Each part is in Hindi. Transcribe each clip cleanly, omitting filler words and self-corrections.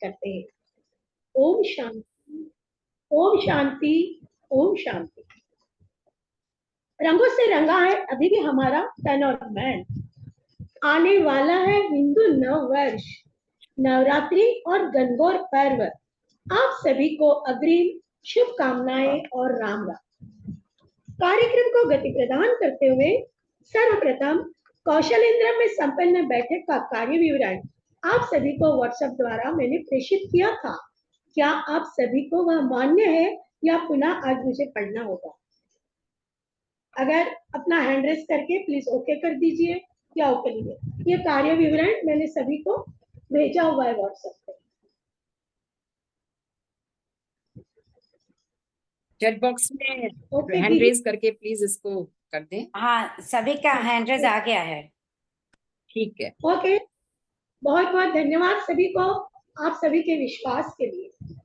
करते हैं। ओम शांति, ओम शांति, ओम शांति। रंगों से रंगा है अभी भी हमारा तन और मन। आने वाला है हिंदू नव वर्ष, नवरात्रि और गणगौर पर्व। आप सभी को अग्रिम शुभकामनाएं और राम राम। कार्यक्रम को गति प्रदान करते हुए सर्वप्रथम कौशलेंद्र में संपन्न बैठक का कार्य विवरण आप सभी को व्हाट्सएप द्वारा मैंने प्रेषित किया था। क्या आप सभी को वह मान्य है या पुनः आज मुझे पढ़ना होगा? अगर अपना हैंड रेस करके प्लीज ओके कर दीजिए या ओके लीजिए। ये कार्य विवरण मैंने सभी को भेजा हुआ है व्हाट्सएप पे। चैट बॉक्स में ओके हैंड रेज करके प्लीज इसको कर दें। हाँ, सभी का हैंड रेज आ गया है। ठीक है, ओके। बहुत बहुत धन्यवाद सभी को, आप सभी के विश्वास के लिए।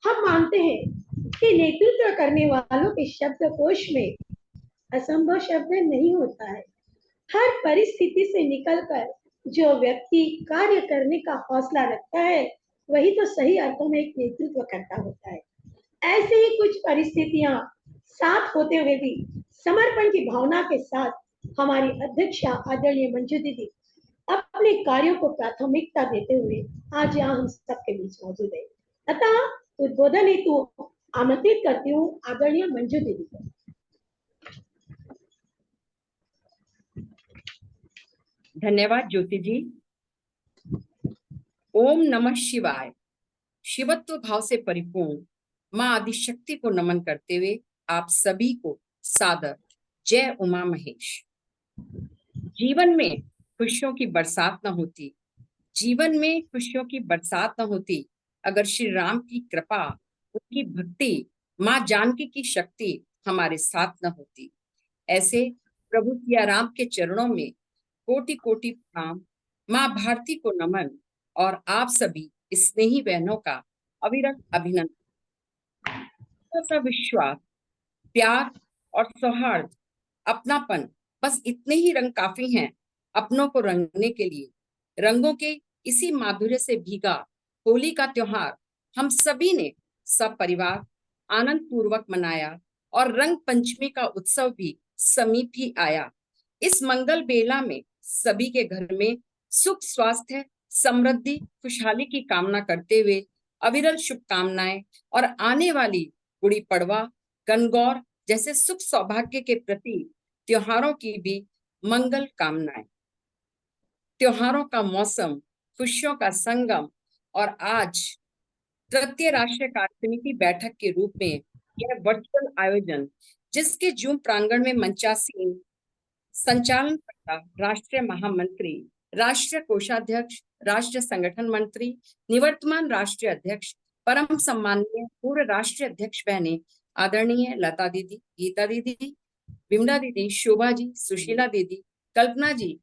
हम मानते हैं कि नेतृत्व करने वालों के शब्दकोश में असंभव शब्द नहीं होता है। हर परिस्थिति से निकलकर जो व्यक्ति कार्य करने का हौसला रखता है वही तो सही अर्थों में एक नेतृत्व करता होता है। ऐसे ही कुछ परिस्थितियां साथ होते हुए भी समर्पण की भावना के साथ हमारी अध्यक्षा आदरणीय मंजू दीदी अपने कार्यों को प्राथमिकता देते हुए आज यहाँ हम सबके बीच मौजूद है। अतः उद्बोधन हेतु आमंत्रित करती हूँ आदरणीय मंजू दीदी को। धन्यवाद ज्योति जी। ओम नमः शिवाय। शिवत्व भाव से परिपूर्ण माँ आदिशक्ति को नमन करते हुए आप सभी को सादर जय उमा महेश। जीवन में खुशियों की बरसात न होती, जीवन में खुशियों की बरसात न होती अगर श्री राम की कृपा, उनकी भक्ति, माँ जानकी की शक्ति हमारे साथ न होती। ऐसे प्रभु सिया राम के चरणों में कोटि कोटि प्रणाम, माँ भारती को नमन और आप सभी स्नेही बहनों का अविरत अभिनंदन। विश्वास, प्यार और सौहार्द, अपनापन, बस इतने ही रंग काफी हैं अपनों को रंगने के लिए। रंगों के इसी माधुर्य से भीगा होली का त्योहार हम सभी ने सब परिवार आनंद पूर्वक मनाया और रंग पंचमी का उत्सव भी समीप ही आया। इस मंगल बेला में सभी के घर में सुख, स्वास्थ्य, समृद्धि, खुशहाली की कामना करते हुए अविरल शुभकामनाएं और आने वाली गुड़ी पड़वा, गणगौर जैसे सुख सौभाग्य के प्रति त्योहारों की भी मंगल कामनाएं। त्योहारों का मौसम, खुशियों का संगम और आज तृतीय राष्ट्रीय कार्य समिति बैठक के रूप में यह वर्चुअल आयोजन, जिसके जूम प्रांगण में मंचासीन संचालन करता राष्ट्रीय महामंत्री, राष्ट्रीय कोषाध्यक्ष, राष्ट्रीय संगठन मंत्री, निवर्तमान राष्ट्रीय अध्यक्ष, परम सम्माननीय पूर्व राष्ट्रीय अध्यक्ष बहने आदरणीय लता दीदी, गीता दीदी, विमला दीदी, शोभा जी, सुशीला दीदी, कल्पना जी,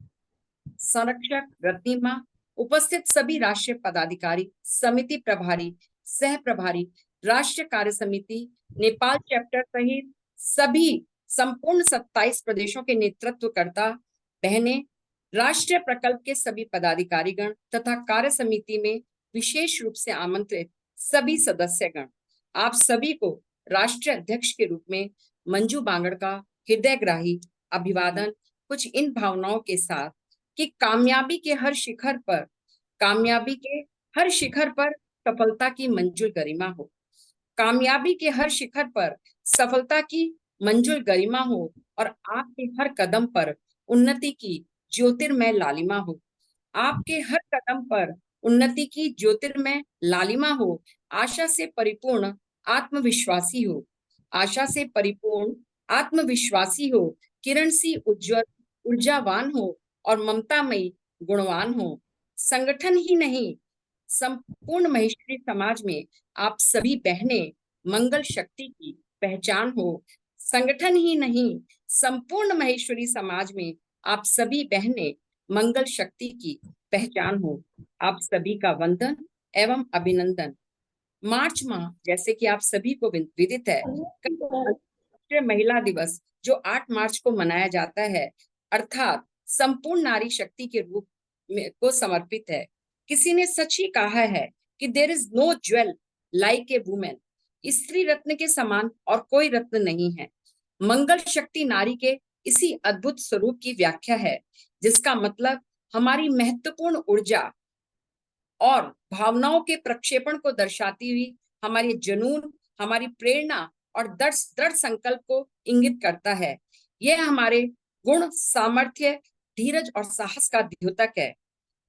संरक्षक रत्निमा, उपस्थित सभी राष्ट्रीय पदाधिकारी, समिति प्रभारी, सह प्रभारी, राष्ट्रीय कार्य समिति, नेपाल चैप्टर सहित सभी संपूर्ण 27 प्रदेशों के नेतृत्वकर्ता बहने, राष्ट्रीय प्रकल्प के सभी पदाधिकारीगण तथा कार्य समिति में विशेष रूप से आमंत्रित सभी सदस्यगण, आप सभी को राष्ट्रीय अध्यक्ष के रूप में मंजू बांगड़ का हृदयग्राही अभिवादन कुछ इन भावनाओं के साथ कि कामयाबी के हर शिखर पर सफलता की मंजुल गरिमा हो, कामयाबी के हर शिखर पर सफलता की मंजुल गरिमा हो और आपके हर कदम पर उन्नति की ज्योतिर्मय लालिमा हो, आपके हर कदम पर उन्नति की ज्योतिर्मय लालिमा हो, आशा से परिपूर्ण आत्मविश्वासी हो, आशा से परिपूर्ण आत्मविश्वासी हो, किरण सी उज्जवल ऊर्जावान हो और ममतामयी गुणवान हो। संगठन ही नहीं, संपूर्ण महेश्वरी समाज में आप सभी बहनें मंगल शक्ति की पहचान हो। संगठन ही नहीं, संपूर्ण महेश्वरी समाज में आप सभी बहनें मंगल शक्ति की पहचान हो। आप सभी का वंदन एवं अभिनंदन। मार्च माह, जैसे कि आप सभी को विदित है, अंतर्राष्ट्रीय महिला दिवस जो 8 मार्च को मनाया जाता है, अर्थात संपूर्ण नारी शक्ति के रूप में को समर्पित है। किसी ने सच ही कहा है कि there is no jewel like a women. स्त्री रत्न के समान और कोई रत्न नहीं है। मंगल शक्ति नारी के इसी अद्भुत स्वरूप की व्याख्या है, जिसका मतलब हमारी महत्वपूर्ण ऊर्जा और भावनाओं के प्रक्षेपण को दर्शाती हुई हमारी जुनून, हमारी प्रेरणा और दृढ़ संकल्प को इंगित करता है। यह हमारे गुण, सामर्थ्य, धीरज और साहस का द्योतक है।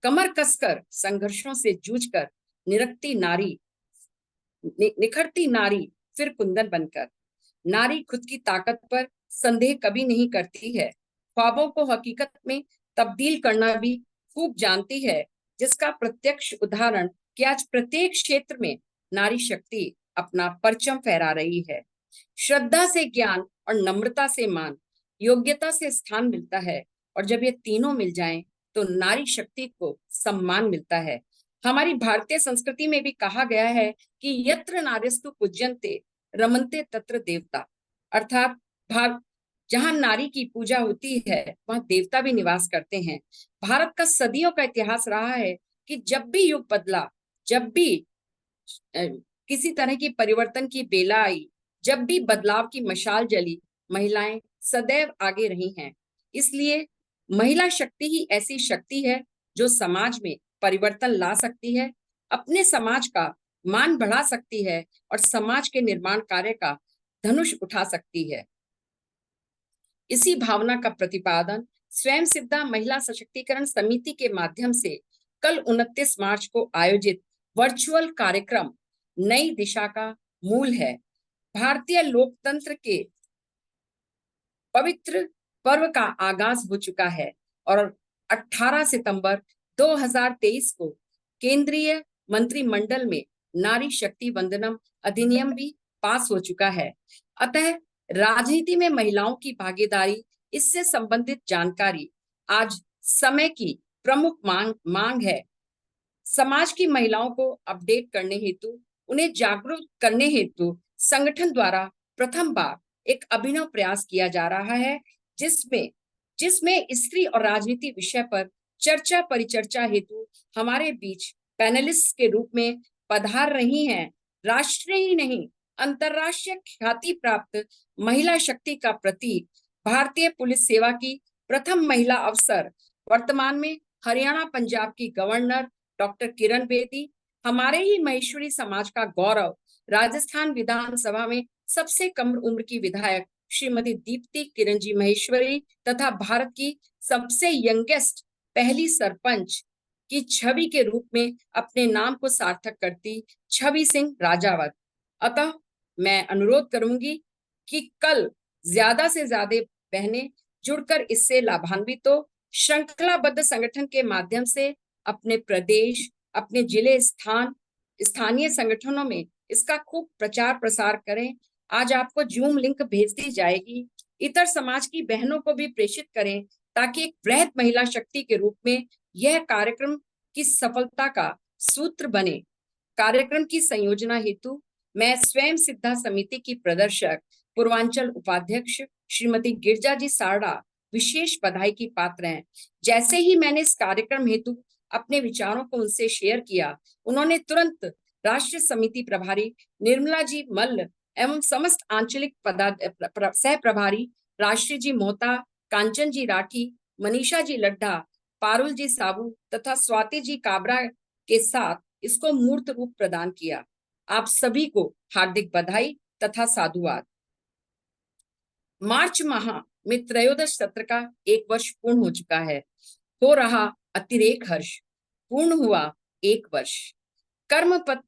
कमर कसकर संघर्षों से जूझकर निखरती नारी फिर कुंदन बनकर। नारी खुद की ताकत पर संदेह कभी नहीं करती है। ख्वाबों को हकीकत में तब्दील करना भी खूब जानती है, जिसका प्रत्यक्ष उदाहरण कि आज प्रत्येक क्षेत्र में नारी शक्ति अपना परचम फहरा रही है। श्रद्धा से ज्ञान और नम्रता से मान, योग्यता से स्थान मिलता है, और जब ये तीनों मिल जाएं तो नारी शक्ति को सम्मान मिलता है। हमारी भारतीय संस्कृति में भी कहा गया है कि यत्र नार्यस्तु पूज्यन्ते रमन्ते तत्र देवता, अर्थात जहां नारी की पूजा होती है वहां देवता भी निवास करते हैं। भारत का सदियों का इतिहास रहा है कि जब भी युग बदला, जब भी किसी तरह की परिवर्तन की बेला आई, जब भी बदलाव की मशाल जली, महिलाएं सदैव आगे रही हैं। इसलिए महिला शक्ति ही ऐसी शक्ति है जो समाज में परिवर्तन ला सकती है, अपने समाज का मान बढ़ा सकती है और समाज के निर्माण कार्य का धनुष उठा सकती है। इसी भावना का प्रतिपादन स्वयं सिद्धा महिला सशक्तिकरण समिति के माध्यम से कल 29 मार्च को आयोजित वर्चुअल कार्यक्रम नई दिशा का मूल है। भारतीय लोकतंत्र के पवित्र पर्व का आगाज हो चुका है और 18 सितंबर 2023 को केंद्रीय मंत्रिमंडल में नारी शक्ति वंदनम अधिनियम भी पास हो चुका है। अतः राजनीति में महिलाओं की भागीदारी, इससे संबंधित जानकारी आज समय की प्रमुख मांग है। समाज की महिलाओं को अपडेट करने हेतु, उन्हें जागरूक करने हेतु संगठन द्वारा प्रथम बार एक अभिनव प्रयास किया जा रहा है, जिसमें स्त्री और राजनीति विषय पर चर्चा परिचर्चा हेतु हमारे बीच पैनलिस्ट के रूप में पधार रही हैं राष्ट्रीय ही नहीं अंतरराष्ट्रीय ख्याति प्राप्त महिला शक्ति का प्रतीक, भारतीय पुलिस सेवा की प्रथम महिला अफसर, वर्तमान में हरियाणा पंजाब की गवर्नर डॉक्टर किरण बेदी, हमारे ही महेश्वरी समाज का गौरव, राजस्थान विधानसभा में सबसे कम उम्र की विधायक श्रीमती दीप्ति किरण जी महेश्वरी तथा भारत की सबसे यंगेस्ट पहली सरपंच की छवि के रूप में अपने नाम को सार्थक करती छवि सिंह राजावत। अतः मैं अनुरोध करूंगी कि कल ज्यादा से ज्यादा बहनें जुड़कर इससे लाभान्वित हो, श्रृंखलाबद्ध संगठन के माध्यम से अपने प्रदेश, अपने जिले, स्थानीय संगठनों में इसका खूब प्रचार प्रसार करें। आज आपको जूम लिंक भेज दी जाएगी, इतर समाज की बहनों को भी प्रेषित करें ताकि एक वृहद महिला शक्ति के रूप में यह कार्यक्रम की सफलता का सूत्र बने। कार्यक्रम की संयोजना हेतु मैं स्वयं सिद्धा समिति की प्रदर्शक पूर्वांचल उपाध्यक्ष श्रीमती गिरजा जी सारड़ा विशेष बधाई की पात्र हैं। जैसे ही मैंने इस कार्यक्रम हेतु अपने विचारों को उनसे शेयर किया, उन्होंने तुरंत राष्ट्रीय समिति प्रभारी निर्मला जी मल्ल एवं समस्त आंचलिक सह प्रभारी राष्ट्रीय जी मोहता, कांचन जी राठी, मनीषा जी लड्ढा, पारुल जी साबू तथा स्वाति जी काबरा के साथ इसको मूर्त रूप प्रदान किया। आप सभी को हार्दिक बधाई तथा साधुवाद। मार्च माह में त्रयोदश सत्र का 1 वर्ष पूर्ण हो चुका है। हो रहा अतिरेक हर्ष, पूर्ण हुआ 1 वर्ष। कर्म पथ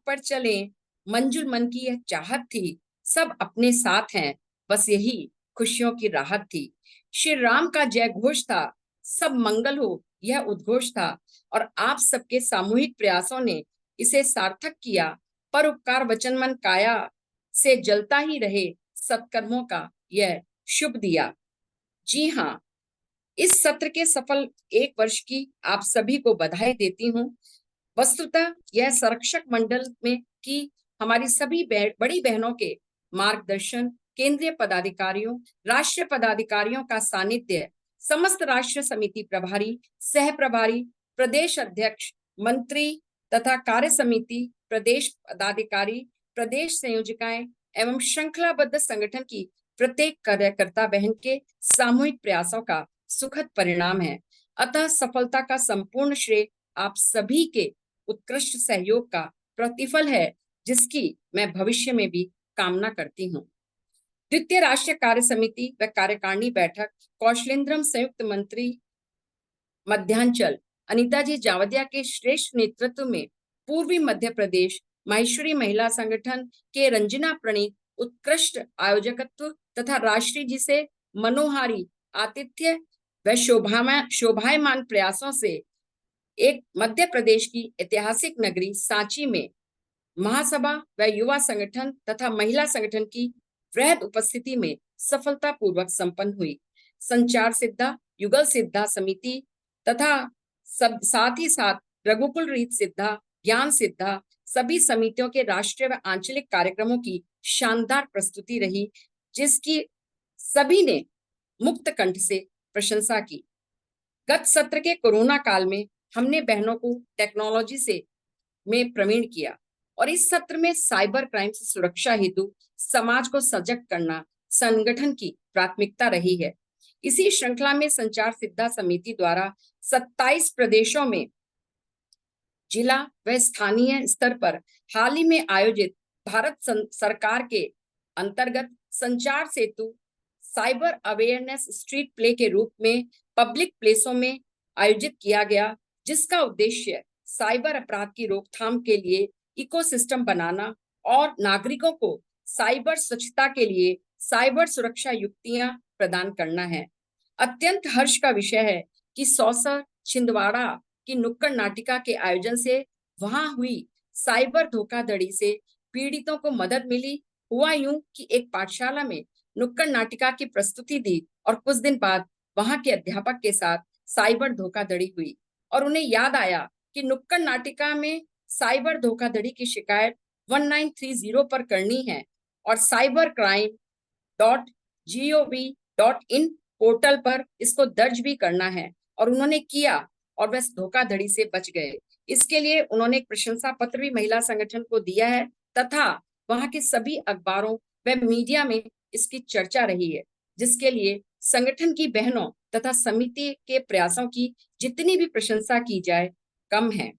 पर चले, मंजुल मन की यह चाहत थी, सब अपने साथ हैं, बस यही खुशियों की राहत थी। श्री राम का जय घोष था, सब मंगल हो यह उद्घोष था, और आप सबके सामूहिक प्रयासों ने इसे सार्थक किया। पर उपकार वचन मन काया से जलता ही रहे, सत्कर्मों का यह शुभ दिया। जी हाँ, इस सत्र के सफल 1 वर्ष की आप सभी को बधाई देती हूँ। वस्तुतः यह संरक्षक मंडल में की हमारी सभी बड़ी बहनों के मार्गदर्शन, केंद्रीय पदाधिकारियों, राष्ट्रीय पदाधिकारियों का सानिध्य, समस्त राष्ट्रीय समिति प्रभारी, सह प्रभारी, प्रदेश अध्यक्ष, मंत्री तथा कार्य समिति, प्रदेश पदाधिकारी, प्रदेश संयोजिकाएं एवं श्रृंखलाबद्ध संगठन की प्रत्येक कार्यकर्ता बहन के सामूहिक प्रयासों का सुखद परिणाम है। अतः सफलता का संपूर्ण श्रेय आप सभी के उत्कृष्ट सहयोग का प्रतिफल है, जिसकी मैं भविष्य में भी कामना करती हूँ। द्वितीय राष्ट्रीय कार्य समिति व कार्यकारिणी बैठक कौशलेंद्रम संयुक्त मंत्री मध्यांचल अनीता जी जावदिया के श्रेष्ठ नेतृत्व में पूर्वी मध्य प्रदेश माहेश्वरी महिला संगठन के रंजना प्रणीत उत्कृष्ट आयोजकत्व तथा राष्ट्रीय जी से मनोहारी आतिथ्य व शोभायमान प्रयासों से एक मध्य प्रदेश की ऐतिहासिक नगरी सांची में महासभा व युवा संगठन तथा महिला संगठन की वृहद उपस्थिति में सफलतापूर्वक संपन्न हुई। संचार सिद्धा, युगल सिद्धा समिति तथा साथ ही साथ रघुकुल रीत सिद्धा, ज्ञान सिद्धा सभी समितियों के राष्ट्रीय व आंचलिक कार्यक्रमों की शानदार प्रस्तुति रही, जिसकी सभी ने मुक्त कंठ से प्रशंसा की। गत सत्र के कोरोना काल में हमने बहनों को टेक्नोलॉजी से में प्रवीण किया और इस सत्र में साइबर क्राइम से सुरक्षा हेतु समाज को सजग करना संगठन की प्राथमिकता रही है। इसी श्रृंखला में संचार सिद्धा समिति द्वारा 27 प्रदेशों में जिला व स्थानीय स्तर पर हाल ही में आयोजित भारत सरकार के अंतर्गत संचार सेतु साइबर अवेयरनेस स्ट्रीट प्ले के रूप में पब्लिक प्लेसों में आयोजित किया गया, जिसका उद्देश्य साइबर अपराध की रोकथाम के लिए इकोसिस्टम बनाना और नागरिकों को साइबर स्वच्छता के लिए साइबर सुरक्षा युक्तियां प्रदान करना है। अत्यंत हर्ष का विषय है कि सौसर छिंदवाड़ा की नुक्कड़ नाटिका के आयोजन से वहां हुई साइबर धोखाधड़ी से पीड़ितों को मदद मिली। हुआ यूं कि एक पाठशाला में नुक्कड़ नाटिका की प्रस्तुति दी और कुछ दिन बाद वहां के अध्यापक के साथ साइबर धोखाधड़ी हुई और उन्हें याद आया कि नुक्कड़ नाटिका में साइबर धोखाधड़ी की शिकायत 1930 पर करनी है और cybercrime.gov.in पोर्टल पर इसको दर्ज भी करना है, और उन्होंने किया और वह धोखाधड़ी से बच गए। इसके लिए उन्होंने एक प्रशंसा पत्र भी महिला संगठन को दिया है तथा वहां के सभी अखबारों व मीडिया में इसकी चर्चा रही है, जिसके लिए संगठन की बहनों तथा समिति के प्रयासों की जितनी भी प्रशंसा की जाए कम है।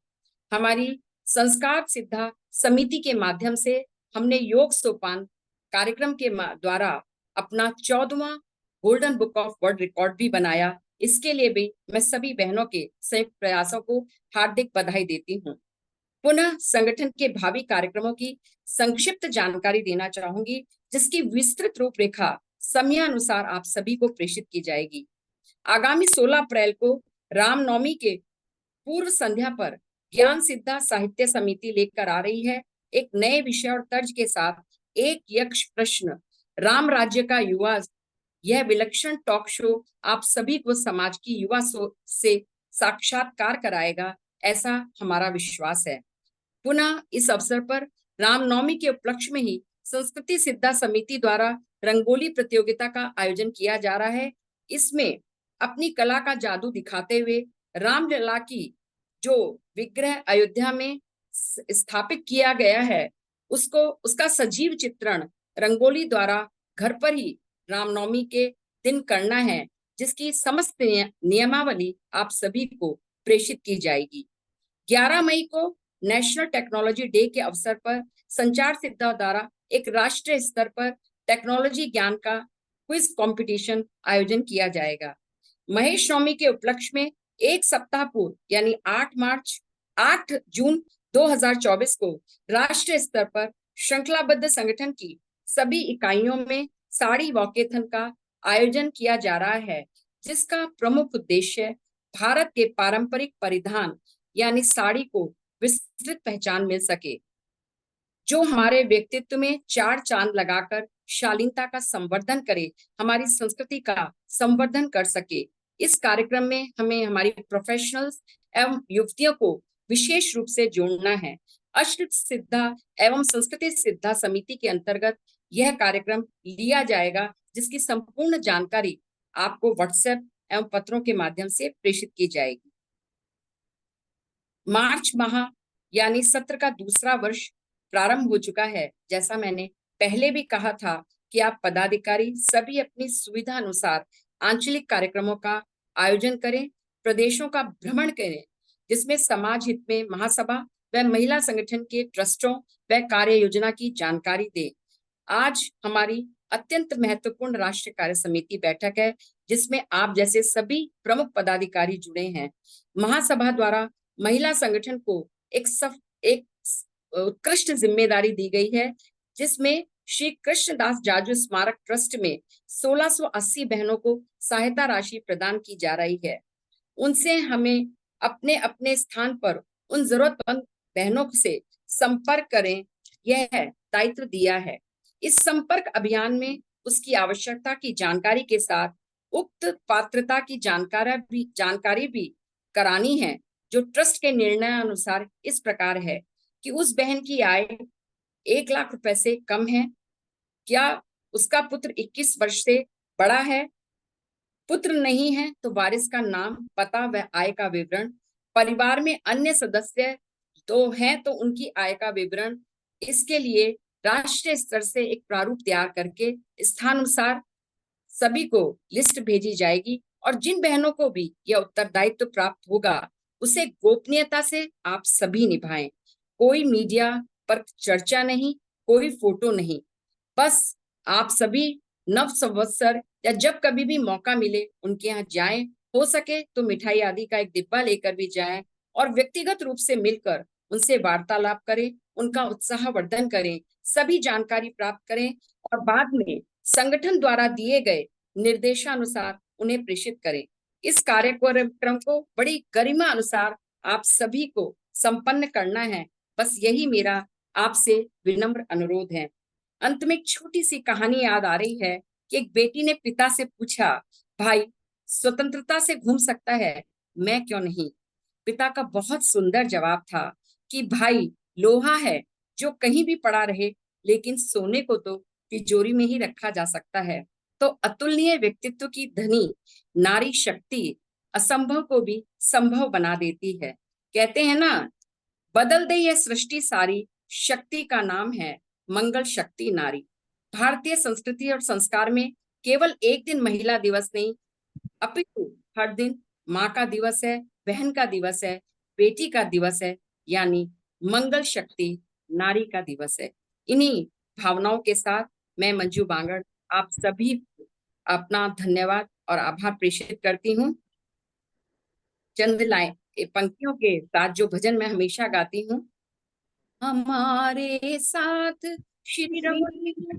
हमारी संस्कार सिद्धा समिति के माध्यम से हमने योग सोपान कार्यक्रम के द्वारा अपना 14वां golden book of world record भी बनाया। इसके लिए भी मैं सभी बहनों के संयुक्त प्रयासों को हार्दिक बधाई देती हूँ। पुनः संगठन के भावी कार्यक्रमों की संक्षिप्त जानकारी देना चाहूंगी, जिसकी विस्तृत रूपरेखा समयानुसार आप सभी को प्रेषित की जाएगी। आगामी 16 अप्रैल को रामनवमी के पूर्व संध्या पर ज्ञान सिद्धा साहित्य समिति लेकर आ रही है एक नए विषय और तर्ज के साथ एक यक्ष प्रश्न राम राज्य का युवा। यह विलक्षण टॉक शो आप सभी को समाज की युवा से साक्षात्कार कराएगा, ऐसा हमारा विश्वास है। पुनः इस अवसर पर रामनवमी के उपलक्ष्य में ही संस्कृति सिद्धा समिति द्वारा रंगोली प्रतियोगिता का आयोजन किया जा रहा है। इसमें अपनी कला का जादू दिखाते हुए रामलला की जो विग्रह अयोध्या में स्थापित किया गया है, उसका सजीव चित्रण रंगोली द्वारा घर पर ही रामनवमी के दिन करना है, जिसकी समस्त नियमावली आप सभी को प्रेषित की जाएगी। 11 मई को नेशनल टेक्नोलॉजी डे के अवसर पर संचार सिद्धा द्वारा एक राष्ट्रीय स्तर पर टेक्नोलॉजी ज्ञान का क्विज कंपटीशन आयोजन किया जाएगा। महेश नवमी के उपलक्ष्य में एक सप्ताह पूर्व यानी 8 जून 2024 को राष्ट्रीय स्तर पर श्रृंखलाबद्ध संगठन की सभी इकाइयों में साड़ी वॉकेथन का आयोजन किया जा रहा है, जिसका प्रमुख उद्देश्य भारत के पारंपरिक परिधान यानी साड़ी को विस्तृत पहचान मिल सके, जो हमारे व्यक्तित्व में 4 चांद लगाकर शालीनता का संवर्धन करे, हमारी संस्कृति का संवर्धन कर सके। इस कार्यक्रम में हमें हमारी प्रोफेशनल्स एवं युवतियों को विशेष रूप से जोड़ना है। अष्ट सिद्धा एवं संस्कृति सिद्धा समिति के अंतर्गत यह कार्यक्रम लिया जाएगा, जिसकी संपूर्ण जानकारी आपको व्हाट्सएप एवं पत्रों के माध्यम से प्रेषित की जाएगी। मार्च माह यानी सत्र का दूसरा वर्ष प्रारंभ हो चुका है। जैसा मैंने पहले भी कहा था कि आप पदाधिकारी सभी अपनी सुविधा अनुसार आंचलिक कार्यक्रमों का आयोजन करें, प्रदेशों का भ्रमण करें, जिसमें समाज हित में महासभा व महिला संगठन के ट्रस्टों व कार्य योजना की जानकारी दे। आज हमारी अत्यंत महत्वपूर्ण राष्ट्रीय कार्य समिति बैठक है, जिसमें आप जैसे सभी प्रमुख पदाधिकारी जुड़े हैं। महासभा द्वारा महिला संगठन को एक उत्कृष्ट जिम्मेदारी दी गई है, जिसमें श्री कृष्णदास जाजू स्मारक ट्रस्ट में 1680 बहनों को सहायता राशि प्रदान की जा रही है। उनसे हमें अपने अपने स्थान पर उन जरूरतमंद बहनों से संपर्क करें, यह दायित्व दिया है। इस संपर्क अभियान में उसकी आवश्यकता की जानकारी के साथ उक्त पात्रता की जानकारी भी करानी है, जो ट्रस्ट के निर्णय अनुसार इस प्रकार है कि उस बहन की आय 1 लाख रुपए से कम है, क्या उसका पुत्र 21 वर्ष से बड़ा है, पुत्र नहीं है तो वारिस का नाम, पता व आय का विवरण, परिवार में अन्य सदस्य तो हैं तो उनकी आय का विवरण। इसके लिए राष्ट्रीय स्तर से एक प्रारूप तैयार करके स्थानानुसार सभी को लिस्ट भेजी जाएगी, और जिन बहनों को भी यह उत्तरदायित्व प्राप्त होगा उसे गोपनीयता से आप सभी निभाएं। कोई मीडिया पर चर्चा नहीं, कोई फोटो नहीं, बस आप सभी नव संवत्सर या जब कभी भी मौका मिले उनके यहाँ जाएं, हो सके तो मिठाई आदि का एक डिब्बा लेकर भी जाएं और व्यक्तिगत रूप से मिलकर उनसे वार्तालाप करें, उनका उत्साहवर्धन करें, सभी जानकारी प्राप्त करें और बाद में संगठन द्वारा दिए गए निर्देशानुसार उन्हें प्रेषित करें। इस कार्यक्रम को बड़ी गरिमा अनुसार आप सभी को संपन्न करना है, बस यही मेरा आपसे विनम्र अनुरोध है। अंत में एक छोटी सी कहानी याद आ रही है कि एक बेटी ने पिता से पूछा, भाई स्वतंत्रता से घूम सकता है, मैं क्यों नहीं? पिता का बहुत सुंदर जवाब था कि भाई लोहा है जो कहीं भी पड़ा रहे, लेकिन सोने को तो तिजोरी में ही रखा जा सकता है। तो अतुलनीय व्यक्तित्व की धनी नारी शक्ति असंभव को भी संभव बना देती है। कहते हैं ना, बदल दे यह सृष्टि सारी, शक्ति का नाम है मंगल शक्ति नारी। भारतीय संस्कृति और संस्कार में केवल एक दिन महिला दिवस नहीं, अपितु हर दिन माँ का दिवस है, बहन का दिवस है, बेटी का दिवस है, यानी मंगल शक्ति नारी का दिवस है। इन्हीं भावनाओं के साथ मैं मंजू बांगड़ आप सभी अपना धन्यवाद और आभार प्रेषित करती हूँ। चंद लाइन पंक्तियों के साथ जो भजन मैं हमेशा गाती हूँ, हमारे साथ श्री रघुनाथ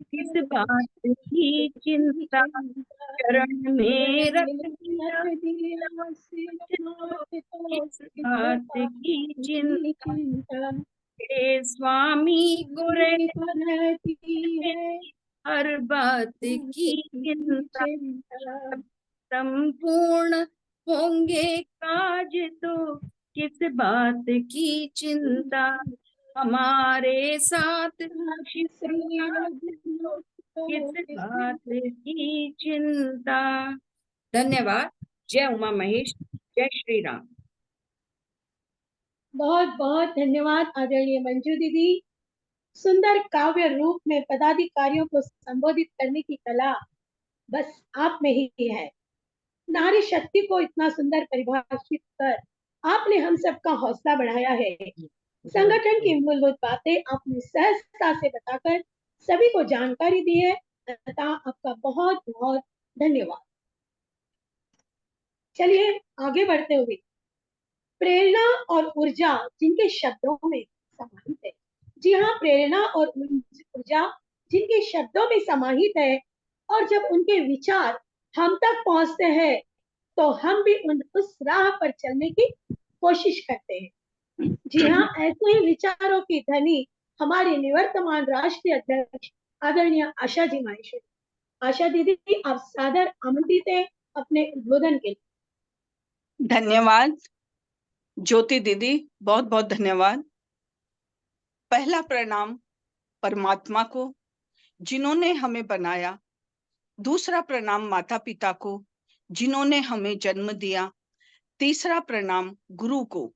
किस बात की चिंता, चरण में रख दिया किस बात की चिंता, हे स्वामी को रहती है हर बात की चिंता, संपूर्ण होंगे काज तो किस बात की चिंता, हमारे साथ किस बात की चिंता। धन्यवाद। जय उमा महेश, जय श्री राम। बहुत बहुत धन्यवाद आदरणीय मंजू दीदी। सुंदर काव्य रूप में पदाधिकारियों को संबोधित करने की कला बस आप में ही है। नारी शक्ति को इतना सुंदर परिभाषित कर आपने हम सबका हौसला बढ़ाया है। संगठन की मूलभूत बातें आपने सहजता से बताकर सभी को जानकारी दी है, अतः आपका बहुत बहुत धन्यवाद। चलिए आगे बढ़ते हुए, प्रेरणा और ऊर्जा जिनके शब्दों में समाहित है, जी हाँ, प्रेरणा और ऊर्जा जिनके शब्दों में समाहित है, और जब उनके विचार हम तक पहुंचते हैं तो हम भी उस राह पर चलने की कोशिश करते हैं। जी हाँ, ऐसे ही विचारों की धनी हमारी निवर्तमान राष्ट्रीय अध्यक्ष आदरणीय आशा जी माहेश्वरी। आशा दीदी, आप सादर आमंत्रित हैं अपने उद्बोधन के लिए। धन्यवाद ज्योति दीदी, बहुत बहुत धन्यवाद। पहला प्रणाम परमात्मा को जिन्होंने हमें बनाया, दूसरा प्रणाम माता पिता को जिन्होंने हमें जन्म दिया, तीसरा प्रणाम गुरु को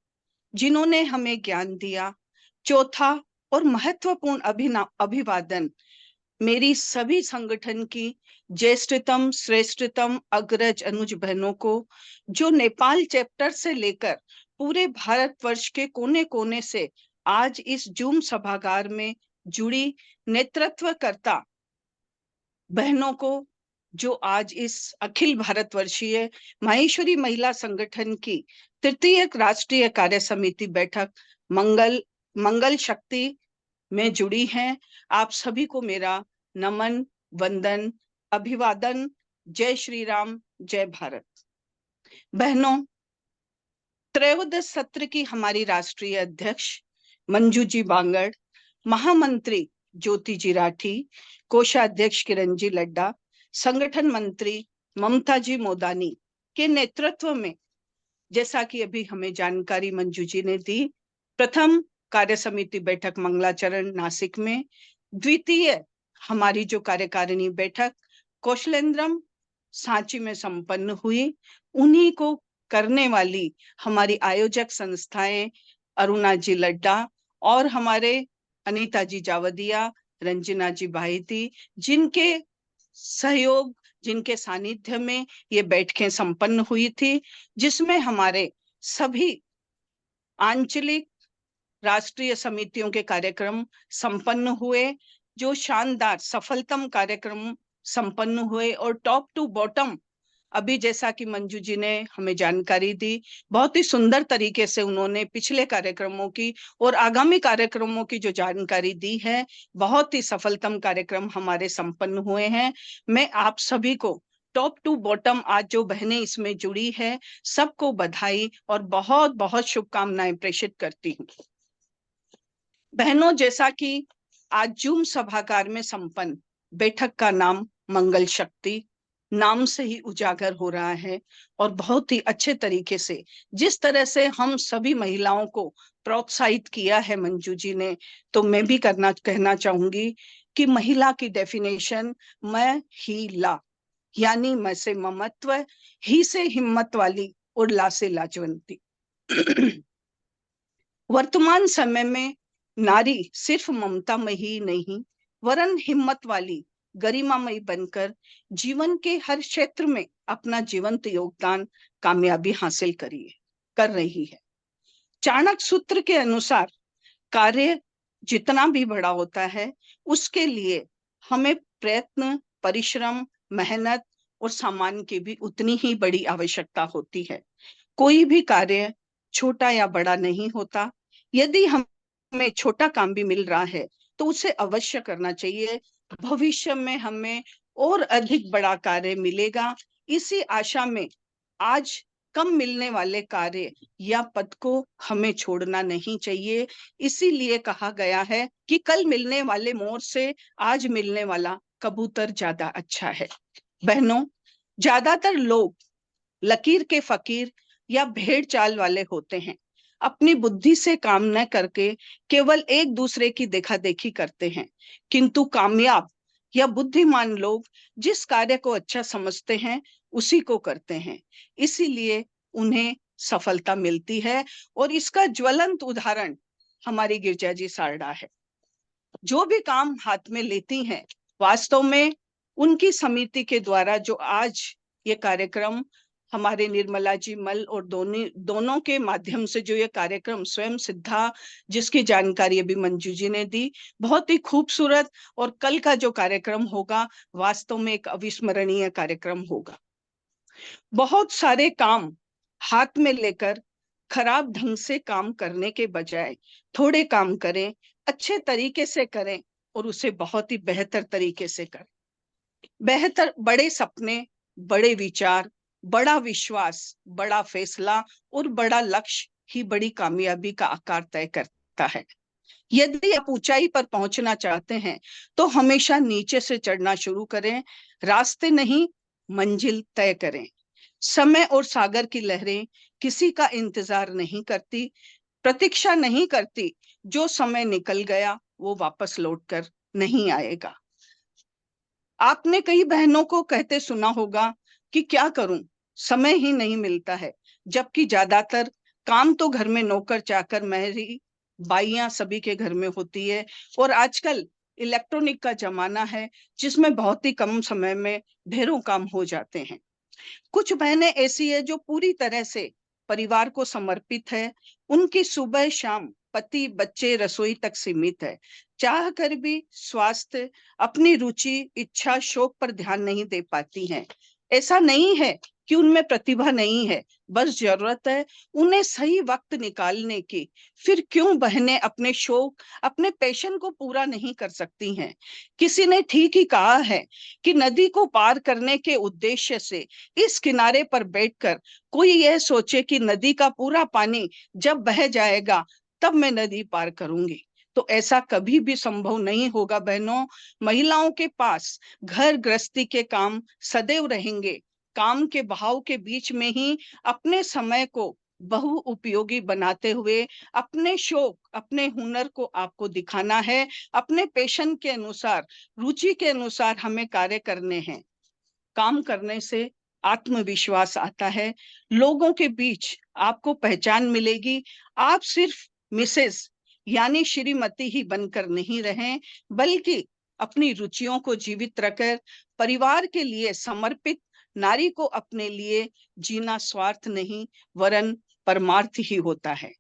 जिन्होंने हमें ज्ञान दिया। चौथा और महत्वपूर्ण अभिवादन मेरी सभी संगठन की ज्येष्ठतम श्रेष्ठतम अग्रज अनुज बहनों को, जो नेपाल चैप्टर से लेकर पूरे भारतवर्ष के कोने कोने से आज इस जूम सभागार में जुड़ी नेतृत्वकर्ता बहनों को, जो आज इस अखिल भारतवर्षीय माहेश्वरी महिला संगठन की तृतीय राष्ट्रीय कार्य समिति बैठक मंगल शक्ति में जुड़ी हैं। आप सभी को मेरा नमन, वंदन, अभिवादन। जय श्री राम, जय भारत। बहनों, त्रयोदश सत्र की हमारी राष्ट्रीय अध्यक्ष मंजू जी बांगड़, महामंत्री ज्योति जी राठी, कोषाध्यक्ष किरण जी लड्डा, संगठन मंत्री ममता जी मोदानी के नेतृत्व में, जैसा कि अभी हमें जानकारी मंजू जी ने दी, प्रथम कार्य समिति बैठक मंगलाचरण नासिक में, द्वितीय हमारी जो कार्यकारिणी बैठक कौशलेंद्रम सांची में संपन्न हुई। उन्हीं को करने वाली हमारी आयोजक संस्थाएं अरुणा जी लड्डा और हमारे अनीता जी जावदिया, रंजना जी बाहिती, जिनके सहयोग, जिनके सानिध्य में ये बैठकें संपन्न हुई थी, जिसमें हमारे सभी आंचलिक राष्ट्रीय समितियों के कार्यक्रम संपन्न हुए, जो शानदार सफलतम कार्यक्रम संपन्न हुए। और टॉप टू बॉटम, अभी जैसा कि मंजू जी ने हमें जानकारी दी, बहुत ही सुंदर तरीके से उन्होंने पिछले कार्यक्रमों की और आगामी कार्यक्रमों की जो जानकारी दी है, बहुत ही सफलतम कार्यक्रम हमारे संपन्न हुए हैं। मैं आप सभी को टॉप टू बॉटम आज जो बहनें इसमें जुड़ी है, सबको बधाई और बहुत बहुत शुभकामनाएं प्रेषित करती हूँ। बहनों, जैसा कि आज जूम सभागार में संपन्न बैठक का नाम मंगल शक्ति नाम से ही उजागर हो रहा है, और बहुत ही अच्छे तरीके से जिस तरह से हम सभी महिलाओं को प्रोत्साहित किया है मंजू जी ने, तो मैं भी कहना चाहूंगी कि महिला की डेफिनेशन मैं ही ला, यानी मैं से ममत्व, ही से हिम्मत वाली और ला से लाजवंती। वर्तमान समय में नारी सिर्फ ममता में ही नहीं, वरन हिम्मत वाली, गरिमामयी बनकर जीवन के हर क्षेत्र में अपना जीवंत योगदान, कामयाबी हासिल कर रही है। चाणक्य सूत्र के अनुसार कार्य जितना भी बड़ा होता है, उसके लिए हमें प्रयत्न, परिश्रम, मेहनत और सम्मान की भी उतनी ही बड़ी आवश्यकता होती है। कोई भी कार्य छोटा या बड़ा नहीं होता। यदि हमें छोटा काम भी मिल रहा है तो उसे अवश्य करना चाहिए। भविष्य में हमें और अधिक बड़ा कार्य मिलेगा। इसी आशा में आज कम मिलने वाले कार्य या पद को हमें छोड़ना नहीं चाहिए। इसीलिए कहा गया है कि कल मिलने वाले मोर से आज मिलने वाला कबूतर ज्यादा अच्छा है। बहनों, ज्यादातर लोग लकीर के फकीर या भेड़ चाल वाले होते हैं। अपनी बुद्धि से काम न करके केवल एक दूसरे की देखा देखी करते हैं, किंतु कामयाब या बुद्धिमान लोग जिस कार्य को अच्छा समझते हैं उसी को करते हैं। इसीलिए उन्हें सफलता मिलती है, और इसका ज्वलंत उदाहरण हमारी गिरजा जी सारडा है। जो भी काम हाथ में लेती हैं, वास्तव में उनकी समिति के द्वारा जो आज ये कार्यक्रम हमारे निर्मला जी मल और दोनों के माध्यम से जो ये कार्यक्रम स्वयं सिद्धा, जिसकी जानकारी अभी मंजू जी ने दी, बहुत ही खूबसूरत, और कल का जो कार्यक्रम होगा वास्तव में एक अविस्मरणीय कार्यक्रम होगा। बहुत सारे काम हाथ में लेकर खराब ढंग से काम करने के बजाय थोड़े काम करें, अच्छे तरीके से करें और उसे बहुत ही बेहतर तरीके से करें। बेहतर, बड़े सपने, बड़े विचार, बड़ा विश्वास, बड़ा फैसला और बड़ा लक्ष्य ही बड़ी कामयाबी का आकार तय करता है। यदि आप ऊंचाई पर पहुंचना चाहते हैं तो हमेशा नीचे से चढ़ना शुरू करें। रास्ते नहीं, मंजिल तय करें। समय और सागर की लहरें किसी का इंतजार नहीं करती, प्रतीक्षा नहीं करती। जो समय निकल गया वो वापस लौटकर नहीं आएगा। आपने कई बहनों को कहते सुना होगा कि क्या करूं, समय ही नहीं मिलता है, जबकि ज्यादातर काम तो घर में नौकर चाकर मेहरी बाइयां सभी के घर में होती है, और आजकल इलेक्ट्रॉनिक का जमाना है जिसमें बहुत ही कम समय में ढेरों काम हो जाते हैं। कुछ बहनें ऐसी है जो पूरी तरह से परिवार को समर्पित है, उनकी सुबह शाम पति बच्चे रसोई तक सीमित है, चाह कर भी स्वास्थ्य, अपनी रुचि इच्छा शौक पर ध्यान नहीं दे पाती हैं। ऐसा नहीं है कि उनमें प्रतिभा नहीं है, बस जरूरत है उन्हें सही वक्त निकालने की। फिर क्यों बहनें अपने शौक अपने पैशन को पूरा नहीं कर सकती हैं? किसी ने ठीक ही कहा है कि नदी को पार करने के उद्देश्य से इस किनारे पर बैठकर कोई यह सोचे कि नदी का पूरा पानी जब बह जाएगा तब मैं नदी पार करूंगी, तो ऐसा कभी भी संभव नहीं होगा बहनों। महिलाओं के पास घर गृहस्थी के काम सदैव रहेंगे। काम के बहाव के बीच में ही अपने समय को बहु उपयोगी बनाते हुए अपने शौक अपने हुनर को आपको दिखाना है। अपने पैशन के अनुसार रुचि के अनुसार हमें कार्य करने हैं। काम करने से आत्मविश्वास आता है, लोगों के बीच आपको पहचान मिलेगी। आप सिर्फ मिसेस यानी श्रीमती ही बनकर नहीं रहें, बल्कि अपनी रुचियों को जीवित रखकर परिवार के लिए समर्पित नारी को अपने लिए जीना स्वार्थ नहीं वरन परमार्थ ही होता है।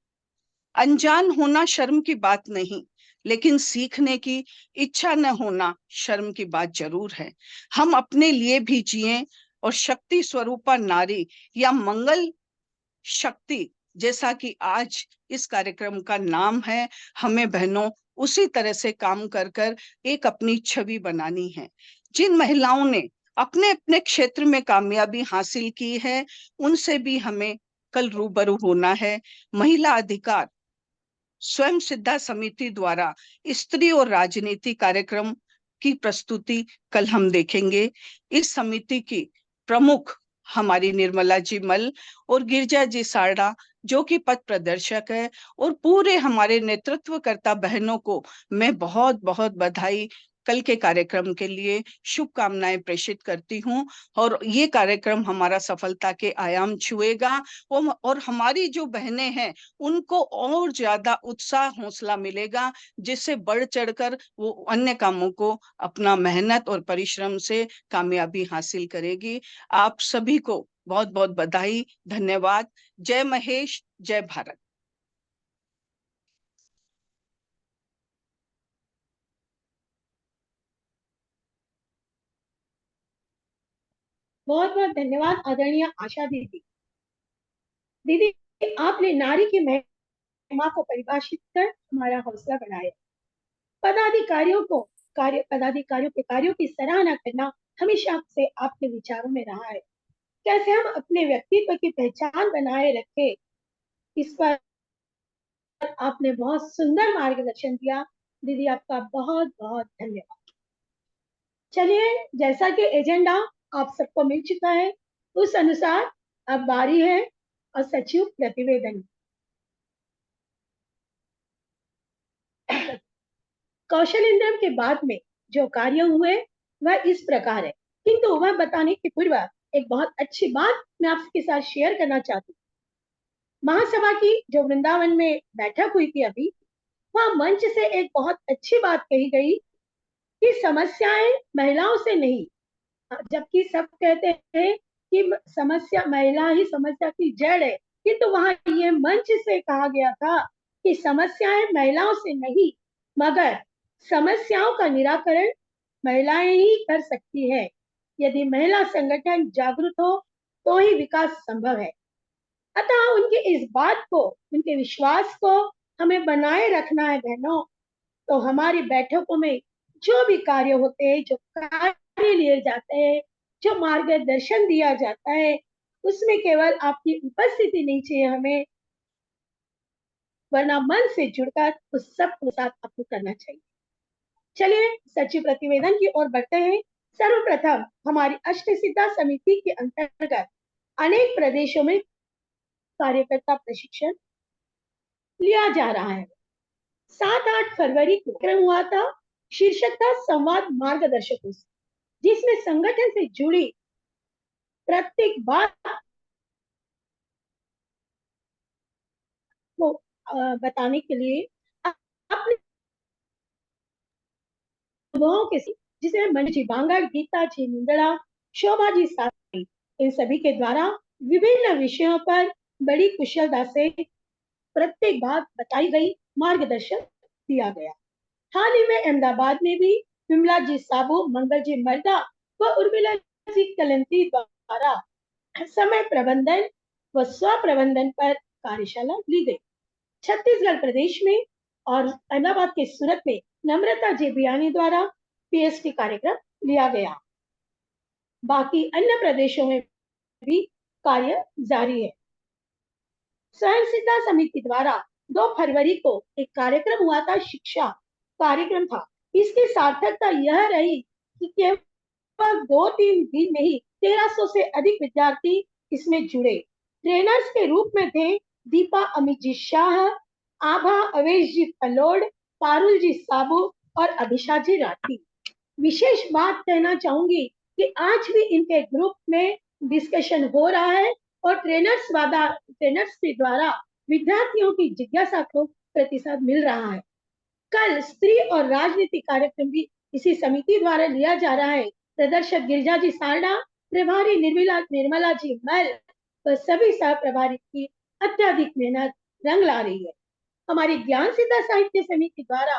अनजान होना शर्म की बात नहीं, लेकिन सीखने की इच्छा न होना शर्म की बात जरूर है। हम अपने लिए भी जिएं और शक्ति स्वरूपा नारी या मंगल शक्ति, जैसा कि आज इस कार्यक्रम का नाम है, हमें बहनों उसी तरह से काम कर कर एक अपनी छवि बनानी है। जिन महिलाओं ने अपने अपने क्षेत्र में कामयाबी हासिल की है, उनसे भी हमें कल रूबरू होना है। महिला अधिकार स्वयं सिद्धा समिति द्वारा स्त्री और राजनीति कार्यक्रम की प्रस्तुति कल हम देखेंगे। इस समिति की प्रमुख हमारी निर्मला जी मल और गिरजा जी सारड़ा जो कि पथ प्रदर्शक है, और पूरे हमारे नेतृत्वकर्ता बहनों को मैं बहुत बहुत बधाई, कल के कार्यक्रम के लिए शुभकामनाएं प्रेषित करती हूँ। और ये कार्यक्रम हमारा सफलता के आयाम छुएगा, और हमारी जो बहनें हैं उनको और ज्यादा उत्साह हौसला मिलेगा, जिससे बढ़ चढ़कर वो अन्य कामों को अपना मेहनत और परिश्रम से कामयाबी हासिल करेगी। आप सभी को बहुत बहुत बधाई, धन्यवाद। जय महेश, जय भारत। बहुत बहुत धन्यवाद आदरणीय आशा दीदी। दीदी, आपने नारी की महिमा को परिभाषित कर हमारा हौसला बढ़ाया। पदाधिकारियों के कार्यों की सराहना करना हमेशा से आपके विचारों में रहा है। कैसे हम अपने व्यक्तित्व की पहचान बनाए रखे, इस पर आपने बहुत सुंदर मार्गदर्शन दिया। दीदी, आपका बहुत बहुत धन्यवाद। चलिए, जैसा कि एजेंडा आप सबको मिल चुका है, उस अनुसार अब बारी है और सचिव प्रतिवेदन। कौशल इंद्रम के बाद में जो कार्य हुए वह इस प्रकार है, किंतु वह बताने के पूर्व एक बहुत अच्छी बात मैं आपके साथ शेयर करना चाहती हूँ। महासभा की जो वृंदावन में बैठक हुई थी अभी, वह मंच से एक बहुत अच्छी बात कही गई कि समस्याएं महिलाओं से नहीं, जबकि सब कहते हैं कि समस्या महिला ही समस्या की जड़ है, किंतु वहां ये मंच से कहा गया था कि समस्याएं महिलाओं से नहीं, मगर समस्याओं का निराकरण महिलाएं ही कर सकती है। यदि महिला संगठन जागरूक हो तो ही विकास संभव है। अतः उनके इस बात को, उनके विश्वास को हमें बनाए रखना है बहनों। तो हमारी बैठकों में जो भी कार्य होते हैं, जो कार्य लिए जाते हैं, जो मार्गदर्शन दिया जाता है, उसमें केवल आपकी उपस्थिति नहीं चाहिए हमें, वरना मन से जुड़कर उस सब के साथ आपको करना चाहिए। चलिए सचिव प्रतिवेदन की ओर बढ़ते हैं। सर्वप्रथम हमारी अष्टसिद्धा समिति के अंतर्गत अनेक प्रदेशों में कार्यकर्ता प्रशिक्षण लिया जा रहा है। 7-8 फरवरी को कार्यक्रम हुआ था, शीर्षक था संवाद मार्गदर्शकों से, जिसमें संगठन से जुड़ी प्रत्येक बात बताने के लिए अपने अनुभवों के, जिसे मंजू जी बांगड़, गीता जी मुंदड़ा, शोभा जी साथी, इन सभी के द्वारा विभिन्न विषयों पर बड़ी कुशलता से प्रत्येक बात बताई गई, मार्गदर्शन दिया गया। हाल ही में अहमदाबाद में भी विमला जी साबू, मंगल जी मर्दा व उर्मिला जी कलंती द्वारा समय प्रबंधन व स्व प्रबंधन पर कार्यशाला ली गई। छत्तीसगढ़ प्रदेश में और अहमदाबाद के सूरत में नम्रता जी बियानी द्वारा पीएचडी कार्यक्रम लिया गया। बाकी अन्य प्रदेशों में भी कार्य जारी है। स्वयं सिद्धा समिति द्वारा 2 फरवरी को एक कार्यक्रम हुआ था, शिक्षा कार्यक्रम था। इसकी सार्थकता यह रही कि केवल 2-3 दिन में ही 1300 से अधिक विद्यार्थी इसमें जुड़े। ट्रेनर्स के रूप में थे दीपा अमित जी शाह, आभा अवेश जी फलोड, पारुल जी साबू और अभिषा जी राठी। विशेष बात कहना चाहूंगी कि आज भी इनके ग्रुप में डिस्कशन हो रहा है और ट्रेनर्स के द्वारा विद्यार्थियों की जिज्ञासा को प्रतिसाद मिल रहा है। कल स्त्री और राजनीति कार्यक्रम भी इसी समिति द्वारा लिया जा रहा है। प्रदर्शक गिरिजा जी सारडा, प्रभारी निर्मला जी मल व सभी सह प्रभारी की अत्यधिक मेहनत रंग ला रही है। हमारी ज्ञान सिद्धा साहित्य समिति द्वारा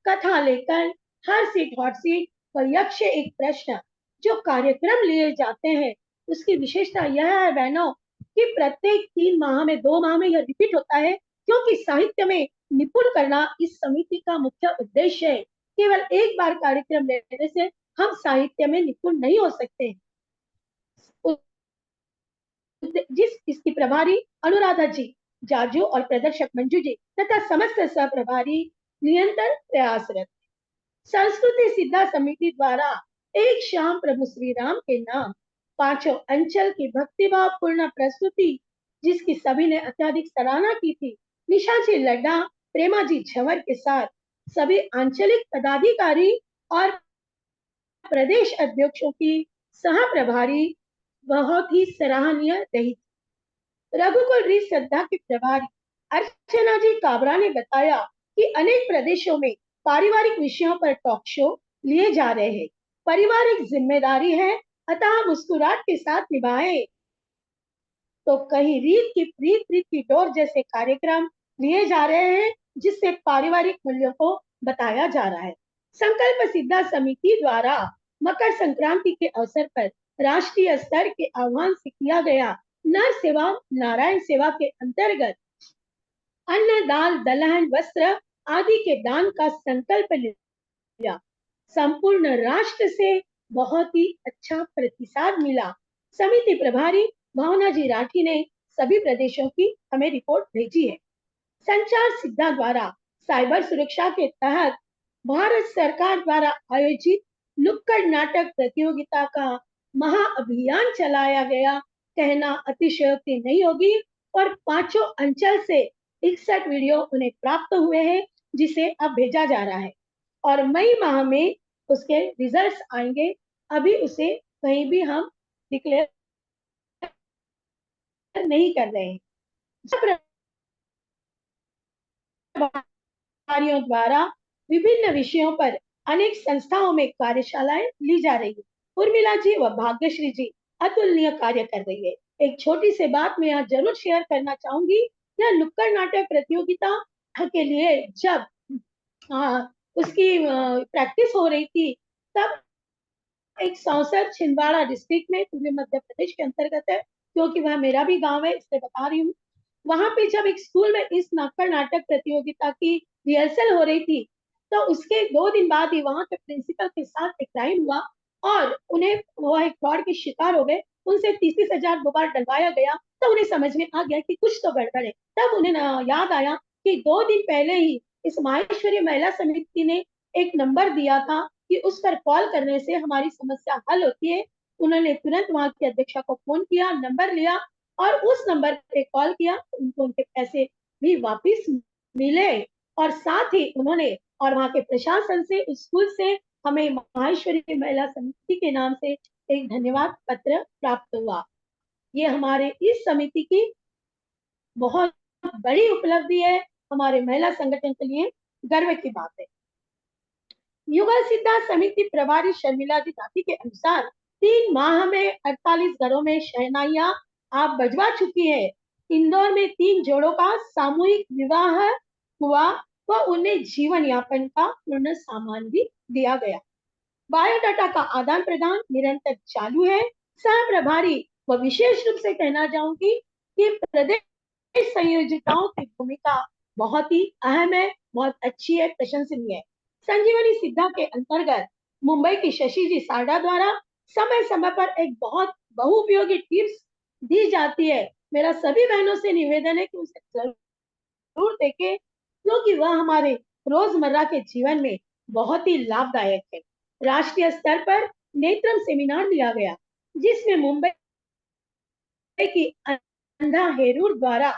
कथा लेकर हर सीट हॉट सीट और यक्ष एक प्रश्न जो कार्यक्रम लिए जाते हैं, उसकी विशेषता यह है बहनों कि प्रत्येक 3 माह में 2 माह में यह रिपीट होता है, क्योंकि साहित्य में निपुण करना इस समिति का मुख्य उद्देश्य है। केवल एक बार कार्यक्रम लेने से हम साहित्य में निपुण नहीं हो सकते। इसकी प्रभारी अनुराधा जी जाजू और प्रदर्शक मंजू जी तथा समस्त सह प्रभारी निरंतर प्रयासरत। संस्कृति सिद्धा समिति द्वारा एक शाम प्रभु श्री राम के नाम 5 अंचल की भक्तिभाव पूर्ण प्रस्तुति, जिसकी सभी ने अत्यधिक सराहना की थी। निशा जी लड्डा, प्रेमा जी झंवर के साथ सभी आंचलिक पदाधिकारी और प्रदेश अध्यक्षों की सह प्रभारी बहुत ही सराहनीय रही। रघुकुल री श्रद्धा के प्रभारी अर्चना जी काबरा ने बताया कि अनेक प्रदेशों में पारिवारिक विषयों पर टॉक शो लिए जा रहे हैं। पारिवारिक जिम्मेदारी है, अतः मुस्कुराहट के साथ निभाएं। तो कहीं रीत की डोर जैसे कार्यक्रम लिए जा रहे हैं, जिससे पारिवारिक मूल्यों को बताया जा रहा है। संकल्प सिद्धा समिति द्वारा मकर संक्रांति के अवसर पर राष्ट्रीय स्तर के आह्वान से किया गया नर सेवा नारायण सेवा के अंतर्गत अन्न, दाल, दलहन, वस्त्र आदि के दान का संकल्प लिया। संपूर्ण राष्ट्र से बहुत ही अच्छा प्रतिसाद मिला। समिति प्रभारी भावना जी राठी ने सभी प्रदेशों की हमें रिपोर्ट भेजी है। संचार सिद्धा द्वारा साइबर सुरक्षा के तहत भारत सरकार द्वारा आयोजित नुक्कड़ नाटक प्रतियोगिता का महाअभियान चलाया गया, कहना अतिशयोक्ति नहीं होगी। और 5 अंचल से 61 वीडियो उन्हें प्राप्त हुए हैं, जिसे अब भेजा जा रहा है और मई माह में उसके रिजल्ट्स आएंगे। अभी उसे कहीं भी हम डिक्लेयर नहीं कर रहे हैं। द्वारा विभिन्न विषयों पर अनेक संस्थाओं में कार्यशालाएं ली जा रही है। उर्मिला जी व भाग्यश्री जी अतुलनीय कार्य कर रही है। एक छोटी सी बात मैं यहाँ जरूर शेयर करना चाहूंगी। यह नुक्कड़ नाटक प्रतियोगिता के लिए जब उसकी प्रैक्टिस हो रही थी, तब एक सौंसर छिंदवाड़ा डिस्ट्रिक्ट में पूर्वी मध्य प्रदेश के अंतर्गत है, क्योंकि वह मेरा भी गांव है, इसलिए बता रही हूँ। वहां पे जब एक स्कूल में इस नुक्कड़ नाटक प्रतियोगिता की रिहर्सल हो रही थी, तो उसके 2 दिन बाद ही वहां के प्रिंसिपल के साथ एक क्राइम हुआ और उन्हें वो एक फ्रॉड के शिकार हो गए। उनसे 30-30 हजार दोबारा डलवाया गया, तो उन्हें समझ में आ गया कि कुछ तो गड़बड़ है। तब उन्हें याद आया कि 2 दिन पहले ही इस माहेश्वरी महिला समिति ने एक नंबर दिया था कि उस पर कॉल करने से हमारी समस्या हल होती है। उन्होंने तुरंत वहां की अध्यक्षा को फोन किया, नंबर लिया और उस नंबर पे कॉल किया, तो उनको उनके पैसे भी वापस मिले। और साथ ही उन्होंने और वहां के प्रशासन से, स्कूल से हमें माहेश्वरी महिला समिति के नाम से एक धन्यवाद पत्र प्राप्त हुआ। ये हमारे इस समिति की बहुत बड़ी उपलब्धि है हमारे महिला संगठन के लिए गर्व की बात है। युगल सिद्धा समिति प्रभारी शर्मिला जी दाती के अनुसार 3 माह में 48 घरों में शहनाइयां आप बजवा चुकी है। इंदौर में 3 जोड़ों का सामूहिक विवाह हुआ व उन्हें जीवन यापन का पूर्ण सामान भी दिया गया। बायोडाटा का आदान प्रदान निरंतर चालू है। सह प्रभारी व विशेष रूप से कहना चाहूंगी कि प्रदेश संयोजिकाओं की भूमिका बहुत ही अहम है, बहुत अच्छी है, प्रशंसनीय है। संजीवनी सिद्धा के अंतर्गत मुंबई की शशि जी साडा द्वारा समय समय पर एक बहुत बहुउपयोगी टिप्स दी जाती है। मेरा सभी बहनों से निवेदन है कि उसे जरूर देखें, क्योंकि वह हमारे रोजमर्रा के जीवन में बहुत ही लाभदायक है। राष्ट्रीय स्तर पर नेत्रम सेमिनार लिया गया, जिसमें मुंबई की अंधा हेरूर द्वारा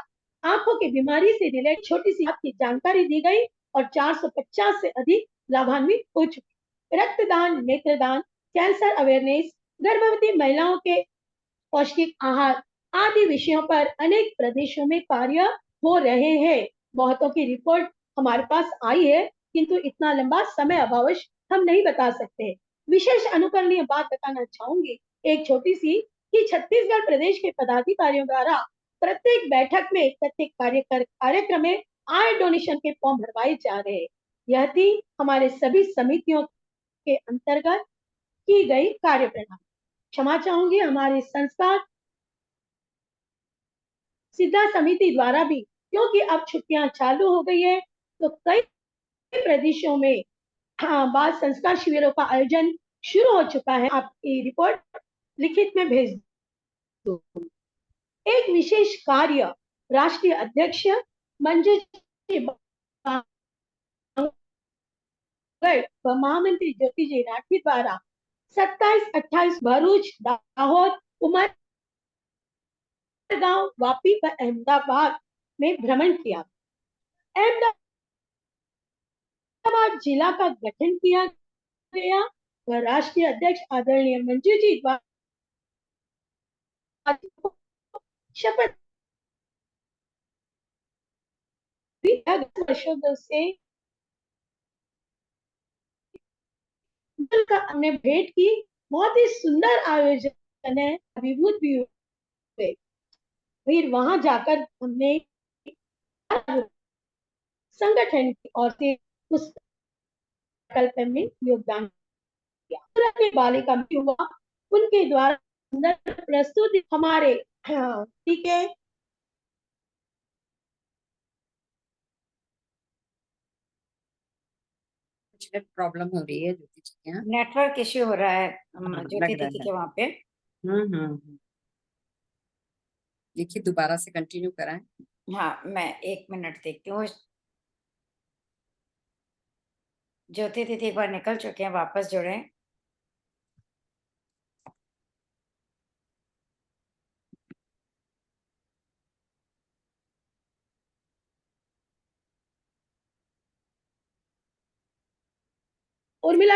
आंखों की बीमारी से रिलेटेड छोटी सी बात की जानकारी दी गई और 450 से अधिक लाभान्वित हो चुके। रक्तदान, नेत्रदान, कैंसर अवेयरनेस, गर्भवती महिलाओं के पौष्टिक आहार आदि विषयों पर अनेक प्रदेशों में कार्य हो रहे हैं। बहुतों की रिपोर्ट हमारे पास आई है, किंतु इतना लंबा समय अभावश हम नहीं बता सकते। विशेष अनुकरणीय बात बताना चाहूंगी, एक छोटी सी, कि छत्तीसगढ़ प्रदेश के पदाधिकारियों द्वारा प्रत्येक बैठक में, प्रत्येक कार्यक्रम में आय डोनेशन के फॉर्म भरवाए जा रहे हैं। यह थी हमारे सभी समितियों के अंतर्गत की गई कार्य प्रणाली। क्षमा चाहूंगी, हमारे संस्कार सिद्धा समिति द्वारा भी, क्योंकि अब छुट्टियां चालू हो गई है, तो कई प्रदेशों में बाल संस्कार शिविरों का आयोजन शुरू हो चुका है। आपकी रिपोर्ट लिखित में भेज दो। एक विशेष कार्य राष्ट्रीय अध्यक्ष मंजू जी व महामंत्री ज्योति जी राठी द्वारा 27-28 भरूच, दाहोद, उमरगांव, वापी व अहमदाबाद में भ्रमण किया। अहमदाबाद जिला का गठन किया गया व राष्ट्रीय अध्यक्ष आदरणीय मंजू जी द्वारा शपथ वर्षों से का हमने भेंट की। बहुत ही सुंदर आयोजन है, अभिभूत भी हुए। फिर वहां जाकर हमने संगठन की ओर से उस प्रकल्प में योगदान किया। बालिका हुआ, उनके द्वारा सुंदर प्रस्तुति हमारे ठीक है। प्रॉब्लम हो रही है ज्योति जी के यहाँ, नेटवर्क इश्यू हो रहा है ज्योति लग रहा दीदी है। के वहाँ पे। देखिए दोबारा से कंटिन्यू कराएं। हाँ, मैं 1 मिनट देखती हूँ। ज्योति दीदी एक बार निकल चुके हैं, वापस जुड़े। उर्मिला,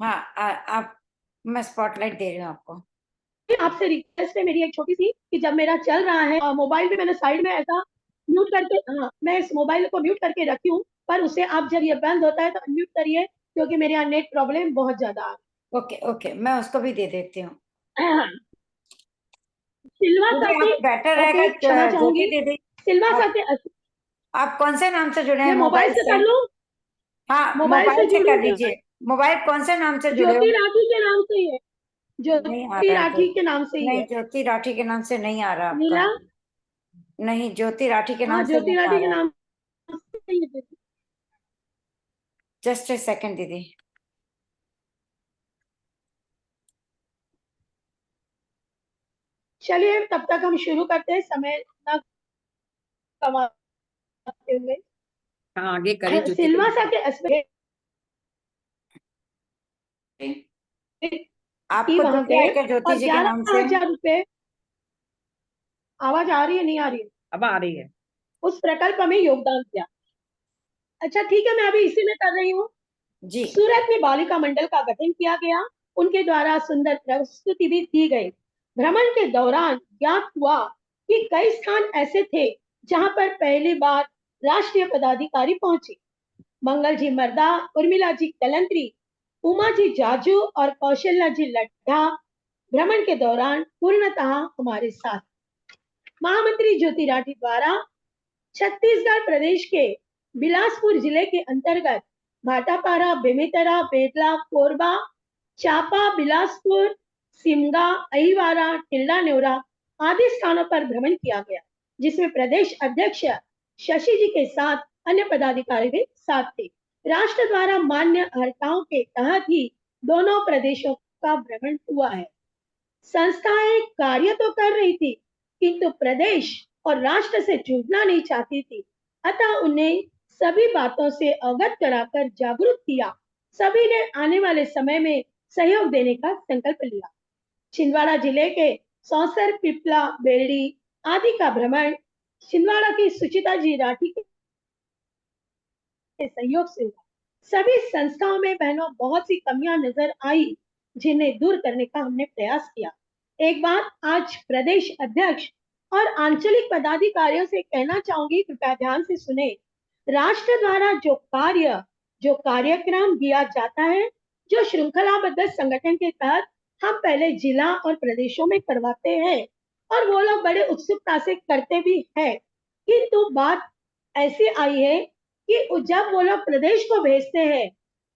हाँ, आप, मैं स्पॉटलाइट दे रही हूँ आपको। आपसे रिक्वेस्ट है मेरी एक छोटी सी, कि जब मेरा चल रहा है मोबाइल पे, मैंने साइड में ऐसा म्यूट करके, हाँ, मैं इस मोबाइल को म्यूट करके रखी हूँ, पर उसे आप जब ये बंद होता है तो अनम्यूट करिए, क्योंकि मेरे यहाँ नेट प्रॉब्लम बहुत ज्यादा आ रहा ओके ओके, मैं उसको भी दे देती हूँ। है। सिल्वा दीदी, साथी, आप बेटर ओके, रहेगा क्षमा ज्योति चाहूंगी, दीदी। सिल्वा आप, साथी, आप कौन से नाम से जुड़े हैं? मैं मोबाइल से कर लूं? हाँ, मोबाइल से मोबाइल से जुड़ूं कर क्या? लीजिए। मोबाइल कौन से नाम से जुड़े हो? ज्योति राठी के नाम से ही है, नहीं आ ज्योति रहा है राठी के नाम से ही नहीं, है। ज्योति राठी के नाम से नहीं आ रहा आपका। नीला, नहीं, ज्योति राठी के हाँ, नाम से ज्योति नहीं आ राठी के रहा। नाम से ही है। जस्ट ए सेकंड दीदी। चलिए, तब तक हम शुरू करते हैं, समय ना कमाते हुए। हाँ, आगे करें ज्योति सिल्वासा दीदी। के अस्पताल आपको वहां दिख रहा गए है क्या ज्योति और जी के नाम से? 11,000 रुपए, आवाज आ रही है, नहीं आ रही है, अब आ रही है। उस प्रकल्प में योगदान दिया। अच्छा ठीक है, मैं अभी इसी में कर रही हूँ। जी। सूरत में बालिका मंडल का गठन किया गया, उनके द्वारा सुंदर प्रस्तुति भी दी गई। भ्रमण के दौरान ज्ञात हुआ कि कई स्थान ऐसे थे जहां पर पहली बार राष्ट्रीय पदाधिकारी पहुंचे। मंगल जी मर्दा, उर्मिला जी कलंत्री, उमा जी जाजू और कौशल्या जी लड्ढा भ्रमण के दौरान पूर्णतः हमारे साथ। महामंत्री ज्योति राठी द्वारा छत्तीसगढ़ प्रदेश के बिलासपुर जिले के अंतर्गत भाटापारा, बेमेतरा, बेतला, कोरबा, चापा, बिलासपुर, सिमगा, अहिवारा, टिल्डा नेवरा आदि स्थानों पर भ्रमण किया गया, जिसमें प्रदेश अध्यक्ष शशि जी के साथ अन्य पदाधिकारी भी साथ थे। राष्ट्र द्वारा मान्य अर्हताओं के तहत ही दोनों प्रदेशों का भ्रमण हुआ है। संस्थाएं कार्य तो कर रही थी, किंतु प्रदेश और राष्ट्र से जुड़ना नहीं चाहती थी, अतः उन्हें सभी बातों से अवगत कराकर जागरूक किया। सभी ने आने वाले समय में सहयोग देने का संकल्प लिया। छिंदवाड़ा जिले के सौंसर, पिपला, बेलडी आदि का भ्रमण छिंदवाड़ा की सुचिता जी राठी के सहयोग से हुआ। सभी संस्थाओं में बहनों बहुत सी कमियां नजर आई, जिन्हें दूर करने का हमने प्रयास किया। एक बात आज प्रदेश अध्यक्ष और आंचलिक पदाधिकारियों से कहना चाहूंगी, कृपया ध्यान से सुने। राष्ट्र द्वारा जो कार्यक्रम दिया जाता है, जो श्रृंखलाबद्ध संगठन के तहत हम पहले जिला और प्रदेशों में करवाते हैं और वो लोग बड़े उत्सुकता से करते भी हैं, किंतु बात ऐसी आई है कि जब वो लोग प्रदेश को भेजते हैं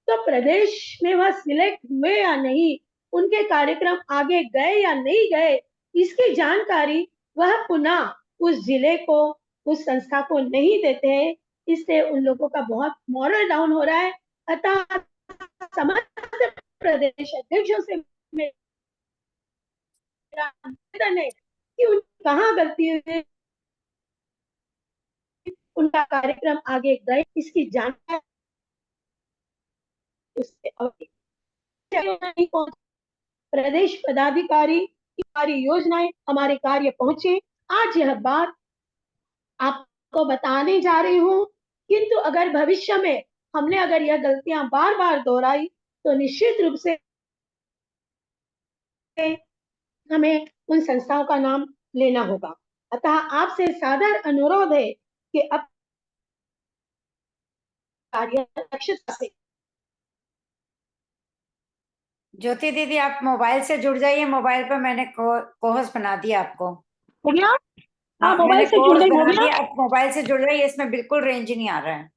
तो प्रदेश में वह सिलेक्ट हुए या नहीं, उनके कार्यक्रम आगे गए या नहीं गए, इसकी जानकारी वह पुनः उस जिले को, उस संस्था को नहीं देते हैं। इससे उन लोगों का बहुत मॉरल डाउन हो रहा है। अतः समस्त प्रदेश अध्यक्षों से मेरा निवेदन है कि उन कहाँ गलती हुई, उनका कार्यक्रम आगे गए, इसकी जानकारी प्रदेश पदाधिकारी हमारी योजनाएं, हमारे कार्य पहुंचे। आज यह बात आपको बताने जा रही हूँ, किंतु अगर भविष्य में हमने अगर यह गलतियां बार बार दोहराई तो निश्चित रूप से हमें उन संस्थाओं का नाम लेना होगा। अतः आपसे सादर अनुरोध है कि अब कार्य दक्षता से। ज्योति दीदी आप मोबाइल से जुड़ जाइए, मोबाइल पर मैंने कोहोस्ट बना दिया आपको। हो गया? हाँ, मोबाइल मैंने से जुड़ कोहोस्ट गई, हो बना गया? दिया, आप मोबाइल से जुड़ रही है, इसमें बिल्कुल रेंज नहीं आ रहा है।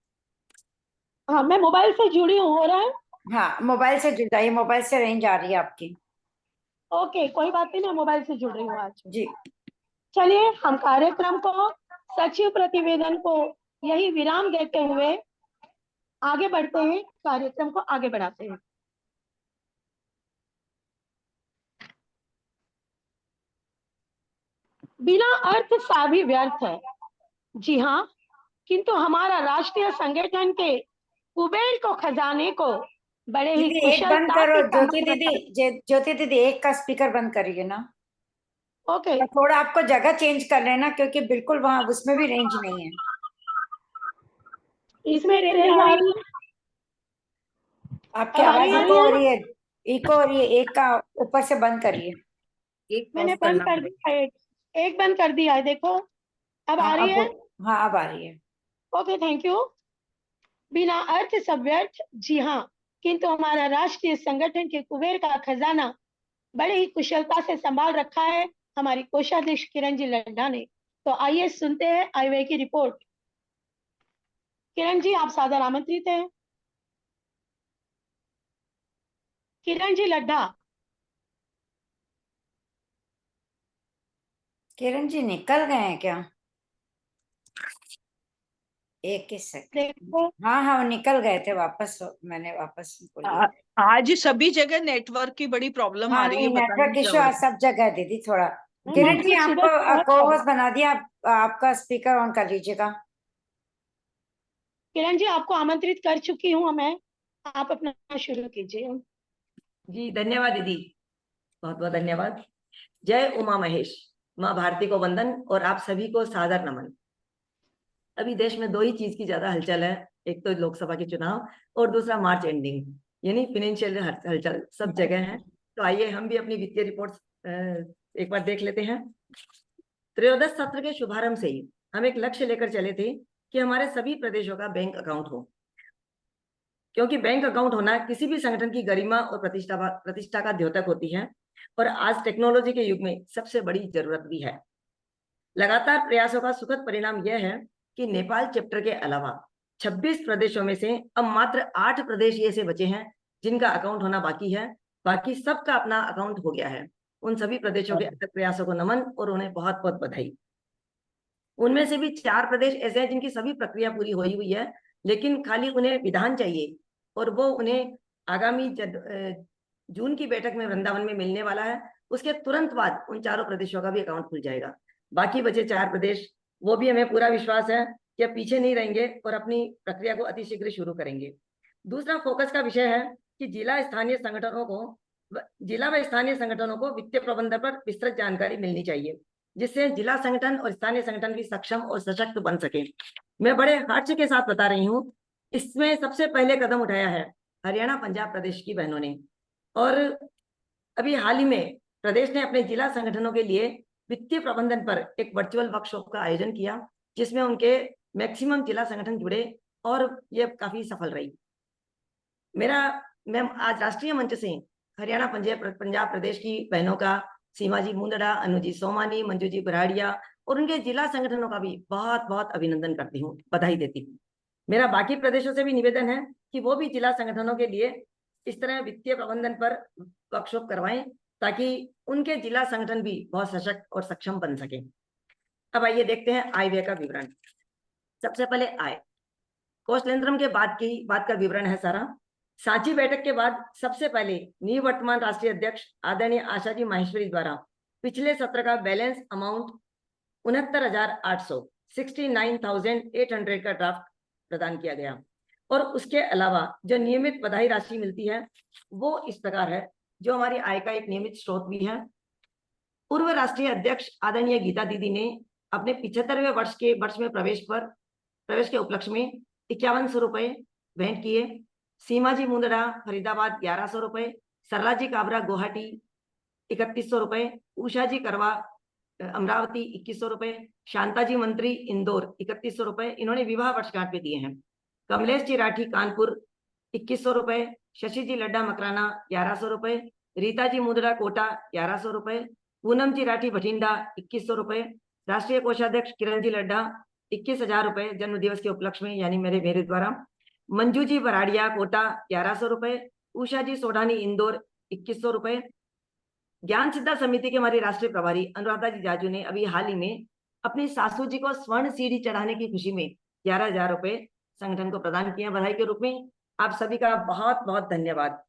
हाँ, मैं मोबाइल से जुड़ी हूँ, हो रहा है? हाँ, मोबाइल से जुड़ जाइए, मोबाइल से रेंज आ रही है आपकी। ओके, कोई बात नहीं, मैं मोबाइल से जुड़ रही हूँ आज। जी चलिए हम कार्यक्रम को, सचिव प्रतिवेदन को यही विराम देते हुए आगे बढ़ते हैं, कार्यक्रम को आगे बढ़ाते हैं। बिना अर्थ सभी व्यर्थ है। जी हाँ, किंतु हमारा राष्ट्रीय संगठन के कुबेर को खजाने को बड़े ही दीदी एक बंद कुशलता करो, से ज्योति संभाल दीदी, ज्योति दीदी एक का स्पीकर बंद करिए ना। ओके, और थोड़ा आपको जगह चेंज कर लेना, क्योंकि बिल्कुल वहां उसमें भी रेंज नहीं है। इसमें रेंज आ रही है, आपकी अब आ आवाज रही इको हो है। रही है, इको हो रही है। एक का ऊपर से बंद करिए। एक मैंने पॉज बंद करना कर पड़ेगा। दिया, एक बंद कर दिया है, देखो अब हाँ आ रही अब, है। हाँ अब आ रही है। Okay, thank you. बिना अर्थ सब व्यर्थ, जी हाँ, किंतु हमारा राष्ट्रीय संगठन के कुबेर का खजाना बड़े ही कुशलता से संभाल रखा है हमारी कोषाध्यक्ष किरण जी लड्ढा ने। तो आइए सुनते हैं आईवे की रिपोर्ट। किरण जी आप सादर आमंत्रित हैं। किरण जी लड्ढा। किरण जी निकल गए हैं क्या? एक ही सेकंड। देखो, हाँ हाँ वो निकल गए थे वापस, मैंने वापस उनको लिया। आज सभी जगह नेटवर्क की बड़ी प्रॉब्लम आ हाँ रही है, नहीं, पता नहीं नेटवर्क क्या इश्यू हो आज रहा सब जगह है दीदी थोड़ा। किरण जी नेटवर्क सुबह आपको से बहुत को प्रॉब्लम। होस्ट बना दिया, आपका स्पीकर ऑन कर लीजिएगा। किरण जी आपको आमंत्रित कर चुकी हूँ मैं, आप अपना शुरू कीजिए। जी धन्यवाद दीदी, बहुत बहुत धन्यवाद। जय उमा महेश, माँ भारती को वंदन और आप सभी को सादर नमन। अभी देश में दो ही चीज की ज्यादा हलचल है, एक तो लोकसभा के चुनाव और दूसरा मार्च एंडिंग, यानी फाइनेंशियल हलचल सब जगह है। तो आइए हम भी अपनी वित्तीय रिपोर्ट एक बार देख लेते हैं। त्रयोदश सत्र के शुभारंभ से ही हम एक लक्ष्य लेकर चले थे कि हमारे सभी प्रदेशों का बैंक अकाउंट हो, क्योंकि बैंक अकाउंट होना किसी भी संगठन की गरिमा और प्रतिष्ठा का द्योतक होती है, और आज टेक्नोलॉजी के युग में सबसे बड़ी जरूरत भी है। लगातार प्रयासों का सुखद परिणाम यह है कि नेपाल चैप्टर के अलावा 26 प्रदेशों में से अब मात्र 8 प्रदेश ऐसे बचे हैं जिनका अकाउंट होना बाकी है। बाकी सबका अपना अकाउंट हो गया है। उन सभी प्रदेशों के अथक प्रयासों को नमन और उन्हें बहुत बहुत बधाई। उनमें से भी 4 प्रदेश ऐसे हैं जिनकी सभी प्रक्रिया पूरी हुई हुई है, लेकिन खाली उन्हें विधान चाहिए, और वो उन्हें आगामी जून की बैठक में वृंदावन में मिलने वाला है। उसके तुरंत बाद उन 4 प्रदेशों का भी अकाउंट खुल जाएगा। बाकी बचे 4 प्रदेश, वो भी हमें पूरा विश्वास है कि अब पीछे नहीं रहेंगे और अपनी प्रक्रिया को अतिशीघ्र शुरू करेंगे। दूसरा फोकस का विषय है कि जिला व स्थानीय संगठनों को वित्तीय प्रबंधन पर विस्तृत जानकारी मिलनी चाहिए, जिससे जिला संगठन और स्थानीय संगठन भी सक्षम और सशक्त बन सके। मैं बड़े हर्ष के साथ बता रही हूँ, इसमें सबसे पहले कदम उठाया है हरियाणा पंजाब प्रदेश की बहनों ने, और अभी हाल ही में प्रदेश ने अपने जिला संगठनों के लिए वित्तीय प्रबंधन पर एक वर्चुअल वर्कशॉप का आयोजन किया, जिसमें उनके मैक्सिमम जिला संगठन जुड़े, और ये काफी सफल रही। मैं आज राष्ट्रीय मंच से हरियाणा पंजाब प्रदेश की बहनों का, सीमा जी मुंदड़ा, अनुजी सोमानी, मंजू जी बराड़िया और उनके जिला संगठनों का भी बहुत बहुत अभिनंदन करती हूँ, बधाई देती हूँ। मेरा बाकी प्रदेशों से भी निवेदन है कि वो भी जिला संगठनों के लिए इस तरह वित्तीय प्रबंधन पर वर्कशॉप करवाएं, ताकि उनके जिला संगठन भी बहुत सशक्त और सक्षम बन सके। अब आइए देखते हैं आय व्यय का विवरण। सबसे पहले आय, कोषलेंद्रम के बाद का विवरण है सारा। सांची बैठक के बाद सबसे पहले निवर्तमान राष्ट्रीय अध्यक्ष आदरणीय आशा जी माहेश्वरी द्वारा पिछले सत्र का बैलेंस अमाउंट 69,800 का ड्राफ्ट प्रदान किया गया, और उसके अलावा जो नियमित बधाई राशि मिलती है वो इस प्रकार है, जो हमारी आय का एक नियमित स्रोत भी है। पूर्व राष्ट्रीय अध्यक्ष आदरणीय गीता दीदी ने अपने 75वें वर्ष में प्रवेश के उपलक्ष्य में 5100 रुपए भेंट किए। सीमा जी मुंदड़ा फरीदाबाद 1100 रुपए, सरला जी काबरा गुवाहाटी 3100 रुपए, उषा जी करवा अमरावती 2100 रुपए, शांता जी मंत्री इंदौर 3100 रुपए, इन्होंने विवाह वर्षगांठ पे दिए हैं। कमलेश जी राठी कानपुर 2100 रुपए, शशि जी लड्डा मकराना 1100 रुपए, रीता जी मुंदड़ा कोटा 1100 रुपए, पूनम जी राठी बठिंडा 2100 रुपए, राष्ट्रीय कोषाध्यक्ष किरण जी लड्डा 21,000 रुपए जन्म दिवस के उपलक्ष्य में, यानी मेरे द्वारा। मंजू जी बराड़िया कोटा 1100 रुपए, उषा जी सोढ़ानी इंदौर 2100 रुपए। ज्ञान सिद्धा समिति के हमारी राष्ट्रीय प्रभारी अनुराधा जी जाजू ने अभी हाल ही में अपनी सासू जी को स्वर्ण सीढ़ी चढ़ाने की खुशी में 11,000 रुपए संगठन को प्रदान किए बधाई के रूप में। आप सभी का बहुत बहुत धन्यवाद।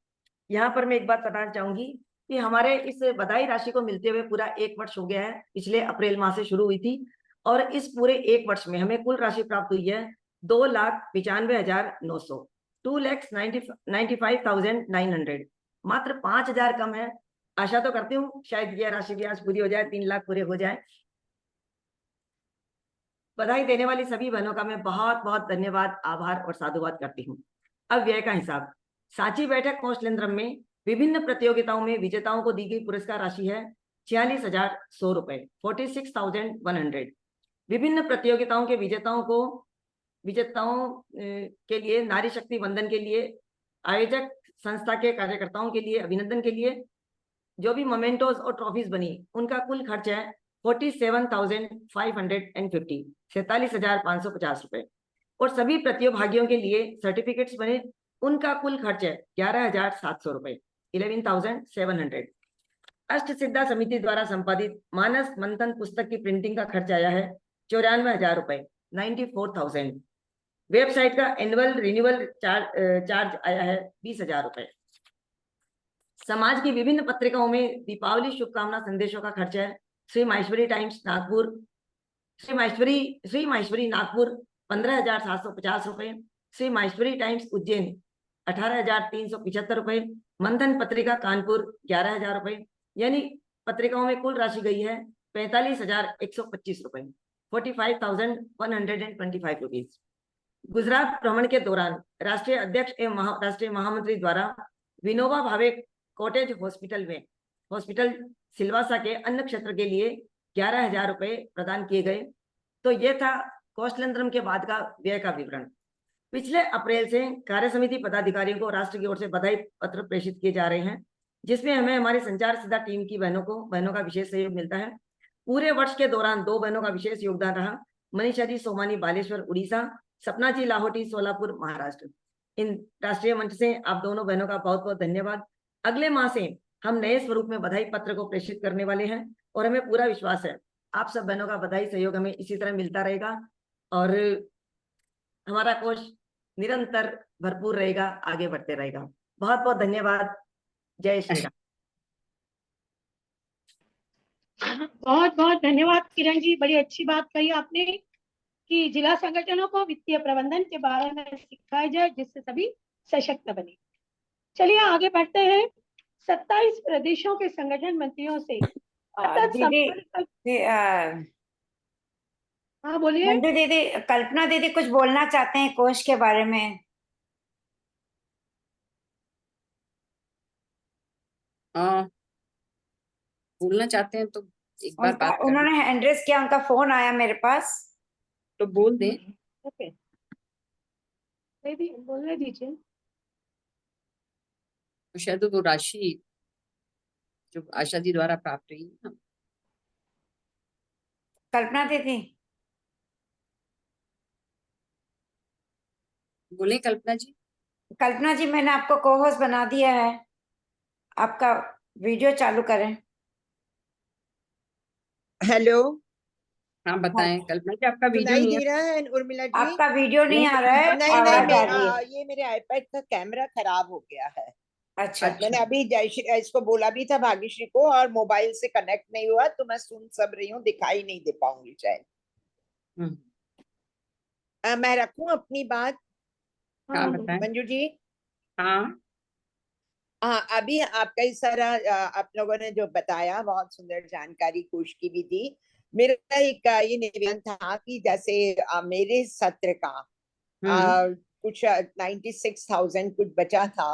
यहाँ पर मैं एक बात बताना चाहूंगी कि हमारे इस बधाई राशि को मिलते हुए पूरा 1 वर्ष हो गया है। पिछले अप्रैल माह से शुरू हुई थी, और इस पूरे 1 वर्ष में हमें कुल राशि प्राप्त हुई है 2,95,900, 2,95,900, मात्र 5,000 कम है। आशा तो करती हूँ शायद यह राशि भी आज पूरी हो जाए, 3 लाख पूरे हो जाए। बधाई देने वाली सभी बहनों का मैं बहुत बहुत धन्यवाद, आभार और साधुवाद करती हूँ। अब व्यय का हिसाब। सांची बैठक कोषलेंद्रम में विभिन्न प्रतियोगिताओं में विजेताओं को दी गई पुरस्कार राशि है 46,100 रुपए, 46,100। विभिन्न प्रतियोगिताओं के विजेताओं के लिए नारी शक्ति वंदन के लिए आयोजक संस्था के कार्यकर्ताओं के लिए अभिनंदन के लिए जो भी मोमेंटोज और ट्रॉफीज बनी, उनका कुल खर्च है 47,550, 47,550 रुपए। और सभी प्रतियोगियों के लिए सर्टिफिकेट्स बने, उनका कुल खर्च है 11,700 रुपए, 11,700। अष्ट सिद्धा समिति द्वारा संपादित मानस मंथन पुस्तक की प्रिंटिंग का खर्च आया है 94,000 रुपए, 94,000। वेबसाइट का एनुअल रिन्यूअल चार्ज आया है 20,000 रुपए। समाज की विभिन्न पत्रिकाओं में दीपावली शुभकामना संदेशों का खर्च है श्री माहेश्वरी नागपुर 15,750 रुपए, श्री माहेश्वरी टाइम्स उज्जैन 18,375 रुपए, मंथन पत्रिका कानपुर 11,000 रुपए। यानी पत्रिकाओं में कुल राशि गई है 45,125 रुपए, 45,125 रुपीज। गुजरात भ्रमण के दौरान राष्ट्रीय अध्यक्ष एवं राष्ट्रीय महामंत्री द्वारा विनोबा भावे कॉटेज हॉस्पिटल सिलवासा के अन्य क्षेत्र के लिए 11,000 रुपए प्रदान किए गए। तो ये था कौशलेंद्रम के बाद का व्यय का विवरण। पिछले अप्रैल से कार्य समिति पदाधिकारियों को राष्ट्र की ओर से बधाई पत्र प्रेषित किए जा रहे हैं, जिसमें हमें हमारी संचार सीधा टीम की बहनों का विशेष सहयोग मिलता है। पूरे वर्ष के दौरान 2 बहनों का विशेष योगदान रहा, मनीषा जी सोमानी बालेश्वर उड़ीसा, सपना जी लाहौटी सोलापुर महाराष्ट्र। इन राष्ट्रीय मंच से आप दोनों बहनों का बहुत बहुत धन्यवाद। अगले माह से हम नए स्वरूप में बधाई पत्र को प्रेषित करने वाले हैं और हमें पूरा विश्वास है आप सब बहनों का बधाई सहयोग हमें इसी तरह मिलता रहेगा और हमारा कोष निरंतर भरपूर रहेगा, आगे बढ़ते रहेगा। बहुत बहुत धन्यवाद। जय श्री राम। बहुत बहुत धन्यवाद किरण जी, बड़ी अच्छी बात कही आपने कि जिला संगठनों को वित्तीय प्रबंधन के बारे में सिखाया जाए जिससे सभी सशक्त बने। चलिए आगे बढ़ते हैं। 27 प्रदेशों के संगठन मंत्रियों से दीदी, हाँ बोलिए। मंजू दीदी, कल्पना दीदी कुछ बोलना चाहते हैं कोष के बारे में। बोलना चाहते हैं तो एक बार बात कर उन्होंने हैंड रेज किया, उनका फोन आया मेरे पास, तो बोल दें। ओके, बोलने दीजिए। तो शायद वो राशि जो आशा जी द्वारा प्राप्त हुई ना। कल्पना दीदी बोले कल्पना जी। कल्पना जी, मैंने आपको को होस्ट बना दिया है, आपका वीडियो चालू करें। हेलो, हाँ बताएं कल्पना जी, आपका वीडियो सुनाई नहीं दे रहा है उर्मिला जी? आपका वीडियो नहीं आ रहा है, नहीं आवाज आ रही है। ये मेरे आईपैड का कैमरा खराब हो गया है। अच्छा, मैंने अभी इसको बोला भी था भाग्यश्री को, और मोबाइल से कनेक्ट नहीं हुआ तो मैं सुन सब रही हूँ, दिखाई नहीं दे पाऊंगी शायद। मैं रखूं अपनी बात? हाँ बताएं। मंजू जी। हाँ हाँ, अभी आपका ही सारा आप लोगों ने जो बताया बहुत सुंदर जानकारी कोष की भी दी। मेरा एक ये निवेदन था कि जैसे मेरे सत्र का कुछ 96,000 कुछ बचा था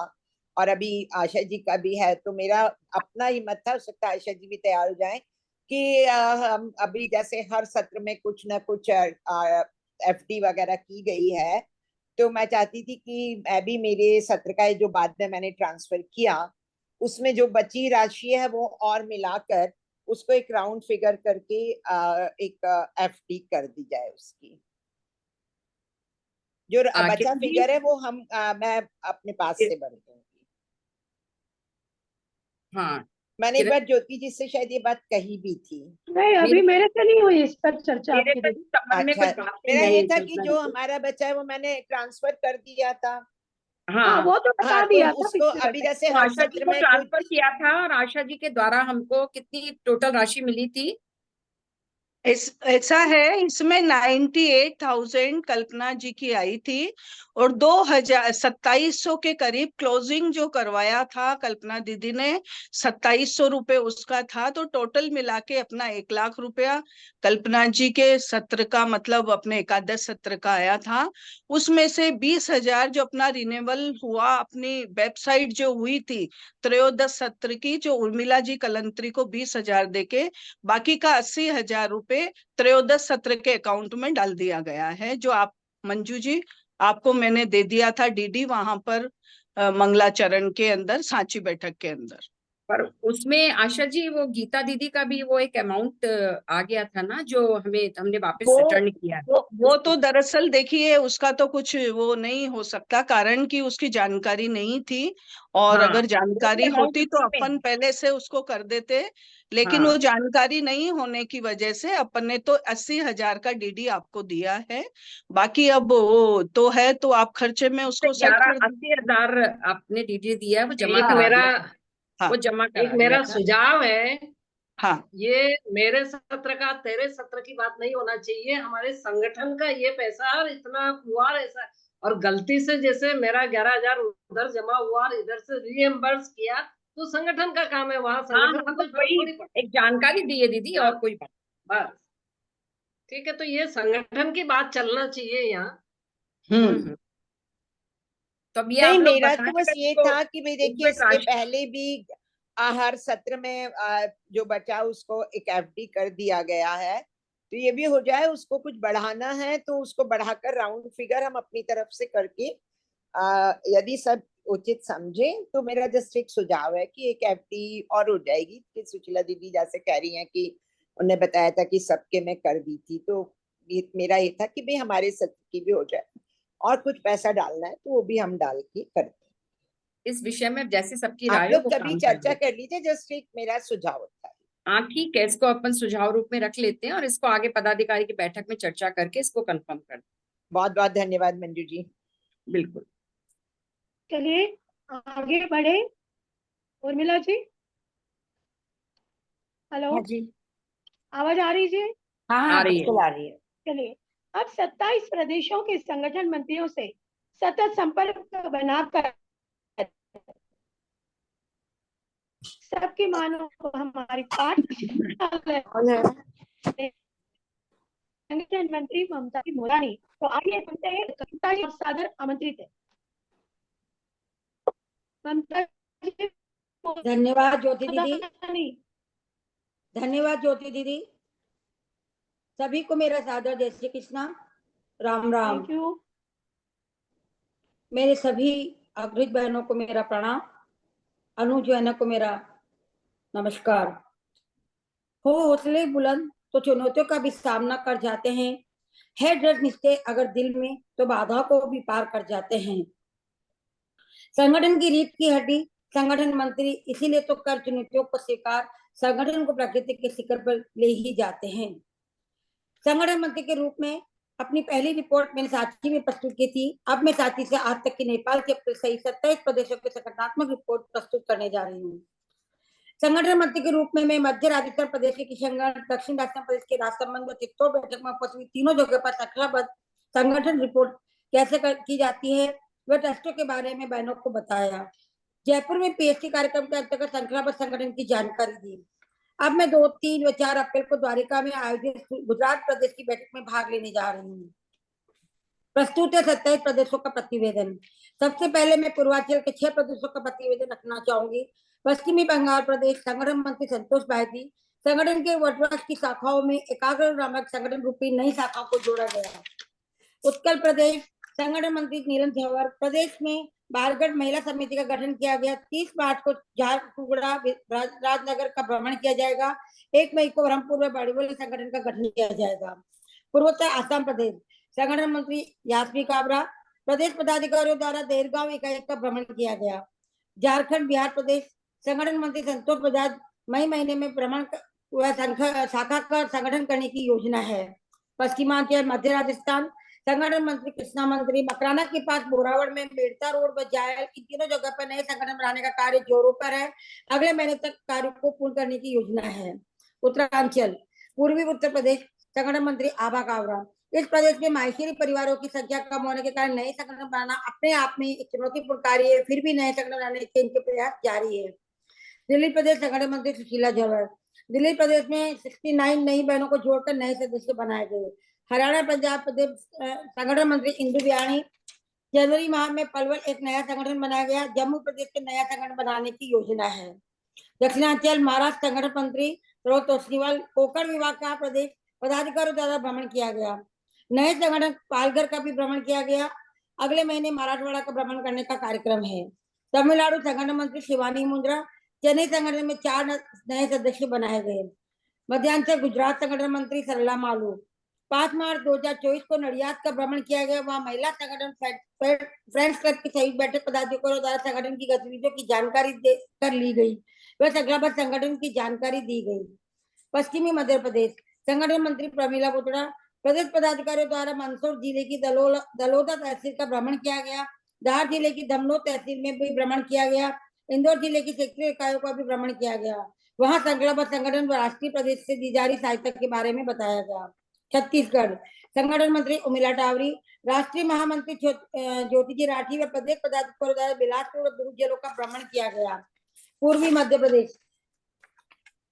और अभी आशा जी का भी है, तो मेरा अपना ही मत था, हो सकता है आशा जी भी तैयार हो जाए कि हम अभी जैसे हर सत्र में कुछ ना कुछ एफडी वगैरह की गई है, तो मैं चाहती थी कि मैं भी मेरे सत्र का जो बाद में मैंने ट्रांसफर किया उसमें जो बची राशि है वो और मिलाकर उसको एक राउंड फिगर करके एक एफडी कर दी जाए। उसकी जो बचा फिगर है वो मैं अपने पास से भर दूंगी। हाँ, मैंने एक बार ज्योति जी से शायद ये बात कही भी थी। नहीं, अभी मेरे से नहीं हुई इस पर चर्चा आपकी दीदी। अच्छा, मेरा ये था कि जो हमारा बच्चा है वो मैंने ट्रांसफर कर दिया था। हाँ, वो तो बता दिया था। उसको अभी जैसे हर आशा जी सत्र को में ट्रांसफर किया था और आशा जी के द्वारा हमको कितनी टोटल राशि मिली थी? ऐसा है, इसमें 98,000 कल्पना जी की आई थी और 2,2700 के करीब क्लोजिंग जो करवाया था कल्पना दीदी ने, 2,700 रुपए उसका था। तो टोटल मिला के अपना 1 लाख रुपया कल्पना जी के सत्र का, मतलब अपने एकादश सत्र का आया था। उसमें से 20,000 जो अपना रिन्यूअल हुआ, अपनी वेबसाइट जो हुई थी त्रयोदश सत्र की, जो उर्मिला जी कलंत्री को 20,000 देके बाकी का 80,000 रुपए त्रयोदश सत्र के अकाउंट में डाल दिया गया है, जो आप मंजू जी आपको मैंने दे दिया था डीडी वहां पर मंगलाचरण के अंदर, सांची बैठक के अंदर। पर उसमें आशा जी वो गीता दीदी का भी वो एक अमाउंट आ गया था ना, जो हमने वापस रिटर्न किया। वो तो दरअसल देखिए उसका तो कुछ वो नहीं हो सकता, कारण कि उसकी जानकारी नहीं थी, और अगर जानकारी होती तो अपन पहले से उसको कर देते, लेकिन वो जानकारी नहीं होने की वजह से अपन ने तो 80,000 का डीडी आपको दिया है। बाकी अब वो तो है, तो आप खर्चे में उसको सेट कर 80,000 आपने डीडी दिया है, वो जमा एक करा मेरा दिया। वो जमा एक मेरा सुझाव है, हाँ, ये मेरे सत्र का तेरे सत्र की बात नहीं होना चाहिए, हमारे संगठन का ये पैसा इतना हुआ ऐसा, और गलती से जैसे मेरा 11,000 उधर जमा हुआ और इधर से रीएम्बर्स किया, तो संगठन का काम है, वहां संगठन एक जानकारी दी है दीदी, और कोई बात बस ठीक है। तो ये संगठन की बात चलना चाहिए यहाँ। तो अब ये नहीं, आप लोग मेरा तो बस ये था कि भाई देखिए इसके पहले भी हर सत्र में जो बचा उसको एक एफडी कर दिया गया है, तो ये भी हो जाए। उसको कुछ बढ़ाना है तो उसको बढ़ाकर राउंड फिगर हम अपनी तरफ से करके यदि सब उचित समझे तो मेरा जस्ट एक सुझाव है कि एक एफडी और हो जाएगी। कि सुशीला दीदी जैसे कह रही हैं कि उन्हें बताया था कि सबके मैं कर दी थी, तो मेरा ये था कि भाई हमारे सत्र की भी हो जाए और कुछ पैसा डालना है तो वो भी हम डाल के करते। इस विषय में जैसे सबकी आप राय हो लोग वो कभी काम चर्चा करेंगे। कर लीजिए, जस्ट एक मेरा सुझाव था। हाँ ठीक है, इसको अपन सुझाव रूप में रख लेते हैं और इसको आगे पदाधिकारी की बैठक में चर्चा करके इसको कंफर्म कर दें। बहुत बहुत धन्यवाद मंजू जी। बिल्कुल। चलिए आगे बढ़े। उर्मिला जी, हेलो, हाँ जी, आवाज आ रही जी? हाँ आ हाँ रही है। बिल्कुल आ रही है। चलिए, अब 27 प्रदेशों के संगठन मंत्रियों से सतत संपर्क बनाकर सबकी मानो हमारी पाठशाला संगठन मंत्री ममता की मोरानी। तो आइए सुनते हैं, कविता जी और सादर आमंत्रित है। ममता जी, धन्यवाद ज्योति दीदी। मोरानी। धन्यवाद ज्योति दीदी। सभी को मेरा सादर जय श्री कृष्णा, राम राम। Thank you. मेरे सभी अग्रज बहनों को मेरा प्रणाम, अनुज बहनों को मेरा नमस्कार। हो हौसले बुलंद तो चुनौतियों का भी सामना कर जाते हैं, है दृढ़ निश्चय अगर दिल में तो बाधा को भी पार कर जाते हैं। संगठन की रीढ़ की हड्डी संगठन मंत्री, इसीलिए तो कर चुनौतियों को स्वीकार संगठन को प्रकृति के शिखर पर ले ही जाते हैं। संगठन मंत्री के रूप में अपनी पहली रिपोर्ट मैंने सांची में प्रस्तुत की थी। अब मैं सांची से आज तक की नेपाल के सही 27 प्रदेशों की संगठनात्मक रिपोर्ट प्रस्तुत करने जा रही हूँ। संगठन मंत्री के रूप में मैं मध्य राजस्थान प्रदेश के किशनगढ़, दक्षिण राजस्थान प्रदेश के राजसमंद व चित्तौड़ बैठक में उपस्थित तीनों जगह पर श्रृंखलाबद्ध संगठन रिपोर्ट कैसे की जाती है वह ट्रस्टों के बारे में बहनों को बताया। जयपुर में पीएचडी कार्यक्रम के अंतर्गत श्रृंखलाबद्ध संगठन की जानकारी दी। अब मैं 2, 3 व 4 अप्रैल को द्वारिका में आयोजित गुजरात प्रदेश की बैठक में भाग लेने जा रही हूँ। प्रस्तुत है 27 प्रदेशों का प्रतिवेदन। सबसे पहले मैं पूर्वांचल के 6 प्रदेशों का प्रतिवेदन रखना चाहूंगी। पश्चिमी बंगाल प्रदेश, संगठन मंत्री संतोष बायती। संगठन के वर्तमान की शाखाओं में एकाग्र नामक संगठन रूपी नई शाखा को जोड़ा गया। उत्कल प्रदेश, संगठन मंत्री नीलम झंवर। प्रदेश में बारगढ़ महिला समिति का गठन किया गया। 30 मार्च को झारसुगुड़ा राजनगर का भ्रमण किया जाएगा। 1 मई को ब्रह्मपुर में बड़ीबोली संगठन का गठन किया जाएगा। पूर्वोत्तर आसाम प्रदेश, संगठन मंत्री यास्मी काबरा। प्रदेश पदाधिकारियों द्वारा देरगांव इकाई का भ्रमण किया गया। झारखंड बिहार प्रदेश, संगठन मंत्री संतोष बजाज। मई महीने में भ्रमण शाखा का संगठन करने की योजना है। पश्चिमांचल मध्य राजस्थान, संगठन मंत्री कृष्णा मंत्री। मकराना के पास बोरावड़ में मेड़ता रोड व जायल, इन तीनों जगह पर नए संगठन बनाने का कार्य जोरों पर है। अगले महीने तक कार्य को पूर्ण करने की योजना है। उत्तरांचल, पूर्वी उत्तर प्रदेश, संगठन मंत्री आभा कावरा। इस प्रदेश में माहेश्वरी परिवारों की संख्या कम होने के कारण नए संगठन बनाना अपने आप में एक चुनौतीपूर्ण कार्य है, फिर भी नए संगठन बनाने के इनके प्रयास जारी है। दिल्ली प्रदेश, संगठन मंत्री सुशीला झंवर। दिल्ली प्रदेश में 69 नई बहनों को जोड़कर नए सदस्य बनाए गए। हरियाणा पंजाब प्रदेश, संगठन मंत्री इंदु बियाणी। जनवरी माह में पलवल एक नया संगठन बनाया गया। जम्मू प्रदेश के नया संगठन बनाने की योजना है। दक्षिणांचल महाराष्ट्र, संगठन मंत्री रोहित तोष्णीवाल। कोकण विभाग का प्रदेश पदाधिकारियों द्वारा भ्रमण किया गया। नए संगठन पालघर का भी भ्रमण किया गया। अगले महीने मराठवाड़ा का भ्रमण करने का कार्यक्रम है। तमिलनाडु, संगठन मंत्री शिवानी मुंद्रा। चेन्नई संगठन में 4 नए सदस्य बनाए गए। मध्यांचल गुजरात, संगठन मंत्री सरला मालू। 5 मार्च 2024 को नडियाद का भ्रमण किया गया। वहां महिला संगठन फ्रेंड्स क्लब की संयुक्त बैठक पदाधिकारियों द्वारा संगठन की गतिविधियों की जानकारी कर ली गई। वह श्रृंखलाबद्ध संगठन की जानकारी दी गई। पश्चिमी मध्य प्रदेश, संगठन मंत्री प्रमीला पुत्रा। प्रदेश पदाधिकारियों द्वारा मंदसौर जिले की दलोदा तहसील का भ्रमण किया गया। धार जिले की धमनोर तहसील में भी भ्रमण किया गया। इंदौर जिले की क्षेत्रीय इकाइयों का भी भ्रमण किया गया। वहां श्रृंखलाबद्ध संगठन व राष्ट्रीय प्रदेश से दी जा रही सहायता के बारे में बताया गया। छत्तीसगढ़, संगठन मंत्री उमिला टावरी। राष्ट्रीय महामंत्री ज्योति जी राठी व प्रदेश पदाधिकारियों द्वारा बिलासपुर और दुर्ग जिलों का भ्रमण किया गया। पूर्वी मध्य प्रदेश,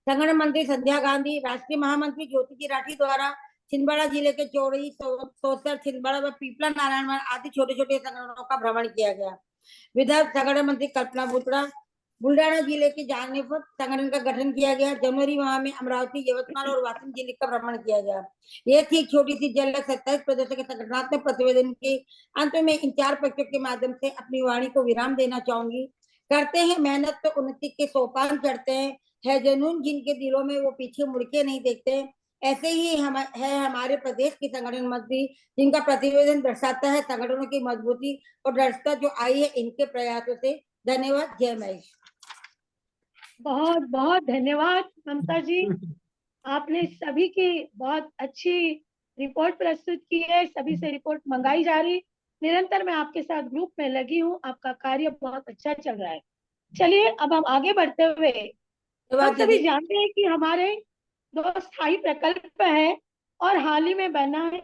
संगठन मंत्री संध्या गांधी। राष्ट्रीय महामंत्री ज्योति जी राठी द्वारा छिंदवाड़ा जिले के चौड़ी, सोसर, छिंदवाड़ा व पीपला नारायणगढ़ आदि छोटे छोटे संगठनों का भ्रमण किया गया। विदर्भ, संगठन मंत्री कल्पना बुतड़ा। बुल्डाना जिले के जाने पर संगठन का गठन किया गया। जनवरी माह में अमरावती, यवतमाल और वाशिम जिले का भ्रमण किया गया। ये थी एक छोटी सी झलक 27 प्रदेशों के संगठनात्मक प्रतिवेदन के। अंत में इन 4 पक्षों के माध्यम से अपनी वाणी को विराम देना चाहूंगी। करते हैं मेहनत तो उन्नति के सोपान चढ़ते हैं। है जुनून जिनके दिलों में वो पीछे मुड़ के नहीं देखते। ऐसे ही है हमारे प्रदेश के संगठन मंत्री, जिनका प्रतिवेदन दर्शाता है संगठनों की मजबूती और दृढ़ता जो आई है इनके प्रयासों से। धन्यवाद। जय महेश। बहुत बहुत धन्यवाद ममता जी, आपने सभी की बहुत अच्छी रिपोर्ट प्रस्तुत की है। सभी से रिपोर्ट मंगाई जा रही, निरंतर मैं आपके साथ ग्रुप में लगी हूँ, आपका कार्य बहुत अच्छा चल रहा है। चलिए अब हम आगे बढ़ते हुए, हम सभी जानते हैं कि हमारे 2 स्थायी प्रकल्प है और हाल ही में बना है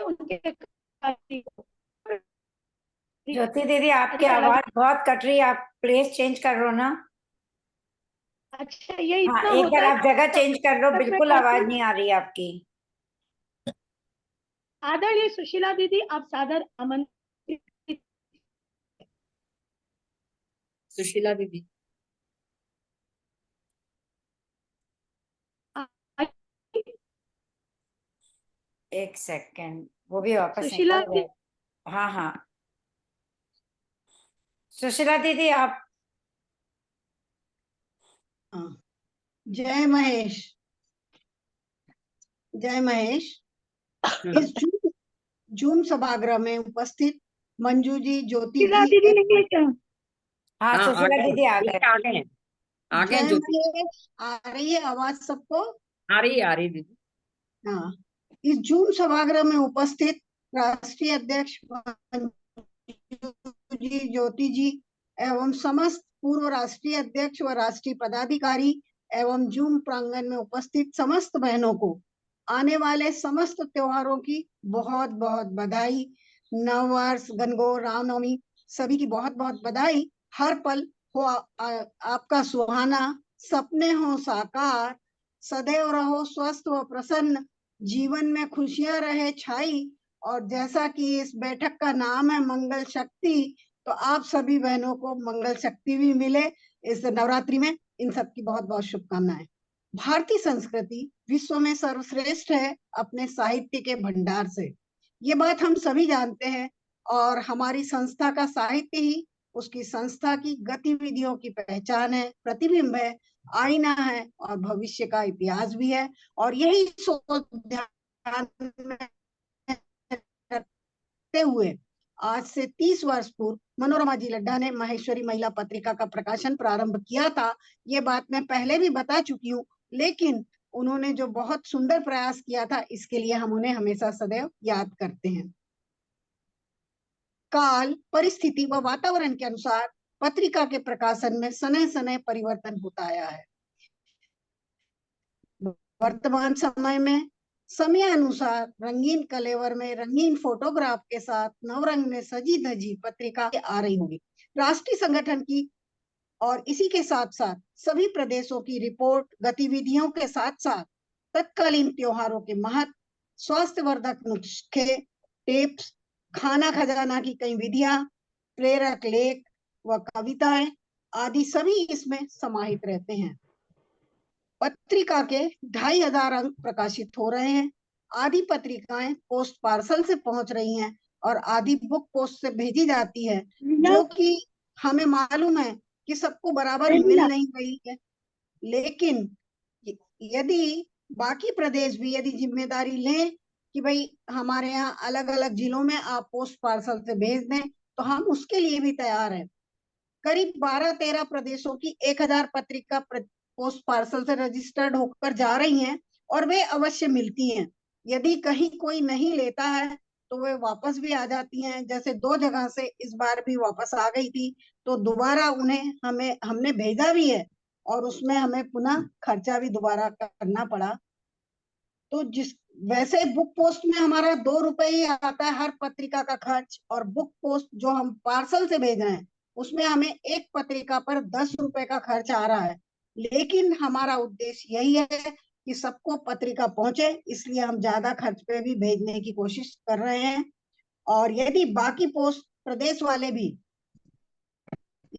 उनके ज्योति दीदी आपकी आवाज बहुत कट रही है, आप प्लेस चेंज कर लो ना। अच्छा, ये हाँ, इतना एक होता बार है। आप जगह चेंज कर लो, बिल्कुल आवाज नहीं आ रही है आपकी। आदरणीय सुशीला दीदी, आप सादर आमंत्रित। सुशीला दीदी, एक सेकंड, वो भी वापस सुशीला निकल गए। हाँ हाँ, सुशीला दीदी आप। जय महेश। जय महेश। इस जूम सभागृह में उपस्थित मंजू जी, ज्योति सुशीला जी, दीदी नहीं है क्या? हाँ, सुशीला दीदी आ गए। आ गए जय ज्योति, महेश। आ रही है आवाज सबको? आ रही दीदी। हाँ, इस जूम सभागृह में उपस्थित राष्ट्रीय अध्यक्ष मंजू जी, ज्योति जी एवं समस्त पूर्व राष्ट्रीय अध्यक्ष व राष्ट्रीय पदाधिकारी एवं जूम प्रांगण में उपस्थित समस्त बहनों को आने वाले समस्त त्योहारों की बहुत बहुत बधाई। नववर्ष, गणगौर, रामनवमी सभी की बहुत बहुत बधाई। हर पल हो आपका सुहाना, सपने हो साकार, सदैव रहो स्वस्थ व प्रसन्न, जीवन में खुशियां रहे छाई। और जैसा कि इस बैठक का नाम है मंगल शक्ति, तो आप सभी बहनों को मंगल शक्ति भी मिले इस नवरात्रि में। इन सब की बहुत बहुत शुभकामनाएं। भारतीय संस्कृति विश्व में सर्वश्रेष्ठ है अपने साहित्य के भंडार से, ये बात हम सभी जानते हैं। और हमारी संस्था का साहित्य ही उसकी संस्था की गतिविधियों की पहचान है, प्रतिबिंब है, आईना है और भविष्य का इतिहास भी है। और यही सोच ध्यान में रखते हुए आज से 30 वर्ष पूर्व मनोरमा जी लड्ढा ने महेश्वरी महिला पत्रिका का प्रकाशन प्रारंभ किया था। ये बात मैं पहले भी बता चुकी हूँ, लेकिन उन्होंने जो बहुत सुंदर प्रयास किया था, इसके लिए हम उन्हें हमेशा सदैव याद करते हैं। काल, परिस्थिति व वातावरण के अनुसार पत्रिका के प्रकाशन में सने सने परिवर्तन होता आया है। वर्तमान समय में समय अनुसार रंगीन कलेवर में रंगीन फोटोग्राफ के साथ नवरंग में सजी धजी पत्रिका आ रही होगी। राष्ट्रीय संगठन की और इसी के साथ साथ सभी प्रदेशों की रिपोर्ट, गतिविधियों के साथ साथ तत्कालीन त्योहारों के महत्व, स्वास्थ्यवर्धक नुस्खे, टिप्स, खाना खजाना की कई विधियां, प्रेरक लेख व कविताएं आदि सभी इसमें समाहित रहते हैं। पत्रिका के 2500 अंक प्रकाशित हो रहे हैं। आधी पत्रिकाएं पोस्ट पार्सल से पहुंच रही हैं और आधी बुक पोस्ट से भेजी जाती है, जो कि हमें मालूम है कि सबको बराबर मिल नहीं रही है। लेकिन यदि बाकी प्रदेश भी यदि जिम्मेदारी लें कि भाई हमारे यहाँ अलग अलग जिलों में आप पोस्ट पार्सल से भेज दें, तो हम उसके लिए भी तैयार हैं। करीब 12-13 प्रदेशों की 1000 पत्रिका पोस्ट पार्सल से रजिस्टर्ड होकर जा रही हैं और वे अवश्य मिलती हैं। यदि कहीं कोई नहीं लेता है तो वे वापस भी आ जाती हैं। जैसे 2 जगह से इस बार भी वापस आ गई थी, तो दोबारा उन्हें हमने भेजा भी है और उसमें हमें पुनः खर्चा भी दोबारा करना पड़ा। तो वैसे बुक पोस्ट में हमारा 2 रुपए ही आता है हर पत्रिका का खर्च, और बुक पोस्ट जो हम पार्सल से भेज रहे हैं उसमें हमें एक पत्रिका पर 10 रुपए का खर्च आ रहा है। लेकिन हमारा उद्देश्य यही है कि सबको पत्रिका पहुंचे, इसलिए हम ज्यादा खर्च पे भी भेजने की कोशिश कर रहे हैं। और यदि बाकी पोस्ट प्रदेश वाले भी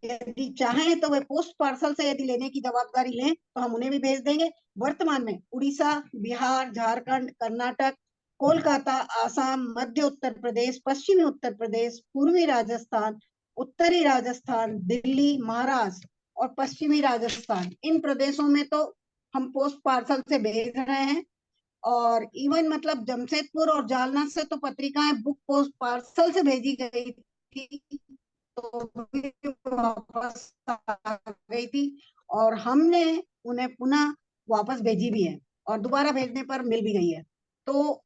यदि चाहें तो वे पोस्ट पार्सल से यदि लेने की जवाबदारी लें तो हम उन्हें भी भेज देंगे। वर्तमान में उड़ीसा, बिहार, झारखंड, कर्नाटक, कोलकाता, आसाम, मध्य उत्तर प्रदेश, पश्चिमी उत्तर प्रदेश, पूर्वी राजस्थान, उत्तरी राजस्थान, दिल्ली, महाराष्ट्र और पश्चिमी राजस्थान, इन प्रदेशों में तो हम पोस्ट पार्सल से भेज रहे हैं। और इवन मतलब जमशेदपुर और जालना से तो पत्रिकाएं बुक पोस्ट पार्सल से भेजी गई थी, तो भी वापस आ गई थी और हमने उन्हें पुनः वापस भेजी भी है और दोबारा भेजने पर मिल भी गई है। तो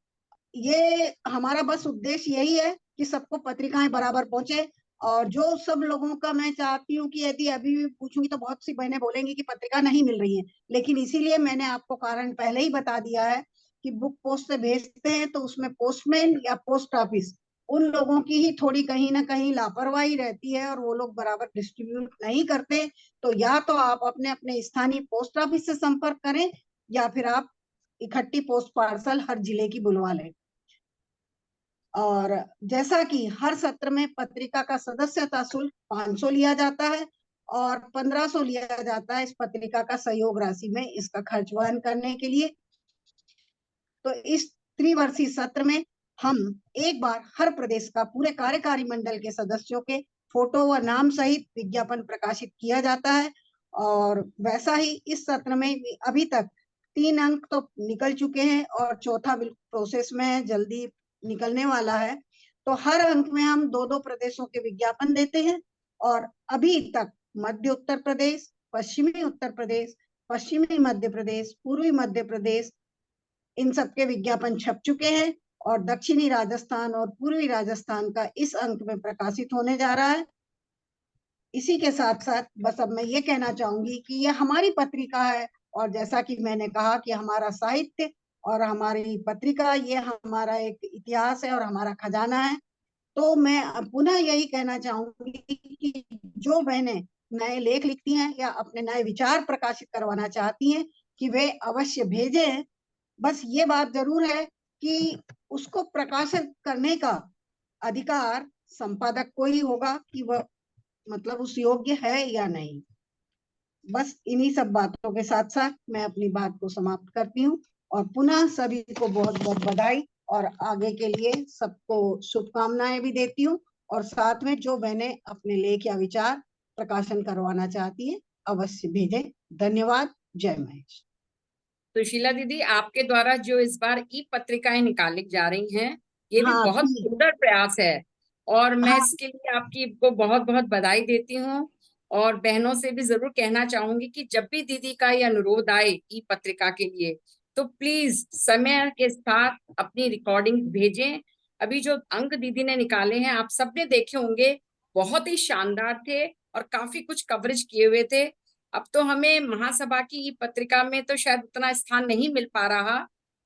ये हमारा बस उद्देश्य यही है कि सबको पत्रिकाएं बराबर पहुंचे। और जो सब लोगों का मैं चाहती हूँ कि यदि अभी भी पूछूंगी तो बहुत सी बहनें बोलेंगी कि पत्रिका नहीं मिल रही है, लेकिन इसीलिए मैंने आपको कारण पहले ही बता दिया है कि बुक पोस्ट से भेजते हैं तो उसमें पोस्टमैन या पोस्ट ऑफिस, उन लोगों की ही थोड़ी कहीं ना कहीं लापरवाही रहती है और वो लोग बराबर डिस्ट्रीब्यूट नहीं करते। तो या तो आप अपने अपने स्थानीय पोस्ट ऑफिस से संपर्क करें या फिर आप इकट्ठी पोस्ट पार्सल हर जिले की बुलवा लें। और जैसा कि हर सत्र में पत्रिका का सदस्यता शुल्क 500 लिया जाता है और 1500 लिया जाता है इस पत्रिका का सहयोग राशि में इसका खर्च वहन करने के लिए। तो इस त्रिवर्षीय सत्र में हम एक बार हर प्रदेश का पूरे कार्यकारी मंडल के सदस्यों के फोटो व नाम सहित विज्ञापन प्रकाशित किया जाता है। और वैसा ही इस सत्र में अभी तक 3 अंक तो निकल चुके हैं और चौथा प्रोसेस में है, जल्दी निकलने वाला है। तो हर अंक में हम 2-2 प्रदेशों के विज्ञापन देते हैं और अभी तक मध्य उत्तर प्रदेश, पश्चिमी उत्तर प्रदेश, पश्चिमी मध्य प्रदेश, पूर्वी मध्य प्रदेश, इन सबके विज्ञापन छप चुके हैं और दक्षिणी राजस्थान और पूर्वी राजस्थान का इस अंक में प्रकाशित होने जा रहा है। इसी के साथ साथ बस अब मैं ये कहना चाहूंगी कि ये हमारी पत्रिका है और जैसा कि मैंने कहा कि हमारा साहित्य और हमारी पत्रिका ये हमारा एक इतिहास है और हमारा खजाना है। तो मैं पुनः यही कहना चाहूंगी कि जो बहनें नए लेख लिखती हैं या अपने नए विचार प्रकाशित करवाना चाहती हैं कि वे अवश्य भेजें। बस ये बात जरूर है कि उसको प्रकाशित करने का अधिकार संपादक को ही होगा कि वह मतलब उस योग्य है या नहीं। बस इन्हीं सब बातों के साथ साथ मैं अपनी बात को समाप्त करती हूँ और पुनः सभी को बहुत बहुत बधाई और आगे के लिए सबको शुभकामनाएं भी देती हूँ। और साथ में जो बहनें अपने लेख या विचार प्रकाशन करवाना चाहती है अवश्य भेजें। धन्यवाद। जय महेश। सुशीला दीदी, आपके द्वारा जो इस बार ई पत्रिकाएं निकाली जा रही हैं, ये भी हाँ, बहुत सुंदर प्रयास है और मैं हाँ, इसके लिए आपकी को बहुत बहुत बधाई देती हूँ। और बहनों से भी जरूर कहना चाहूंगी कि जब भी दीदी का ये अनुरोध आए ई पत्रिका के लिए तो प्लीज समय के साथ अपनी रिकॉर्डिंग भेजें। अभी जो अंक दीदी ने निकाले हैं आप सबने देखे होंगे, बहुत ही शानदार थे और काफी कुछ कवरेज किए हुए थे। अब तो हमें महासभा की पत्रिका में तो शायद उतना स्थान नहीं मिल पा रहा,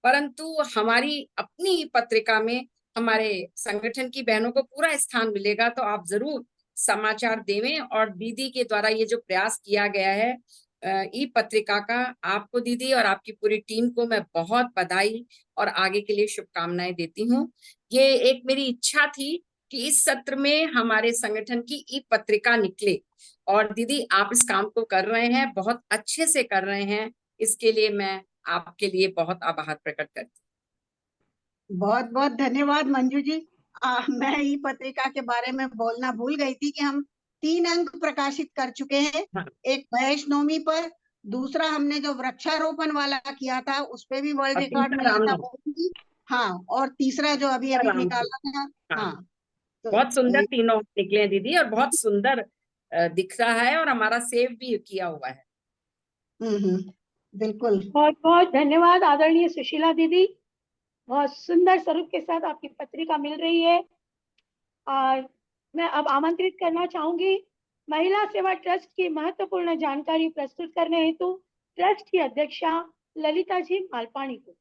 परंतु हमारी अपनी पत्रिका में हमारे संगठन की बहनों को पूरा स्थान मिलेगा। तो आप जरूर समाचार देवें और दीदी के द्वारा ये जो प्रयास किया गया है ई पत्रिका का, आपको दीदी और आपकी पूरी टीम को मैं बहुत बधाई और आगे के लिए शुभकामनाएं देती हूँ। ये एक मेरी इच्छा थी कि इस सत्र में हमारे संगठन की ई पत्रिका निकले और दीदी आप इस काम को कर रहे हैं, बहुत अच्छे से कर रहे हैं। इसके लिए मैं आपके लिए बहुत आभार प्रकट करती हूँ। बहुत बहुत धन्यवाद मंजू जी। मैं ई पत्रिका के बारे में बोलना भूल गई थी कि हम 3 अंक प्रकाशित कर चुके हैं। हाँ। एक महेश नवमी पर, दूसरा हमने जो वृक्षारोपण वाला किया था उस पे भी वर्ल्ड और रिकॉर्ड तीसरा मिला था। रामनवमी। हाँ, और तीसरा जो अभी अभी निकाला था। हाँ, हाँ, तो बहुत सुंदर तीनों निकले दीदी और बहुत सुंदर दिख रहा है और हमारा सेव भी किया हुआ है। बिल्कुल। बहुत बहुत धन्यवाद आदरणीय सुशीला दीदी। बहुत सुंदर स्वरूप के साथ आपकी पत्रिका मिल रही है। और मैं अब आमंत्रित करना चाहूंगी महिला सेवा ट्रस्ट की महत्वपूर्ण जानकारी प्रस्तुत करने हेतु ट्रस्ट की अध्यक्षा ललिता जी मालपाणी को।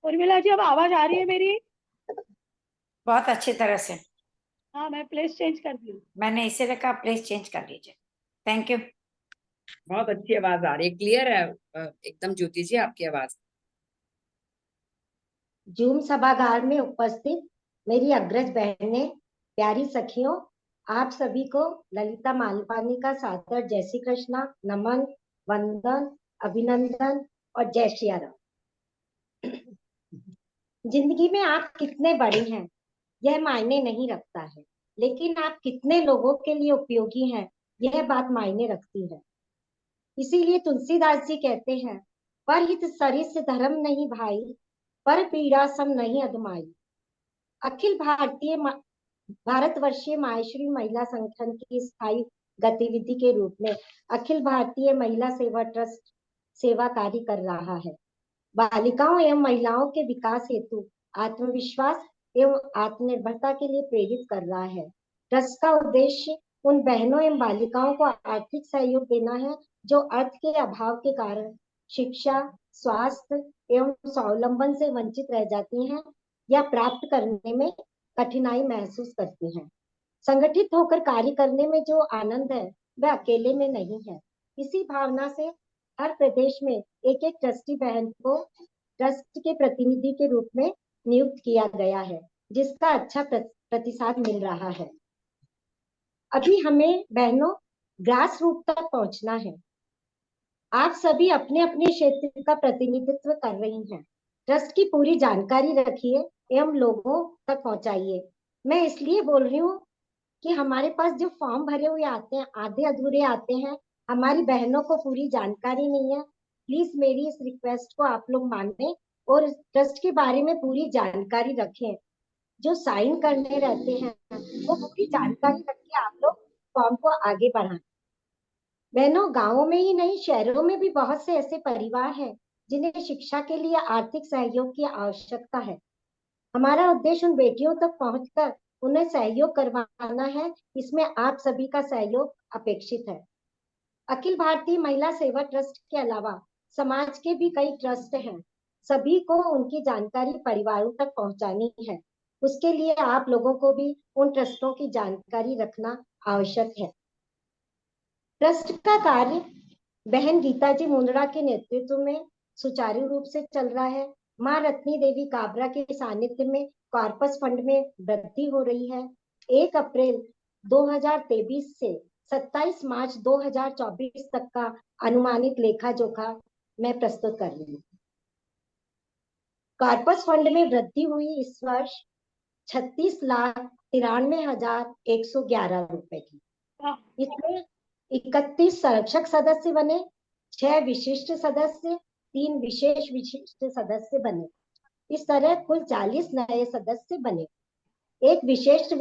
उर्मिला जी, अब आवाज आ रही है मेरी? बहुत अच्छी तरह से। हाँ, मैं प्लेस चेंज कर दी। मैंने इसे रखा, प्लेस चेंज कर लीजिए। Thank you. बहुत अच्छी आवाज आ रही है, क्लियर है एकदम ज्योति जी आपकी आवाज। जूम सभागार में उपस्थित मेरी अग्रज बहनें, प्यारी सखियों, आप सभी को ललिता मालपानी का सादर जय श्री कृष्णा, नमन, वंदन, अभिनंदन और जय श्री राम। जिंदगी में आप कितने बड़े हैं यह मायने नहीं रखता है, लेकिन आप कितने लोगों के लिए उपयोगी हैं यह बात मायने रखती है। इसीलिए तुलसीदास जी कहते हैं, परहित सरिस धर्म नहीं भाई, पर पीड़ा सम नहीं अधमाई। अखिल भारतीय भारतवर्षीय माहेश्वरी महिला संगठन की स्थायी गतिविधि के रूप में अखिल भारतीय महिला सेवा ट्रस्ट सेवा कार्य कर रहा है। बालिकाओं एवं महिलाओं के विकास हेतु आत्मविश्वास एवं आत्मनिर्भरता के लिए प्रेरित कर रहा है। ट्रस्ट का उद्देश्य उन बहनों एवं बालिकाओं को आर्थिक सहयोग देना है जो अर्थ के अभाव के कारण शिक्षा, स्वास्थ्य एवं स्वावलंबन से वंचित रह जाती हैं या प्राप्त करने में कठिनाई महसूस करती हैं। संगठित होकर कार्य करने में जो आनंद है वह अकेले में नहीं है। इसी भावना से हर प्रदेश में एक एक ट्रस्टी बहन को ट्रस्ट के प्रतिनिधि के रूप में नियुक्त किया गया है, जिसका अच्छा प्रतिसाद मिल रहा है। अभी हमें बहनों ग्रास रूट तक पहुंचना है। आप सभी अपने अपने क्षेत्र का प्रतिनिधित्व कर रही हैं। ट्रस्ट की पूरी जानकारी रखिए एवं लोगों तक पहुंचाइए। मैं इसलिए बोल रही हूँ कि हमारे पास जो फॉर्म भरे हुए आते हैं, आधे अधूरे आते हैं, हमारी बहनों को पूरी जानकारी नहीं है। प्लीज मेरी इस रिक्वेस्ट को आप लोग मानें और ट्रस्ट के बारे में पूरी जानकारी रखें। जो साइन करने रहते हैं वो पूरी जानकारी रख के आप लोग फॉर्म को आगे बढ़ाएं। बहनों, गांवों में ही नहीं, शहरों में भी बहुत से ऐसे परिवार हैं जिन्हें शिक्षा के लिए आर्थिक सहयोग की आवश्यकता है। हमारा उद्देश्य उन बेटियों तक पहुंचकर उन्हें सहयोग करवाना है। इसमें आप सभी का सहयोग अपेक्षित है। अखिल भारतीय महिला सेवा ट्रस्ट के अलावा समाज के भी कई ट्रस्ट हैं। सभी को उनकी जानकारी परिवारों तक पहुंचानी है। उसके लिए आप लोगों को भी उन ट्रस्टों की जानकारी रखना आवश्यक है। ट्रस्ट का कार्य बहन गीता जी मुंदड़ा के नेतृत्व में सुचारू रूप से चल रहा है। माँ रत्नी देवी काबरा के सानिध्य में कॉर्पस फंड में वृद्धि हो रही है। 1 अप्रैल 2023 से 27 मार्च 2024 तक का अनुमानित लेखा जोखा मैं प्रस्तुत कर रही हूँ। कॉर्पस फंड में वृद्धि हुई इस वर्ष 36,93,111 रुपए की। इसमें 31 संरक्षक सदस्य बने, 6 विशिष्ट सदस्य, 3 विशेष विशिष्ट सदस्य बने। इस तरह कुल 40 नए सदस्य बने। एक विशिष्ट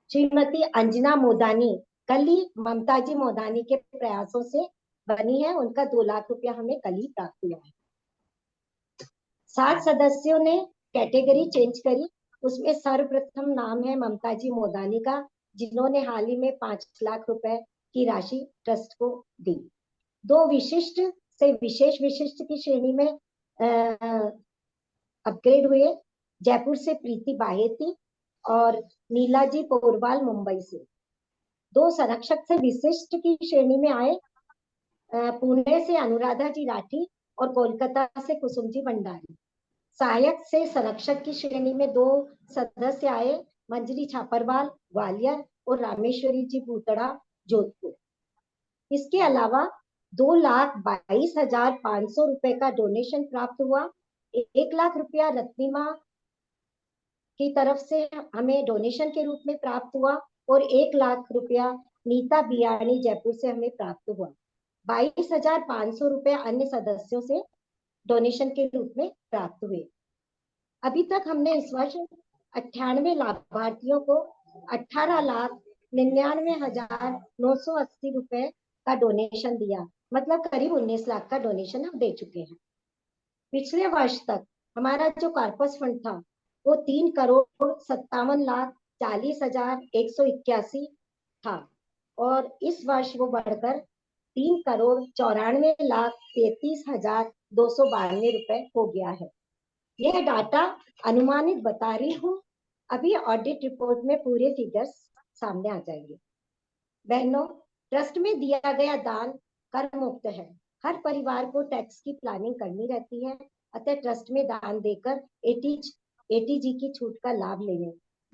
श्रीमती अंजना मोदानी कल ही ममता जी मोदानी के प्रयासों से बनी है। उनका 2 लाख रुपया हमें कल ही प्राप्त हुआ है। 7 सदस्यों ने कैटेगरी चेंज करी। उसमें सर्वप्रथम नाम है ममता जी मोदानी का, जिन्होंने हाल ही में 5 लाख रुपए की राशि ट्रस्ट को दी। 2 विशिष्ट से विशेष विशिष्ट की श्रेणी में अपग्रेड हुए। जयपुर से प्रीति बाहेती और नीला जी पोरवाल मुंबई से। 2 संरक्षक से विशिष्ट की श्रेणी में आए। पुणे से अनुराधा जी राठी और कोलकाता से कुसुम जी भंडारी। सहायक से संरक्षक की श्रेणी में 2 सदस्य आए, मंजरी छापरवाल ग्वालियर और रामेश्वरी जी भूतड़ा जोधपुर। इसके अलावा 2,22,500 रुपए का डोनेशन प्राप्त हुआ। 1 लाख रुपया रत्निमा की तरफ से हमें डोनेशन के रूप में प्राप्त हुआ और 1 लाख रुपया नीता बियाणी जयपुर से हमें प्राप्त हुआ। 22,500 रुपए अन्य सदस्यों से डोनेशन के रूप में प्राप्त हुए। अभी तक हमने इस वर्ष 98 लाभार्थियों को 18,99,980 रुपए का डोनेशन दिया। मतलब करीब 19 लाख का डोनेशन हम दे चुके हैं। पिछले वर्ष तक हमारा जो कॉर्पस फंड था वो 3,57,40,181 था और इस वर्ष वो बढ़कर 3,94,33,292 रुपए हो गया है। यह डाटा अनुमानित बता रही हूँ, अभी ऑडिट रिपोर्ट में पूरे फिगर्स सामने आ जाएंगे। बहनों, ट्रस्ट में दिया गया दान कर मुक्त है। हर परिवार को टैक्स की प्लानिंग करनी रहती है, अतः ट्रस्ट में दान देकर एटीजी की छूट का लाभ लें।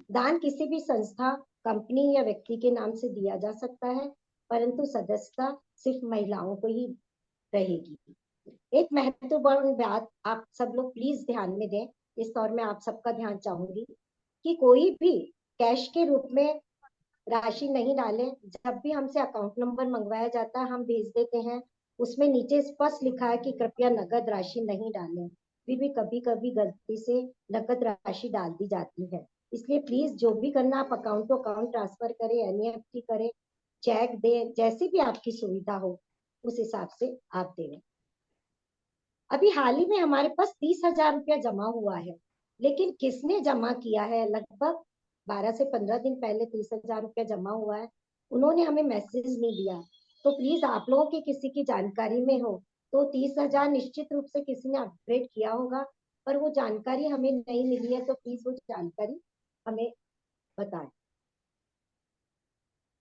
दान किसी भी संस्था, कंपनी या व्यक्ति के नाम से दिया जा सकता है, परंतु सदस्यता सिर्फ महिलाओं को ही रहेगी। एक महत्वपूर्ण बात आप सब लोग प्लीज ध्यान में दें, इस दौर में आप सबका ध्यान चाहूंगी कि कोई भी कैश के रूप में राशि नहीं डाले। जब भी हमसे अकाउंट नंबर मंगवाया जाता है, हम भेज देते हैं, उसमें नीचे स्पष्ट लिखा है कि कृपया नगद राशि नहीं डालें। फिर भी कभी कभी गलती से नगद राशि डाल दी जाती है, इसलिए प्लीज जो भी करना आप अकाउंट टू अकाउंट ट्रांसफर करें, एनईएफटी करें, चेक दें, जैसी भी आपकी सुविधा हो उस हिसाब से आप दें। अभी हाल ही में हमारे पास 30,000 रुपया जमा हुआ है, लेकिन किसने जमा किया है? लगभग 12 से 15 दिन पहले 30,000 रुपया जमा हुआ है, उन्होंने हमें मैसेज नहीं दिया। तो प्लीज आप लोगों की किसी की जानकारी में हो तो 30,000 निश्चित रूप से किसी ने अपग्रेड किया होगा, पर वो जानकारी हमें नहीं मिली है, तो प्लीज वो जानकारी हमें बताएं।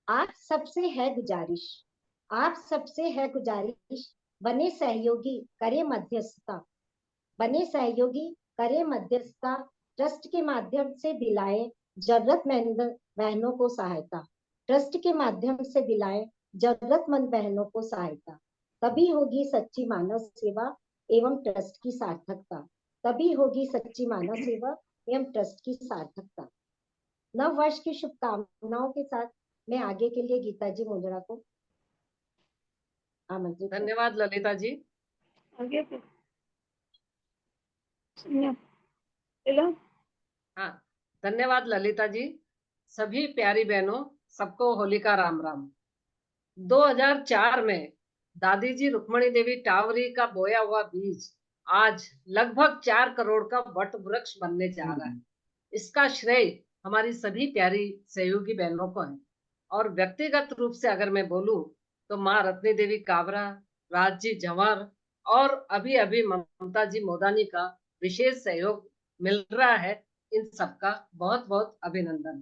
आप सबसे है गुजारिश, बने सहयोगी, करे मध्यस्थता, ट्रस्ट के माध्यम से दिलाएं जरूरतमंद बहनों को सहायता, तभी होगी सच्ची मानव सेवा एवं ट्रस्ट की सार्थकता। नव वर्ष की शुभकामनाओं के साथ मैं आगे के लिए गीता जी मुंदड़ा को आमंत्रित। धन्यवाद ललिता जी। आगे हाँ, धन्यवाद ललिता जी। सभी प्यारी बहनों, सबको होली का राम राम। 2004 में दादी जी रुक्मणी देवी टावरी का बोया हुआ बीज आज लगभग 4 करोड़ का वट वृक्ष बनने जा रहा है। इसका श्रेय हमारी सभी प्यारी सहयोगी बहनों को है, और व्यक्तिगत रूप से अगर मैं बोलूं तो माँ रत्नी देवी काबरा, राजजी जवार और अभी अभी ममता जी मोदानी का विशेष सहयोग मिल रहा है। इन सबका बहुत बहुत अभिनंदन।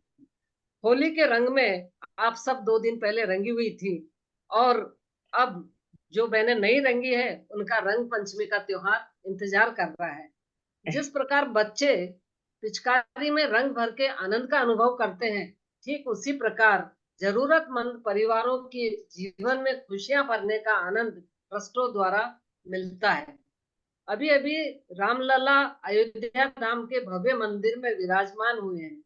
होली के रंग में आप सब 2 दिन पहले रंगी हुई थी, और अब जो बहनें नहीं रंगी है उनका रंग पंचमी का त्योहार इंतजार कर रहा है। जिस प्रकार बच्चे पिचकारी में रंग भर के आनंद का अनुभव करते हैं, ठीक उसी प्रकार जरूरतमंद परिवारों के जीवन में खुशियां भरने का आनंद ट्रस्टों द्वारा मिलता है। अभी अभी रामलला अयोध्या धाम के भव्य मंदिर में विराजमान हुए हैं।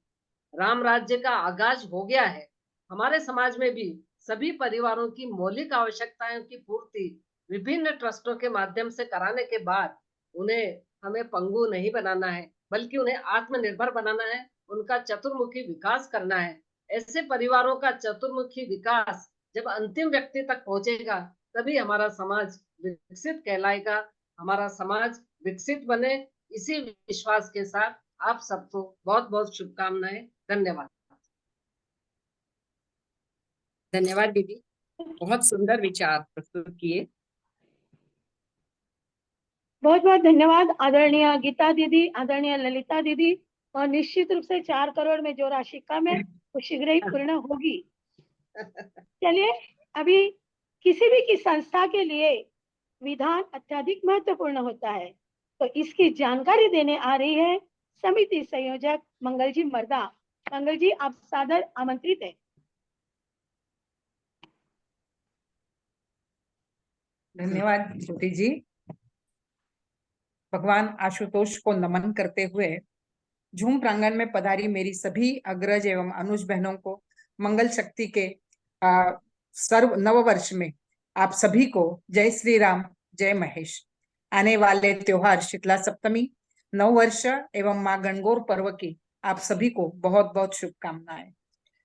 राम राज्य का आगाज हो गया है। हमारे समाज में भी सभी परिवारों की मौलिक आवश्यकताओं की पूर्ति विभिन्न ट्रस्टों के माध्यम से कराने के बाद उन्हें हमें पंगु नहीं बनाना है, बल्कि उन्हें आत्मनिर्भर बनाना है, उनका चतुर्मुखी विकास करना है। ऐसे परिवारों का चतुर्मुखी विकास जब अंतिम व्यक्ति तक पहुंचेगा, तभी हमारा समाज विकसित कहलाएगा, हमारा समाज विकसित बने। इसी विश्वास के साथ आप सबको बहुत बहुत शुभकामनाएं। धन्यवाद। धन्यवाद दीदी, बहुत सुंदर विचार प्रस्तुत किए। बहुत बहुत धन्यवाद आदरणीय गीता दीदी, आदरणीय ललिता दीदी। और निश्चित रूप से 4 करोड़ में जो राशि कम है वो शीघ्र ही पूर्ण होगी। चलिए, अभी किसी भी की संस्था के लिए विधान अत्यधिक महत्वपूर्ण होता है, तो इसकी जानकारी देने आ रही है समिति संयोजक मंगल जी मर्दा। मंगल जी, आप सादर आमंत्रित है। धन्यवाद ज्योति जी। भगवान आशुतोष को नमन करते हुए झूम प्रांगण में पधारी मेरी सभी अग्रज एवं अनुज बहनों को मंगल शक्ति के सर्व नववर्ष में आप सभी को जय श्री राम, जय महेश। आने वाले त्योहार शीतला सप्तमी, नववर्ष एवं मां गणगौर पर्व की आप सभी को बहुत बहुत शुभकामनाएं।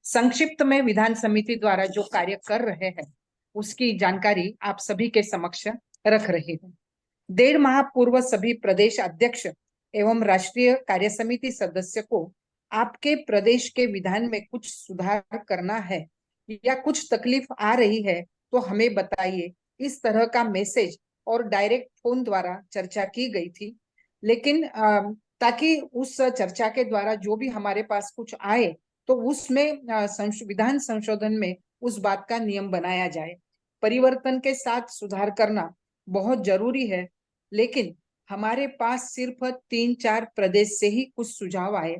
संक्षिप्त में विधान समिति द्वारा जो कार्य कर रहे हैं उसकी जानकारी आप सभी के समक्ष रख रही हूँ। 1.5 माह पूर्व सभी प्रदेश अध्यक्ष एवं राष्ट्रीय कार्य समिति सदस्य को आपके प्रदेश के विधान में कुछ सुधार करना है या कुछ तकलीफ आ रही है तो हमें बताइए। इस तरह का मैसेज और डायरेक्ट फोन द्वारा चर्चा की गई थी, लेकिन ताकि उस चर्चा के द्वारा जो भी हमारे पास कुछ आए तो उसमें विधान संशोधन में उस बात का नियम बनाया जाए। परिवर्तन के साथ सुधार करना बहुत जरूरी है, लेकिन हमारे पास सिर्फ 3-4 प्रदेश से ही कुछ सुझाव आए।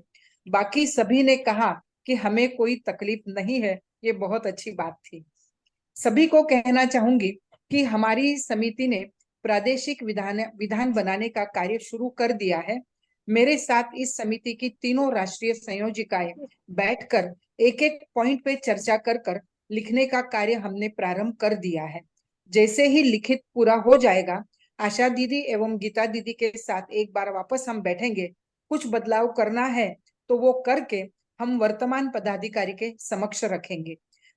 बाकी सभी ने कहा कि हमें कोई तकलीफ नहीं है। ये बहुत अच्छी बात थी। सभी को कहना चाहूंगी कि हमारी समिति ने प्रादेशिक विधान बनाने का कार्य शुरू कर दिया है। मेरे साथ इस समिति की तीनों राष्ट्रीय संयोजिकाएं बैठकर एक एक पॉइंट पे चर्चा कर लिखने का कार्य हमने प्रारंभ कर दिया है। जैसे ही लिखित पूरा हो जाएगा, आशा दीदी एवं गीता दीदी के साथ एक बार वापस हम बैठेंगे। कुछ बदलाव करना है तो वो करके हम वर्तमान पदाधिकारी के समक्ष रखेंगे।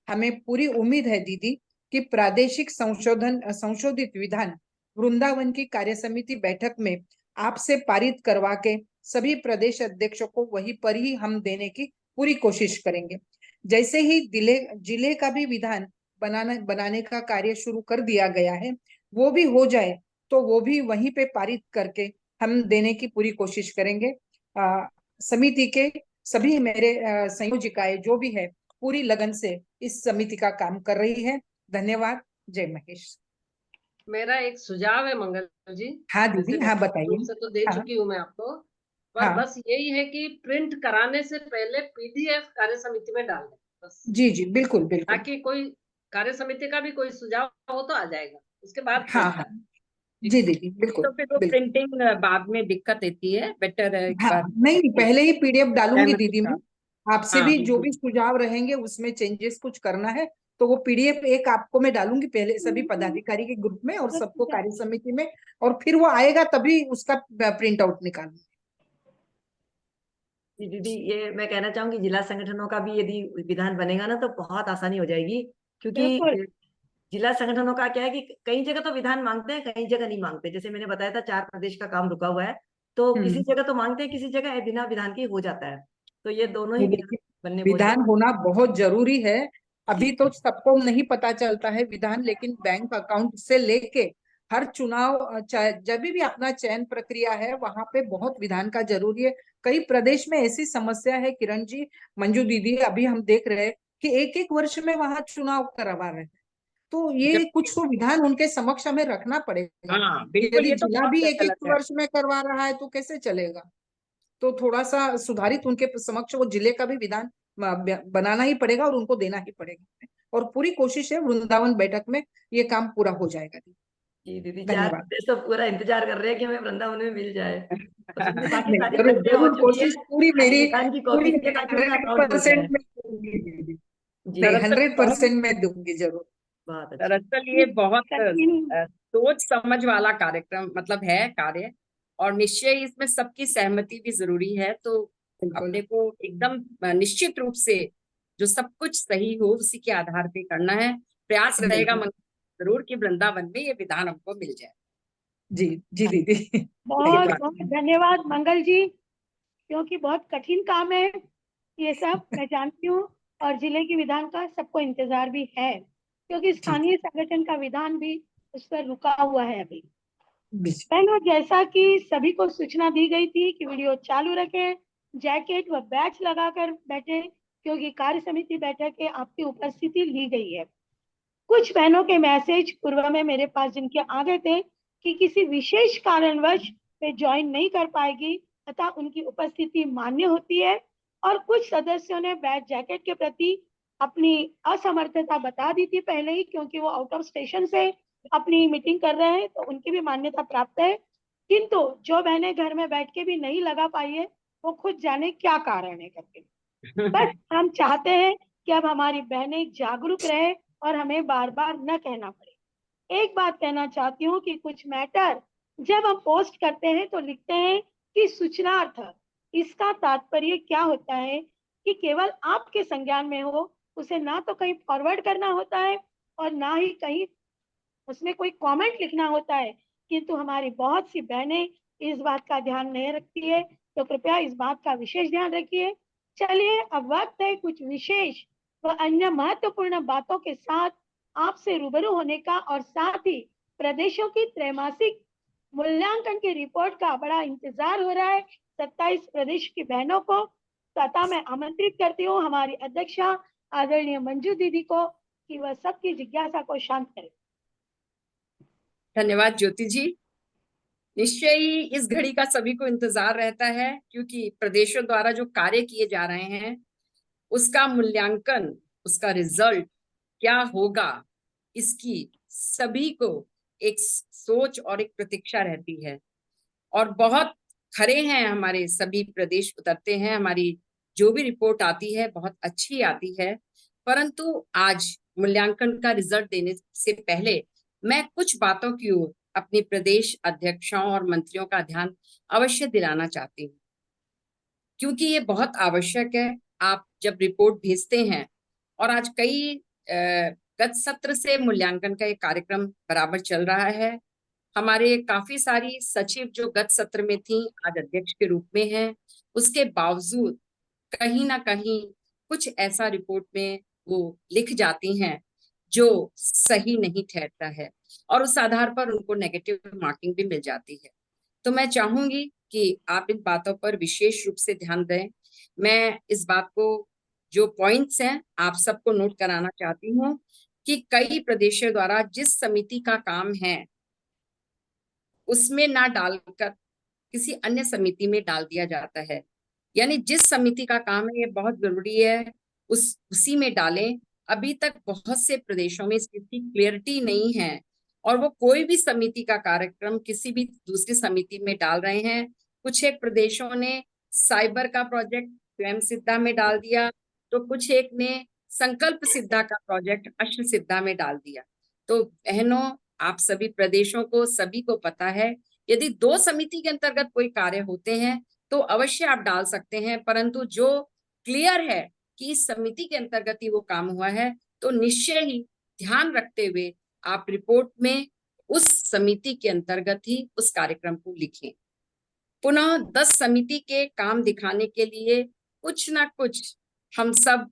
हमें पूरी उम्मीद है दीदी कि प्रादेशिक संशोधित विधान वृंदावन की कार्य समिति बैठक में आपसे पारित करवा के सभी प्रदेश अध्यक्षों को वहीं पर ही हम देने की पूरी कोशिश करेंगे। जैसे ही जिले का भी विधान बनाने का कार्य शुरू कर दिया गया है, वो भी हो जाए तो वो भी वहीं पे पारित करके हम देने की पूरी कोशिश करेंगे। समिति के सभी मेरे संयोजिकाएं जो भी है पूरी लगन से इस समिति का काम कर रही है। धन्यवाद। जय महेश। मेरा एक सुझाव है मंगल जी। हाँ दीदी, हाँ बताइए। से तो दे हाँ, चुकी हूँ मैं आपको, पर हाँ, बस यही है कि प्रिंट कराने से पहले पीडीएफ कार्य समिति में डाल दें बस, जी जी बिल्कुल बिल्कुल। ताकि कोई कार्य समिति का भी कोई सुझाव हो तो आ जाएगा, उसके बाद हाँ हाँ जी दीदी बिल्कुल तो फिर वो बिल्कुल। प्रिंटिंग बाद में दिक्कत देती है, बेटर है एक हाँ बार नहीं, पहले ही पीडीएफ डालूंगी सहमति दीदी का। मैं। आपसे हाँ भी जो बिल्कुल। भी सुझाव रहेंगे उसमें चेंजेस कुछ करना है तो वो पीडीएफ एक आपको मैं डालूंगी पहले सभी पदाधिकारी के ग्रुप में और सबको कार्य समिति में, और फिर वो आएगा तभी उसका प्रिंट आउट निकालूंगी। जी दीदी, ये मैं कहना चाहूंगी जिला संगठनों का भी यदि विधान बनेगा ना तो बहुत आसानी हो जाएगी, क्योंकि जिला संगठनों का क्या है कि कई जगह तो विधान मांगते हैं, कई जगह नहीं मांगते। जैसे मैंने बताया था 4 प्रदेश का काम रुका हुआ है, तो किसी जगह तो मांगते हैं, किसी जगह बिना विधान के हो जाता है। तो ये दोनों ही विधान बनने बहुत विधान होना बहुत जरूरी है। अभी तो सबको नहीं पता चलता है विधान, लेकिन बैंक अकाउंट से लेके हर चुनाव जब भी अपना चयन प्रक्रिया है वहां पे बहुत विधान का जरूरी है। कई प्रदेश में ऐसी समस्या है किरण जी, मंजू दीदी, अभी हम देख रहे हैं कि एक एक वर्ष में वहां चुनाव करवा रहे हैं। तो ये कुछ तो विधान उनके समक्ष हमें रखना पड़ेगा। हाँ बिल्कुल, यदि ये तो जिला बहुत भी एक एक गलत है। वर्ष में करवा रहा है तो कैसे चलेगा। तो थोड़ा सा सुधारित उनके समक्ष वो जिले का भी विधान बनाना ही पड़ेगा और उनको देना ही पड़ेगा। और पूरी कोशिश है वृंदावन बैठक में ये काम पूरा हो जाएगा। जी दीदी, 4 धन्यवाद। प्रदेश तो पूरा इंतजार कर रहे हैं कि हमें वृंदावन में मिल जाए। उसमें बाकी नहीं, सारी जरूर प्रक्रिया हो जरूर चुकी है, कोशिश पूरी खाली मेरी विधान की पूरी कॉपी चाहिए ताकि उनका अकाउंट खुल 100% जाए। में दूंगी दीदी। जी नहीं, दरअसल 100% में दूंगी जरूर। बहुत अच्छा। दरअसल ये बहुत सोच समझ वाला कार्यक्रम मतलब है कार्य, और निश्चय इसमें सबकी सहमति भी जरूरी है। तो अपने को एकदम निश्चित रूप से जो सब कुछ सही हो उसी के आधार पे करना है। प्रयास रहेगा जरूर कि वृंदावन में ये विधान हमको मिल जाए। जी जी दीदी। बहुत बहुत धन्यवाद मंगल जी, क्योंकि बहुत कठिन काम है ये सब, मैं जानती हूँ। और जिले की विधान का सबको इंतजार भी है, क्योंकि स्थानीय संगठन का विधान भी उस पर रुका हुआ है अभी। बहनों, जैसा कि सभी को सूचना दी गई थी कि वीडियो चालू रखें, जैकेट व बैच लगाकर बैठे, क्योंकि कार्य समिति बैठक के आपकी उपस्थिति ली गई है। कुछ बहनों के मैसेज पूर्व में मेरे पास जिनके आ गए थे कि किसी विशेष कारणवश वे ज्वाइन नहीं कर पाएगी तथा उनकी उपस्थिति मान्य होती है, और कुछ सदस्यों ने बैच जैकेट के प्रति अपनी असमर्थता बता दी थी पहले ही, क्योंकि वो आउट ऑफ स्टेशन से अपनी मीटिंग कर रहे हैं, तो उनकी भी मान्यता प्राप्त है। किंतु जो बहनें घर में बैठ के भी नहीं लगा पाई है वो खुद जाने क्या कारण है करके। बस हम चाहते हैं कि अब हमारी बहनें जागरूक रहे और हमें बार बार न कहना पड़े। एक बात कहना चाहती हूँ कि कुछ मैटर जब हम पोस्ट करते हैं तो लिखते हैं कि सूचनार्थ। इसका तात्पर्य क्या होता है कि केवल आपके संज्ञान में हो, उसे ना तो कहीं फॉरवर्ड करना होता है और ना ही कहीं उसमें कोई कमेंट लिखना होता है। किंतु हमारी बहुत सी बहनें इस बात का ध्यान नहीं रखती है, तो कृपया इस बात का विशेष ध्यान रखिए। चलिए, अब वक्त है कुछ विशेष व अन्य महत्वपूर्ण बातों के साथ आपसे रूबरू होने का, और साथ ही प्रदेशों की त्रैमासिक मूल्यांकन की रिपोर्ट का बड़ा इंतजार हो रहा है 27 प्रदेश की बहनों को। तथा मैं आमंत्रित करती हूँ हमारी अध्यक्षा आदरणीय मंजू दीदी को कि वह सबकी जिज्ञासा को शांत करे। धन्यवाद ज्योति जी। निश्चय ही इस घड़ी का सभी को इंतजार रहता है, क्योंकि प्रदेशों द्वारा जो कार्य किए जा रहे हैं उसका मूल्यांकन, उसका रिजल्ट क्या होगा, इसकी सभी को एक सोच और एक प्रतीक्षा रहती है। और बहुत खरे हैं हमारे सभी प्रदेश उतरते हैं, हमारी जो भी रिपोर्ट आती है बहुत अच्छी आती है, परंतु आज मूल्यांकन का रिजल्ट देने से पहले मैं कुछ बातों की ओर अपने प्रदेश अध्यक्षों और मंत्रियों का ध्यान अवश्य दिलाना चाहती हूँ, क्योंकि ये बहुत आवश्यक है। आप जब रिपोर्ट भेजते हैं, और आज कई गत सत्र से मूल्यांकन का एक कार्यक्रम बराबर चल रहा है। हमारे काफी सारी सचिव जो गत सत्र में थी आज अध्यक्ष के रूप में हैं, उसके बावजूद कहीं ना कहीं कुछ ऐसा रिपोर्ट में वो लिख जाती हैं जो सही नहीं ठहरता है, और उस आधार पर उनको नेगेटिव मार्किंग भी मिल जाती है। तो मैं चाहूंगी कि आप इन बातों पर विशेष रूप से ध्यान दें। मैं इस बात को, जो पॉइंट्स हैं, आप सबको नोट कराना चाहती हूँ कि कई प्रदेशों द्वारा जिस समिति का काम है उसमें ना डालकर किसी अन्य समिति में डाल दिया जाता है। यानी जिस समिति का काम है, ये बहुत जरूरी है, उसी में डालें। अभी तक बहुत से प्रदेशों में इसकी क्लियरिटी नहीं है, और वो कोई भी समिति का कार्यक्रम किसी भी दूसरी समिति में डाल रहे हैं। कुछ एक प्रदेशों ने साइबर का प्रोजेक्ट स्वयं सिद्धा में डाल दिया, तो कुछ एक ने संकल्प सिद्धा का प्रोजेक्ट अश्व सिद्धा में डाल दिया। तो बहनों, आप सभी प्रदेशों को, सभी को पता है, यदि दो समिति के अंतर्गत कोई कार्य होते हैं तो अवश्य आप डाल सकते हैं, परंतु जो क्लियर है कि इस समिति के अंतर्गत ही वो काम हुआ है, तो निश्चय ही ध्यान रखते हुए आप रिपोर्ट में उस समिति के अंतर्गत ही उस कार्यक्रम को लिखें। पुनः 10 समिति के काम दिखाने के लिए कुछ ना कुछ हम सब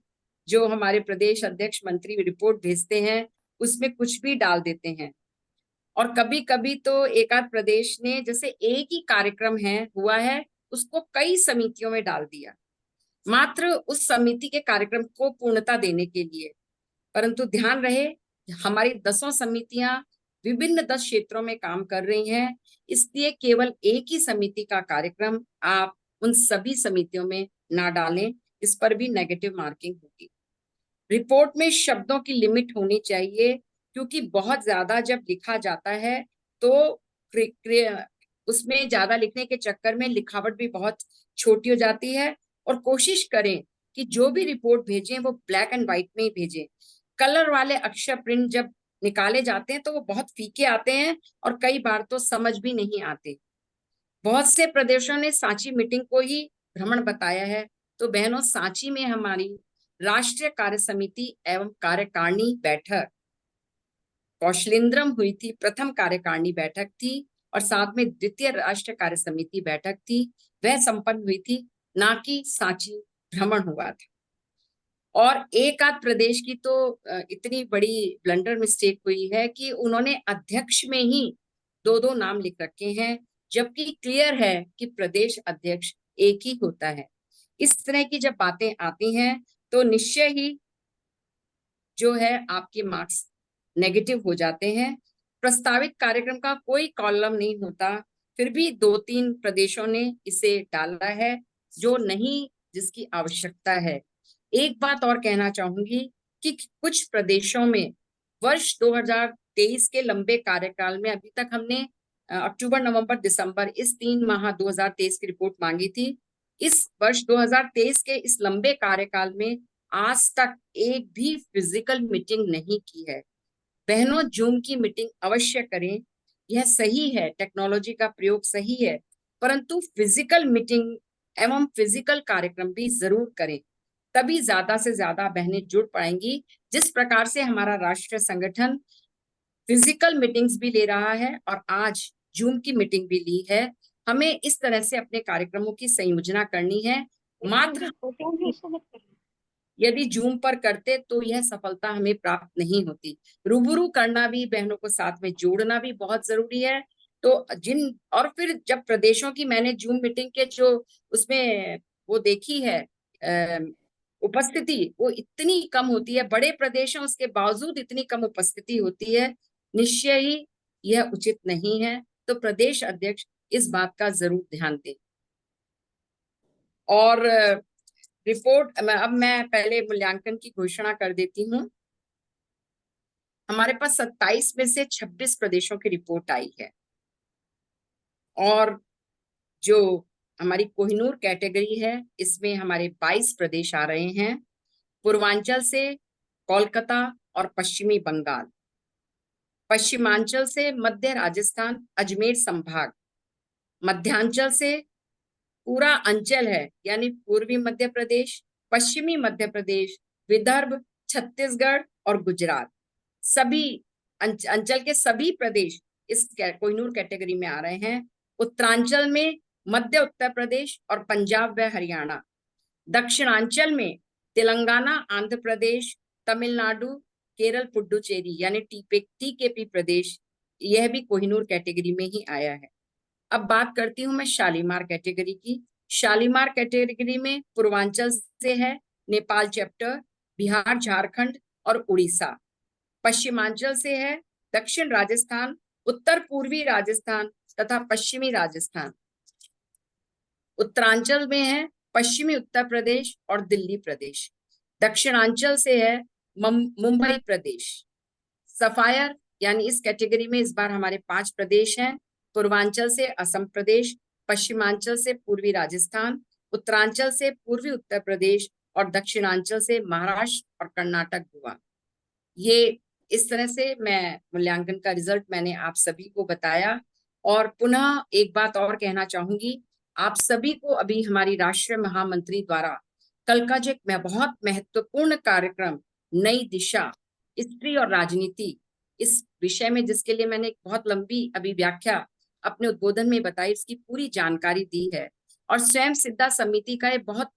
जो हमारे प्रदेश अध्यक्ष मंत्री रिपोर्ट भेजते हैं उसमें कुछ भी डाल देते हैं, और कभी कभी तो एक आध प्रदेश ने जैसे एक ही कार्यक्रम हुआ है उसको कई समितियों में डाल दिया, मात्र उस समिति के कार्यक्रम को पूर्णता देने के लिए। परंतु ध्यान रहे, हमारी 10 समितियां विभिन्न 10 क्षेत्रों में काम कर रही हैं, इसलिए केवल एक ही समिति का कार्यक्रम आप उन सभी समितियों में ना डालें, इस पर भी नेगेटिव मार्किंग होगी। रिपोर्ट में शब्दों की लिमिट होनी चाहिए, क्योंकि बहुत ज्यादा जब लिखा जाता है तो उसमें ज्यादा लिखने के चक्कर में लिखावट भी बहुत छोटी हो जाती है। और कोशिश करें कि जो भी रिपोर्ट भेजें वो ब्लैक एंड व्हाइट में ही भेजें। कलर वाले अक्षर प्रिंट जब निकाले जाते हैं तो वो बहुत फीके आते हैं और कई बार तो समझ भी नहीं आते। बहुत से प्रदेशों ने सांची मीटिंग को ही भ्रमण बताया है, तो बहनों, सांची में हमारी राष्ट्रीय कार्य समिति एवं कार्यकारिणी बैठक कौशलेंद्रम हुई थी, प्रथम कार्यकारिणी बैठक थी, और साथ में द्वितीय राष्ट्रीय कार्य समिति बैठक थी, वह संपन्न हुई थी, ना कि सांची भ्रमण हुआ था। और एक आध प्रदेश की तो इतनी बड़ी ब्लंडर मिस्टेक हुई है कि उन्होंने अध्यक्ष में ही 2-2 नाम लिख रखे हैं, जबकि क्लियर है कि प्रदेश अध्यक्ष एक ही होता है। इस तरह की जब बातें आती हैं तो निश्चय ही जो है आपके मार्क्स नेगेटिव हो जाते हैं। प्रस्तावित कार्यक्रम का कोई कॉलम नहीं होता, फिर भी 2-3 प्रदेशों ने इसे डाला है जो नहीं, जिसकी आवश्यकता है। एक बात और कहना चाहूंगी कि कुछ प्रदेशों में वर्ष 2023 के लंबे कार्यकाल में अभी तक हमने अक्टूबर, नवंबर, दिसंबर इस 3 माह 2023 की रिपोर्ट मांगी थी। इस वर्ष 2023 के इस लंबे कार्यकाल में आज तक एक भी फिजिकल मीटिंग नहीं की है। बहनों, जूम की मीटिंग अवश्य करें, यह सही है, टेक्नोलॉजी का प्रयोग सही है, परंतु फिजिकल मीटिंग एवं फिजिकल कार्यक्रम भी जरूर करें, तभी ज्यादा से ज्यादा बहनें जुड़ पाएंगी। जिस प्रकार से हमारा राष्ट्रीय संगठन फिजिकल मीटिंग्स भी ले रहा है और आज जूम की मीटिंग भी ली है, हमें इस तरह से अपने कार्यक्रमों की संयोजना करनी है। मात्र यदि जूम पर करते तो यह सफलता हमें प्राप्त नहीं होती। रूबरू करना भी, बहनों को साथ में जोड़ना भी बहुत जरूरी है। तो और फिर जब प्रदेशों की मैंने जूम मीटिंग के जो उसमें वो देखी है उपस्थिति वो इतनी कम होती है, बड़े प्रदेश हैं उसके बावजूद इतनी कम उपस्थिति होती है, निश्चय ही यह उचित नहीं है। तो प्रदेश अध्यक्ष इस बात का जरूर ध्यान दें। और रिपोर्ट अब मैं पहले मूल्यांकन की घोषणा कर देती हूँ। हमारे पास 27 में से 26 प्रदेशों की रिपोर्ट आई है, और जो हमारी कोहिनूर कैटेगरी है इसमें हमारे 22 प्रदेश आ रहे हैं। पूर्वांचल से कोलकाता और पश्चिमी बंगाल, पश्चिमांचल से मध्य राजस्थान अजमेर संभाग, मध्यांचल से पूरा अंचल है यानी पूर्वी मध्य प्रदेश, पश्चिमी मध्य प्रदेश, विदर्भ, छत्तीसगढ़ और गुजरात, सभी अंचल के सभी प्रदेश इस कोहिनूर कैटेगरी में आ रहे हैं। उत्तरांचल में मध्य उत्तर प्रदेश और पंजाब व हरियाणा, दक्षिणांचल में तेलंगाना, आंध्र प्रदेश, तमिलनाडु, केरल, पुडुचेरी यानी टीकेपी प्रदेश, यह भी कोहिनूर कैटेगरी में ही आया है। अब बात करती हूँ मैं शालीमार कैटेगरी की। शालीमार कैटेगरी में पूर्वांचल से है नेपाल चैप्टर, बिहार, झारखंड और उड़ीसा। पश्चिमांचल से है दक्षिण राजस्थान, उत्तर पूर्वी राजस्थान तथा पश्चिमी राजस्थान। उत्तरांचल में है पश्चिमी उत्तर प्रदेश और दिल्ली प्रदेश। दक्षिणांचल से है मुंबई प्रदेश। सफायर यानी इस कैटेगरी में इस बार हमारे 5 प्रदेश हैं। पूर्वांचल से असम प्रदेश, पश्चिमांचल से पूर्वी राजस्थान, उत्तरांचल से पूर्वी उत्तर प्रदेश और दक्षिणांचल से महाराष्ट्र और कर्नाटक, गोवा। ये इस तरह से मैं मूल्यांकन का रिजल्ट मैंने आप सभी को बताया। और पुनः एक बात और कहना चाहूंगी, आप सभी को अभी हमारी राष्ट्रीय महामंत्री द्वारा कल का जो बहुत महत्वपूर्ण कार्यक्रम नई दिशा स्त्री और राजनीति, इस विषय में जिसके लिए मैंने एक बहुत लंबी अभी व्याख्या अपने उद्बोधन में बताई, इसकी पूरी जानकारी दी है। और स्वयं सिद्धा समिति का ये बहुत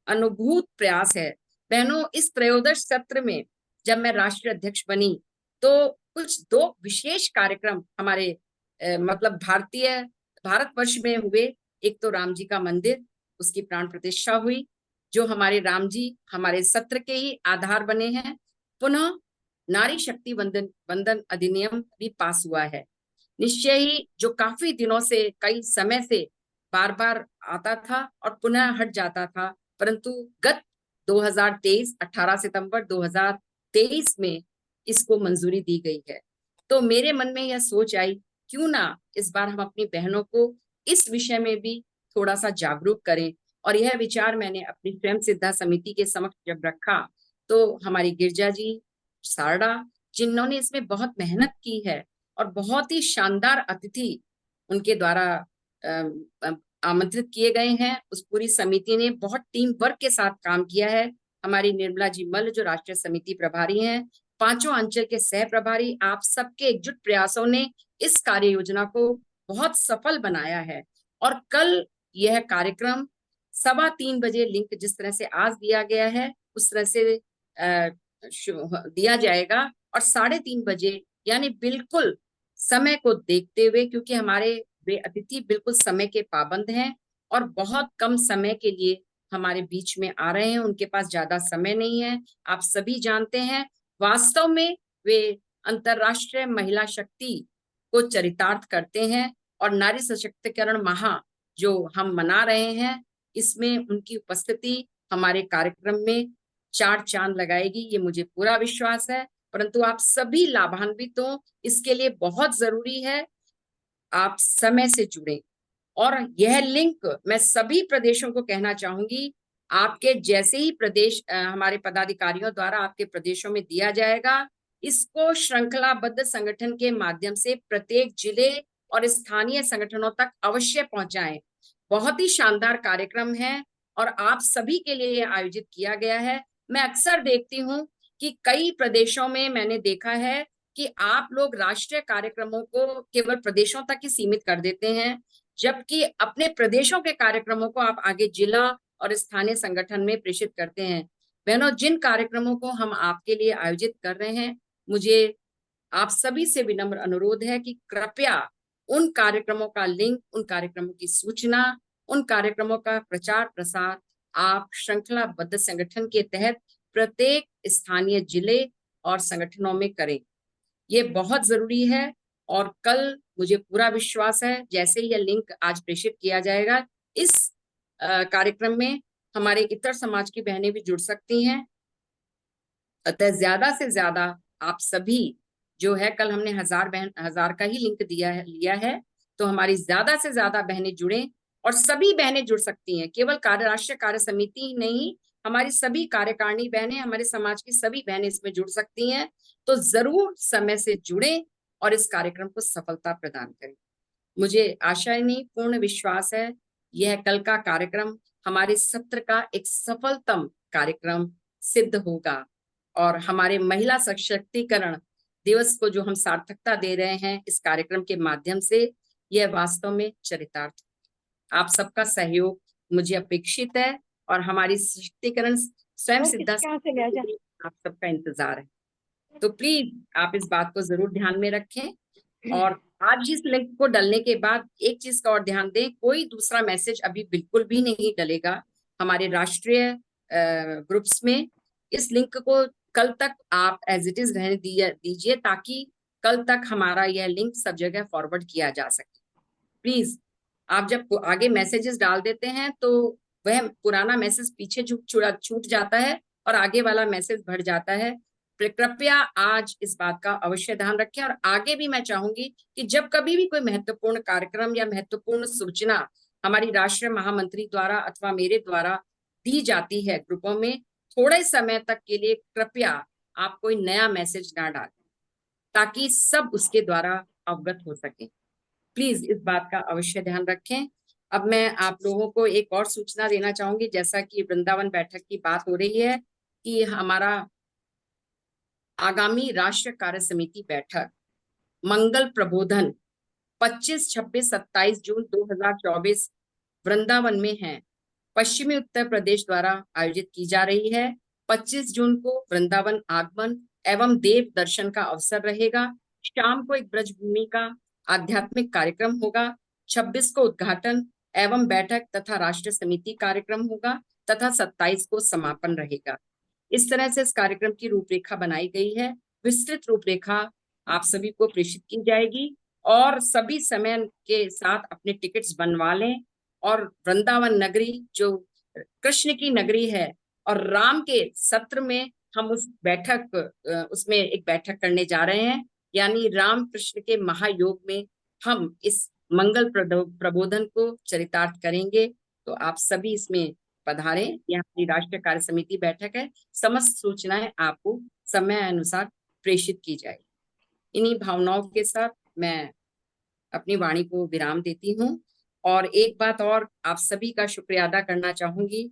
अनुभूत प्रयास है। बहनों, इस त्रयोदश सत्र में जब मैं राष्ट्रीय अध्यक्ष बनी तो कुछ 2 विशेष कार्यक्रम हमारे मतलब भारतवर्ष में हुए। एक तो राम जी का मंदिर, उसकी प्राण प्रतिष्ठा हुई, जो हमारे राम जी हमारे सत्र के ही आधार बने हैं। पुनः नारी शक्ति वंदन अधिनियम भी पास हुआ है। निश्चय ही जो काफी दिनों से, कई समय से बार बार आता था और पुनः हट जाता था, परंतु गत 2023 18 सितंबर 2023 में इसको मंजूरी दी गई है। तो मेरे मन में यह सोच आई, क्यों ना इस बार हम अपनी बहनों को इस विषय में भी थोड़ा सा जागरूक करें। और यह विचार मैंने अपनी स्वयं सिद्धा समिति के समक्ष जब रखा तो हमारी गिरजा जी सारडा, जिन्होंने इसमें बहुत मेहनत की है और बहुत ही शानदार अतिथि उनके द्वारा आमंत्रित किए गए हैं, उस पूरी समिति ने बहुत टीम वर्क के साथ काम किया है। हमारी निर्मला जी मल्ल जो राष्ट्रीय समिति प्रभारी हैं, 5 अंचल के सह प्रभारी, आप सबके एकजुट प्रयासों ने इस कार्य योजना को बहुत सफल बनाया है। और कल यह कार्यक्रम 3:15 बजे लिंक जिस तरह से आज दिया गया है उस तरह से दिया जाएगा, और 3:30 बजे यानी बिल्कुल समय को देखते हुए, क्योंकि हमारे वे अतिथि बिल्कुल समय के पाबंद हैं और बहुत कम समय के लिए हमारे बीच में आ रहे हैं, उनके पास ज्यादा समय नहीं है। आप सभी जानते हैं वास्तव में वे अंतरराष्ट्रीय महिला शक्ति को चरितार्थ करते हैं, और नारी सशक्तिकरण माह जो हम मना रहे हैं इसमें उनकी उपस्थिति हमारे कार्यक्रम में 4 चांद लगाएगी, ये मुझे पूरा विश्वास है। परंतु आप सभी लाभान्वित हो, इसके लिए बहुत जरूरी है आप समय से जुड़े। और यह लिंक मैं सभी प्रदेशों को कहना चाहूंगी, आपके जैसे ही प्रदेश हमारे पदाधिकारियों द्वारा आपके प्रदेशों में दिया जाएगा, इसको श्रृंखलाबद्ध संगठन के माध्यम से प्रत्येक जिले और स्थानीय संगठनों तक अवश्य पहुंचाएं। बहुत ही शानदार कार्यक्रम है और आप सभी के लिए आयोजित किया गया है। मैं अक्सर देखती हूँ कि कई प्रदेशों में मैंने देखा है कि आप लोग राष्ट्रीय कार्यक्रमों को केवल प्रदेशों तक ही सीमित कर देते हैं, जबकि अपने प्रदेशों के कार्यक्रमों को आप आगे जिला और स्थानीय संगठन में प्रेषित करते हैं। बहनों, जिन कार्यक्रमों को हम आपके लिए आयोजित कर रहे हैं, मुझे आप सभी से विनम्र अनुरोध है कि कृपया उन कार्यक्रमों का लिंक, उन कार्यक्रमों की सूचना, उन कार्यक्रमों का प्रचार प्रसार आप श्रृंखलाबद्ध संगठन के तहत प्रत्येक स्थानीय जिले और संगठनों में करें। ये बहुत जरूरी है और कल मुझे पूरा विश्वास है जैसे यह लिंक आज प्रेषित किया जाएगा, इस कार्यक्रम में हमारे इतर समाज की बहनें भी जुड़ सकती हैं। अतः ज्यादा से ज्यादा आप सभी जो है, कल हमने 1000 का ही लिंक लिया है, तो हमारी ज्यादा से ज्यादा बहनें जुड़ें और सभी बहनें जुड़ सकती हैं। केवल राष्ट्रीय कार्य समिति ही नहीं, हमारी सभी कार्यकारिणी बहनें, हमारे समाज की सभी बहनें इसमें जुड़ सकती हैं। तो जरूर समय से जुड़े और इस कार्यक्रम को सफलता प्रदान करें। मुझे आशा नहीं, पूर्ण विश्वास है यह कल का कार्यक्रम हमारे सत्र का एक सफलतम कार्यक्रम सिद्ध होगा और हमारे महिला सशक्तिकरण दिवस को जो हम सार्थकता दे रहे हैं इस कार्यक्रम के माध्यम से, यह वास्तव में चरितार्थ। आप सबका सहयोग मुझे अपेक्षित है और हमारी सशक्तिकरण स्वयं सिद्धा आप सबका इंतजार है। तो प्लीज आप इस बात को जरूर ध्यान में रखें और आज इस लिंक को डलने के बाद एक चीज का और ध्यान दें, कोई दूसरा मैसेज अभी बिल्कुल भी नहीं डलेगा हमारे राष्ट्रीय ग्रुप्स में। इस लिंक को कल तक आप एज इट इज रहने दीजिए ताकि कल तक हमारा यह लिंक सब जगह फॉरवर्ड किया जा सके। प्लीज आप जब आगे मैसेजेस डाल देते हैं तो वह पुराना मैसेज पीछे छूट जाता है और आगे वाला मैसेज बढ़ जाता है। कृपया आज इस बात का अवश्य ध्यान रखें और आगे भी मैं चाहूंगी कि जब कभी भी कोई महत्वपूर्ण कार्यक्रम या महत्वपूर्ण सूचना हमारी राष्ट्रीय महामंत्री द्वारा अथवा मेरे द्वारा दी जाती है ग्रुपों में, थोड़े समय तक के लिए कृपया आप कोई नया मैसेज ना डालें ताकि सब उसके द्वारा अवगत हो सके। प्लीज इस बात का अवश्य ध्यान रखें। अब मैं आप लोगों को एक और सूचना देना चाहूंगी, जैसा कि वृंदावन बैठक की बात हो रही है कि हमारा आगामी राष्ट्रीय कार्य समिति बैठक मंगल प्रबोधन 25, 26, 27 जून 2024 वृंदावन में है, पश्चिमी उत्तर प्रदेश द्वारा आयोजित की जा रही है। 25 जून को वृंदावन आगमन एवं देव दर्शन का अवसर रहेगा। शाम को एक ब्रजभूमि का आध्यात्मिक कार्यक्रम होगा। 26 को उद्घाटन एवं बैठक तथा राष्ट्रीय समिति कार्यक्रम होगा तथा 27 को समापन रहेगा। इस तरह से इस कार्यक्रम की रूपरेखा बनाई गई है। विस्तृत रूपरेखा आप सभी को प्रेषित की जाएगी और सभी समय के साथ अपने टिकट्स बनवा लें। और वृंदावन नगरी जो कृष्ण की नगरी है और राम के सत्र में हम उसमें एक बैठक करने जा रहे हैं, यानी राम कृष्ण के महायोग में हम इस मंगल प्रबोधन को चरितार्थ करेंगे। तो आप सभी इसमें पधारें। यह हमारी राष्ट्रीय कार्य समिति बैठक है। समस्त सूचनाएं आपको समय अनुसार प्रेषित की जाएगी। इन्हीं भावनाओं के साथ मैं अपनी वाणी को विराम देती हूँ और एक बात और आप सभी का शुक्रिया अदा करना चाहूंगी।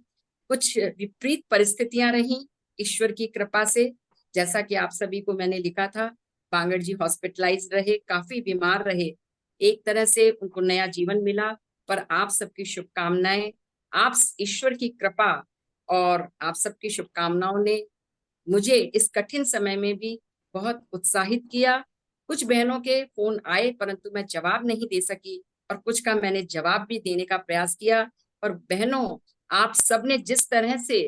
कुछ विपरीत परिस्थितियां रही ईश्वर की कृपा से, जैसा कि आप सभी को मैंने लिखा था, बांगड़ जी हॉस्पिटलाइज रहे, काफी बीमार रहे, एक तरह से उनको नया जीवन मिला, पर आप सबकी शुभकामनाएं, आप ईश्वर की कृपा और आप सबकी शुभकामनाओं ने मुझे इस कठिन समय में भी बहुत उत्साहित किया। कुछ बहनों के फोन आए परंतु मैं जवाब नहीं दे सकी और कुछ का मैंने जवाब भी देने का प्रयास किया। और बहनों, आप सबने जिस तरह से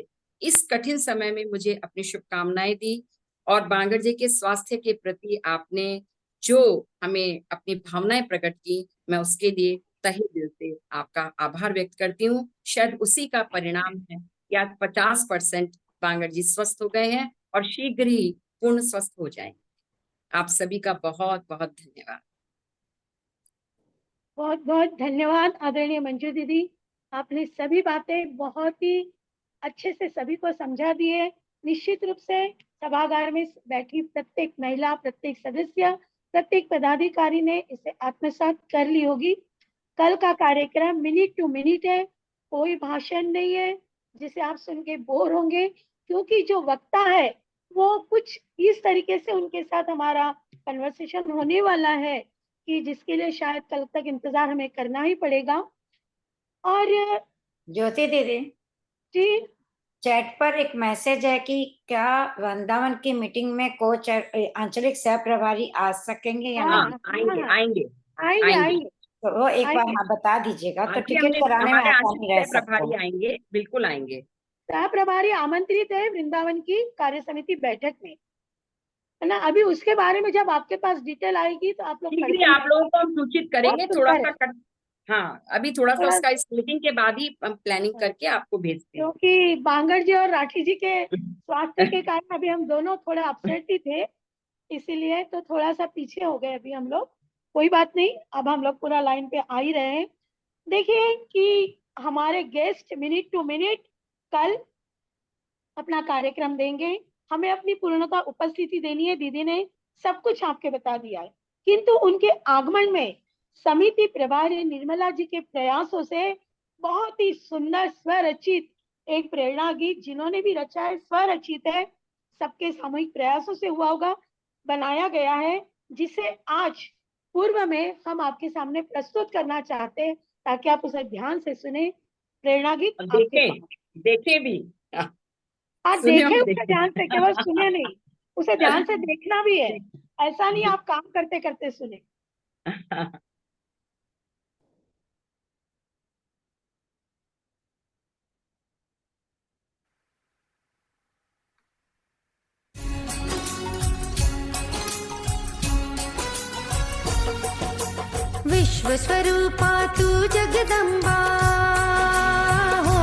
इस कठिन समय में मुझे अपनी शुभकामनाएं दी और बांगड़ जी के स्वास्थ्य के प्रति आपने जो हमें अपनी भावनाएं प्रकट की, मैं उसके लिए तहे दिल से आपका आभार व्यक्त करती हूँ। शायद उसी का परिणाम है कि आज 50% बांगड़ जी स्वस्थ हो गए हैं और शीघ्र ही पूर्ण स्वस्थ हो जाएंगे। आप सभी का बहुत बहुत धन्यवाद। बहुत बहुत धन्यवाद आदरणीय मंजू दीदी, आपने सभी बातें बहुत ही अच्छे से सभी को समझा दिए। निश्चित रूप से सभागार में बैठी प्रत्येक महिला, प्रत्येक सदस्य, प्रत्येक पदाधिकारी ने इसे आत्मसात कर ली होगी। कल का कार्यक्रम मिनट टू मिनट है, कोई भाषण नहीं है जिसे आप सुन के बोर होंगे, क्योंकि जो वक्ता है वो कुछ इस तरीके से उनके साथ हमारा कन्वर्सेशन होने वाला है कि जिसके लिए शायद कल तक इंतजार हमें करना ही पड़ेगा। और ज्योति दीदी जी, चैट पर एक मैसेज है कि क्या वृंदावन की मीटिंग में कोच आंचलिक सह प्रभारी आ सकेंगे या नहीं? आएंगे। आएंगे। तो वो एक बार आएंगे? हाँ बता दीजिएगा तो आंटी, टिकट कराने में हमारे आसानी रह आशीष सकता प्रभारी है। आएंगे, बिल्कुल आएंगे। सह प्रभारी आमंत्रित है वृंदावन की कार्य समिति बैठक में, है ना। अभी उसके बारे में जब आपके पास डिटेल आएगी तो आप लोग ठीक करते है, आप हैं। लोगों को हम सूचित करेंगे, बहुत थोड़ा सुंदर सा है। हाँ, अभी थोड़ा सा थोड़ा उसका स्केटिंग के बाद ही हम प्लानिंग करके आपको भेजते हैं। क्योंकि बांगड़ जी और राठी जी के स्वास्थ्य के कारण अभी हम दोनों थोड़े अपसेट ही थे, इसीलिए तो थोड़ा सा पीछे हो गए अभी हम लोग। कोई बात नहीं, अब हम लोग पूरा लाइन पे आ ही रहे हैं। देखिए कि हमारे गेस्ट मिनट टू मिनट कल अपना कार्यक्रम देंगे, हमें अपनी पूर्णता उपस्थिति देनी है। दीदी ने सब कुछ आपके बता दिया है, किंतु उनके आगमन में समिति प्रभारी निर्मला जी के प्रयासों से बहुत ही सुंदर स्वरचित एक प्रेरणा गीत, जिन्होंने भी रचा है स्वरचित है, सबके सामूहिक प्रयासों से हुआ होगा, बनाया गया है, जिसे आज पूर्व में हम आपके सामने प्रस्तुत करना चाहते हैं ताकि आप उसे ध्यान से सुने। प्रेरणा गीत आपके देखे भी आप सुने देखे और उसे देखे। ध्यान से, केवल सुने नहीं, उसे ध्यान से देखना भी है। ऐसा नहीं आप काम करते करते सुने। विश्व स्वरूपा तू जगदम्बा हो,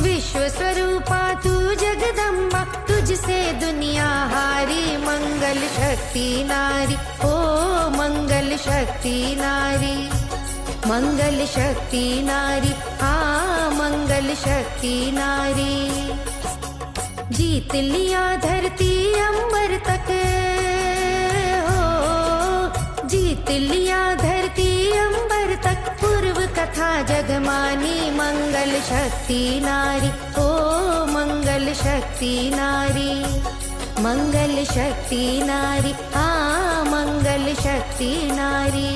विश्व स्वरूपा तू जगदम्बा, तुझसे दुनिया हारी, मंगल शक्ति नारी, ओ मंगल शक्ति नारी, मंगल शक्ति नारी, हाँ मंगल शक्ति नारी। जीत लिया धरती अंबर तक हो, जीत लिया धरती अंबर तक, पूर्व कथा जगमानी, मंगल शक्ति नारी, ओ मंगल शक्ति नारी, मंगल शक्ति नारी, हाँ मंगल शक्ति नारी।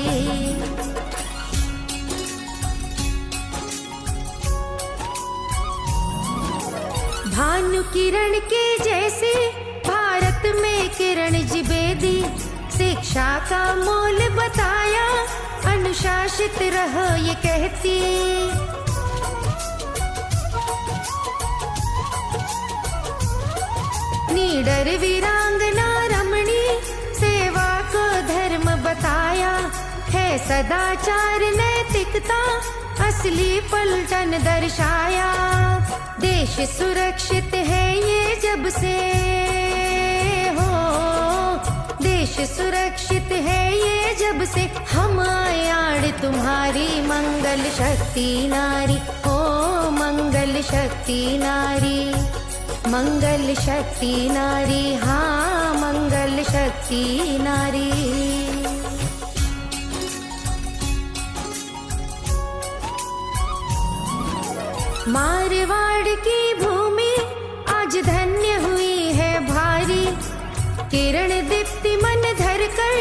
भानु किरण के जैसे भारत में किरण जिबेदी, शिक्षा का मोल बताया, अनुशासित रहो ये कहती। निडर वीरांगना रमणी, सेवा को धर्म बताया, है सदाचार नैतिकता, असली पलटन दर्शाया। देश सुरक्षित है ये जब से हो, देश सुरक्षित है ये जब से, हम आयाड़ तुम्हारी, मंगल शक्ति नारी, ओ मंगल शक्ति नारी, मंगल शक्ति नारी, हाँ मंगल शक्ति नारी। मारवाड़ की भूमि आज धन्य हुई है भारी, किरण दीप्ति मन धर कर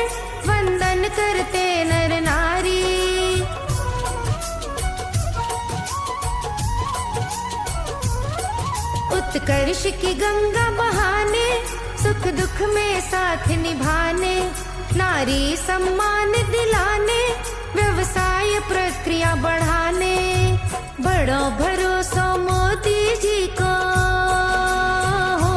वंदन करते नर नारी। उत्कर्ष की गंगा बहाने, सुख दुख में साथ निभाने, नारी सम्मान दिलाने, व्यवसाय प्रक्रिया बढ़ाने, बड़ो भरोसा मोदी जी को हो,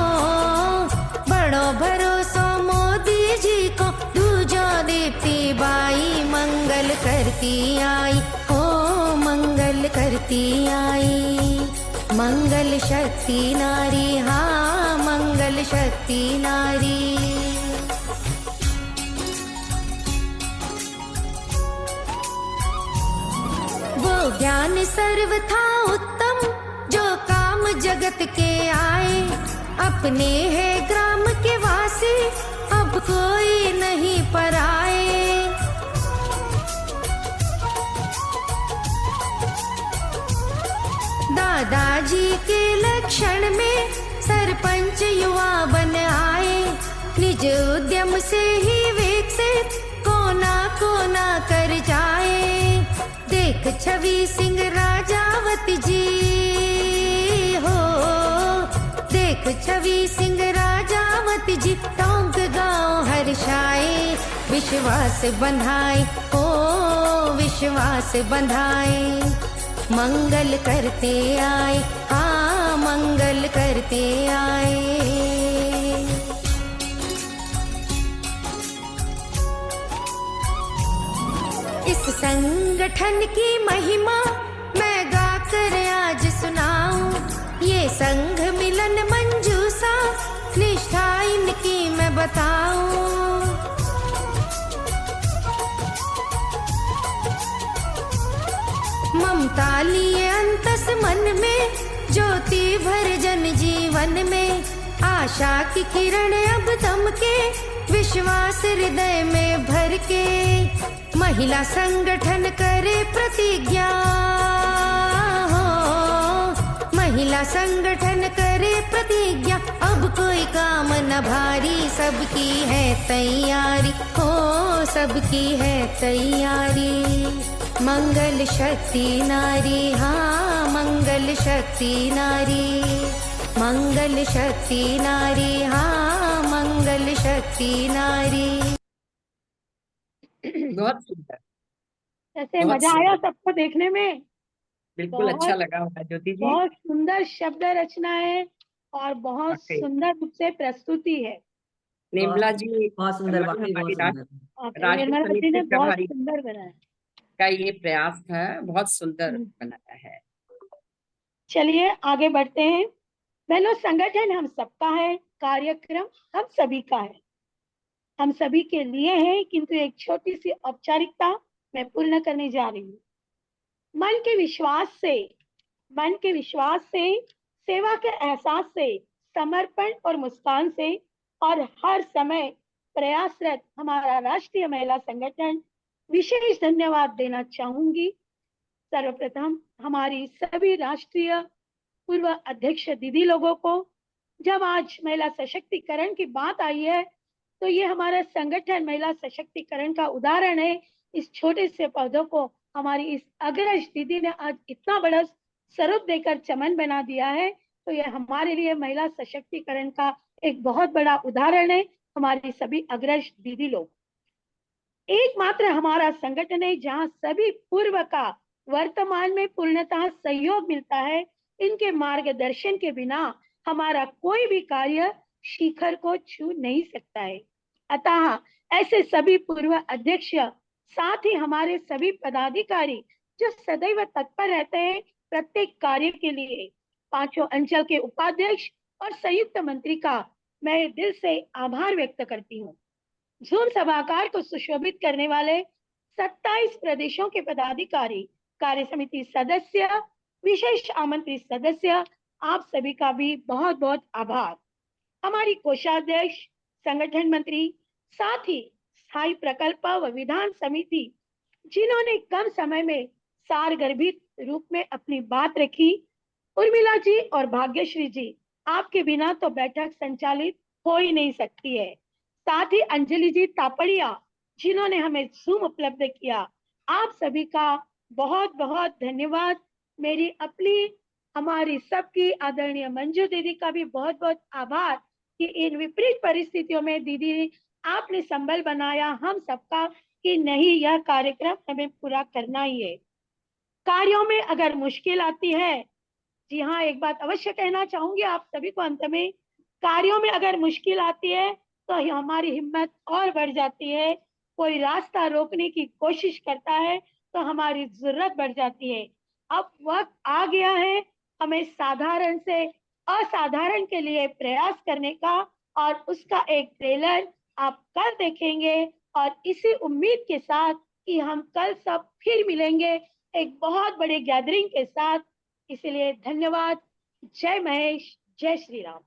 बड़ो भरोसा मोदी जी को, दूजो दीप्ति बाई, मंगल करती आई, हो मंगल करती आई, मंगल शक्ति नारी, हाँ मंगल शक्ति नारी। वो ज्ञान सर्वथा उत्तम, जो काम जगत के आए, अपने है ग्राम के वासी, अब कोई नहीं पराए। दादाजी के लक्षण में सरपंच युवा बन आए, निज उद्यम से ही विकसित कोना कोना कर जाए। देख छवि सिंह राजावत जी हो, देख छवि सिंह राजावत जी, टोंक गांव हर्षाए, विश्वास बंधाए, ओ विश्वास बंधाए, मंगल करते आए, हाँ मंगल करते आए। इस संगठन की महिमा मैं गाकर आज सुनाऊं, ये संघ मिलन मंजूसा निष्ठा इनकी मैं बताऊं। ममता लिए अंतस मन में, ज्योति भर जन जीवन में, आशा की किरण अब दमके, विश्वास हृदय में भर के। महिला संगठन करे प्रतिज्ञा हो, महिला संगठन करे प्रतिज्ञा, अब कोई काम न भारी, सबकी है तैयारी हो, सबकी है तैयारी। मंगल शक्ति नारी, हाँ मंगल शक्ति नारी, मंगल शक्ति नारी, हाँ मंगल शक्ति नारी। बहुत सुंदर, ऐसे बहुत मजा सुंदर। आया सबको देखने में। बिल्कुल बहुत अच्छा लगा होगा ज्योति जी। बहुत सुंदर शब्द रचना है और बहुत वाकई। सुंदर रूप से प्रस्तुति है। निर्मला जी, बहुत सुंदर, मैडम वाकई हमारी बहुत सुंदर। राज्य निर्मला जी समिति ने बहुत प्रभारी सुंदर बनाया। का ये प्रयास था, बहुत सुंदर बनाया है। चलिए आगे बढ़ते हैं। बहनों, संगठन हम सबका है, कार्यक्रम हम सभी का है, हम सभी के लिए है, किंतु एक छोटी सी औपचारिकता मैं पूर्ण करने जा रही हूँ। मन के विश्वास से, सेवा के एहसास से, समर्पण और मुस्कान से और हर समय प्रयासरत हमारा राष्ट्रीय महिला संगठन विशेष धन्यवाद देना चाहूंगी। सर्वप्रथम हमारी सभी राष्ट्रीय पूर्व अध्यक्ष दीदी लोगों को। जब आज महिला सशक्तिकरण की बात आई है तो ये हमारा संगठन महिला सशक्तिकरण का उदाहरण है। इस छोटे से पौधों को हमारी इस अग्रज दीदी ने आज इतना बड़ा स्वरूप देकर चमन बना दिया है, तो ये हमारे लिए महिला सशक्तिकरण का एक बहुत बड़ा उदाहरण है। हमारी सभी अग्रज दीदी लोग, एकमात्र हमारा संगठन है जहां सभी पूर्व का वर्तमान में पूर्णतः सहयोग मिलता है। इनके मार्गदर्शन के बिना हमारा कोई भी कार्य शिखर को छू नहीं सकता है। अतः ऐसे सभी पूर्व अध्यक्ष, साथ ही हमारे सभी पदाधिकारी जो सदैव तत्पर रहते हैं प्रत्येक कार्य के लिए, पांचों अंचल के उपाध्यक्ष और संयुक्त मंत्री का मैं दिल से आभार व्यक्त करती हूँ। जूम सभागार को सुशोभित करने वाले 27 प्रदेशों के पदाधिकारी, कार्य समिति सदस्य, विशेष आमंत्रित सदस्य, आप सभी का भी बहुत बहुत आभार। हमारी कोषाध्यक्ष, संगठन मंत्री, साथ ही स्थायी प्रकल्प व विधान समिति, जिन्होंने कम समय में सारगर्भित रूप में अपनी बात रखी, उर्मिला जी और भाग्यश्री जी, आपके बिना तो बैठक संचालित हो ही नहीं सकती है। साथ ही अंजलि जी तापड़िया, जिन्होंने हमें जूम उपलब्ध किया, आप सभी का बहुत बहुत धन्यवाद। मेरी अपनी, हमारी सबकी आदरणीय मंजू दीदी का भी बहुत बहुत आभार कि इन विपरीत परिस्थितियों में दीदी आपने संबल बनाया हम सबका कि नहीं, यह कार्यक्रम हमें पूरा करना ही है। कार्यों में अगर मुश्किल आती है, जी हाँ, एक बात अवश्य कहना चाहूंगी आप सभी को अंत में, कार्यों में अगर मुश्किल आती है तो हमारी हिम्मत और बढ़ जाती है। कोई रास्ता रोकने की कोशिश करता है तो हमारी जरूरत बढ़ जाती है। अब वक्त आ गया है हमें साधारण से असाधारण के लिए प्रयास करने का, और उसका एक ट्रेलर आप कल देखेंगे। और इसी उम्मीद के साथ कि हम कल सब फिर मिलेंगे एक बहुत बड़े गैदरिंग के साथ। इसलिए धन्यवाद। जय महेश, जय श्री राम।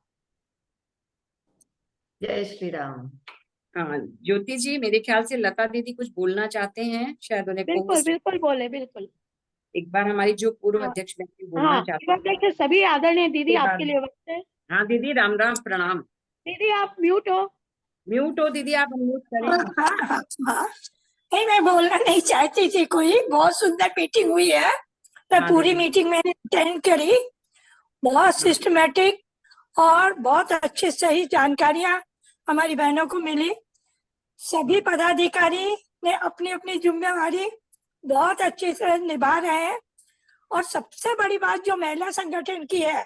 जय श्री राम। हाँ ज्योति जी, मेरे ख्याल से लता दीदी कुछ बोलना चाहते हैं, शायद उन्हें बिल्कुल बिल्कुल बोले, बिल्कुल। एक बार हमारी जो पूर्व अध्यक्ष बहन बोलना हाँ, चाहते हैं। अध्यक्ष सभी आदरणीय दीदी आपके लिए वक्त है। हाँ दीदी, राम राम, प्रणाम। दीदी आप म्यूट हो। म्यूट हो दीदी, आप म्यूट करें। हाँ, नहीं मैं बोलना नहीं चाहती थी। कोई बहुत सुंदर मीटिंग हुई है, मैं पूरी मीटिंग मैंने अटेंड करी। बहुत सिस्टमेटिक और बहुत अच्छे सही जानकारियां हमारी बहनों को मिली। सभी पदाधिकारी ने अपनी अपनी जिम्मेवारी बहुत अच्छे से निभा रहे हैं। और सबसे बड़ी बात जो महिला संगठन की है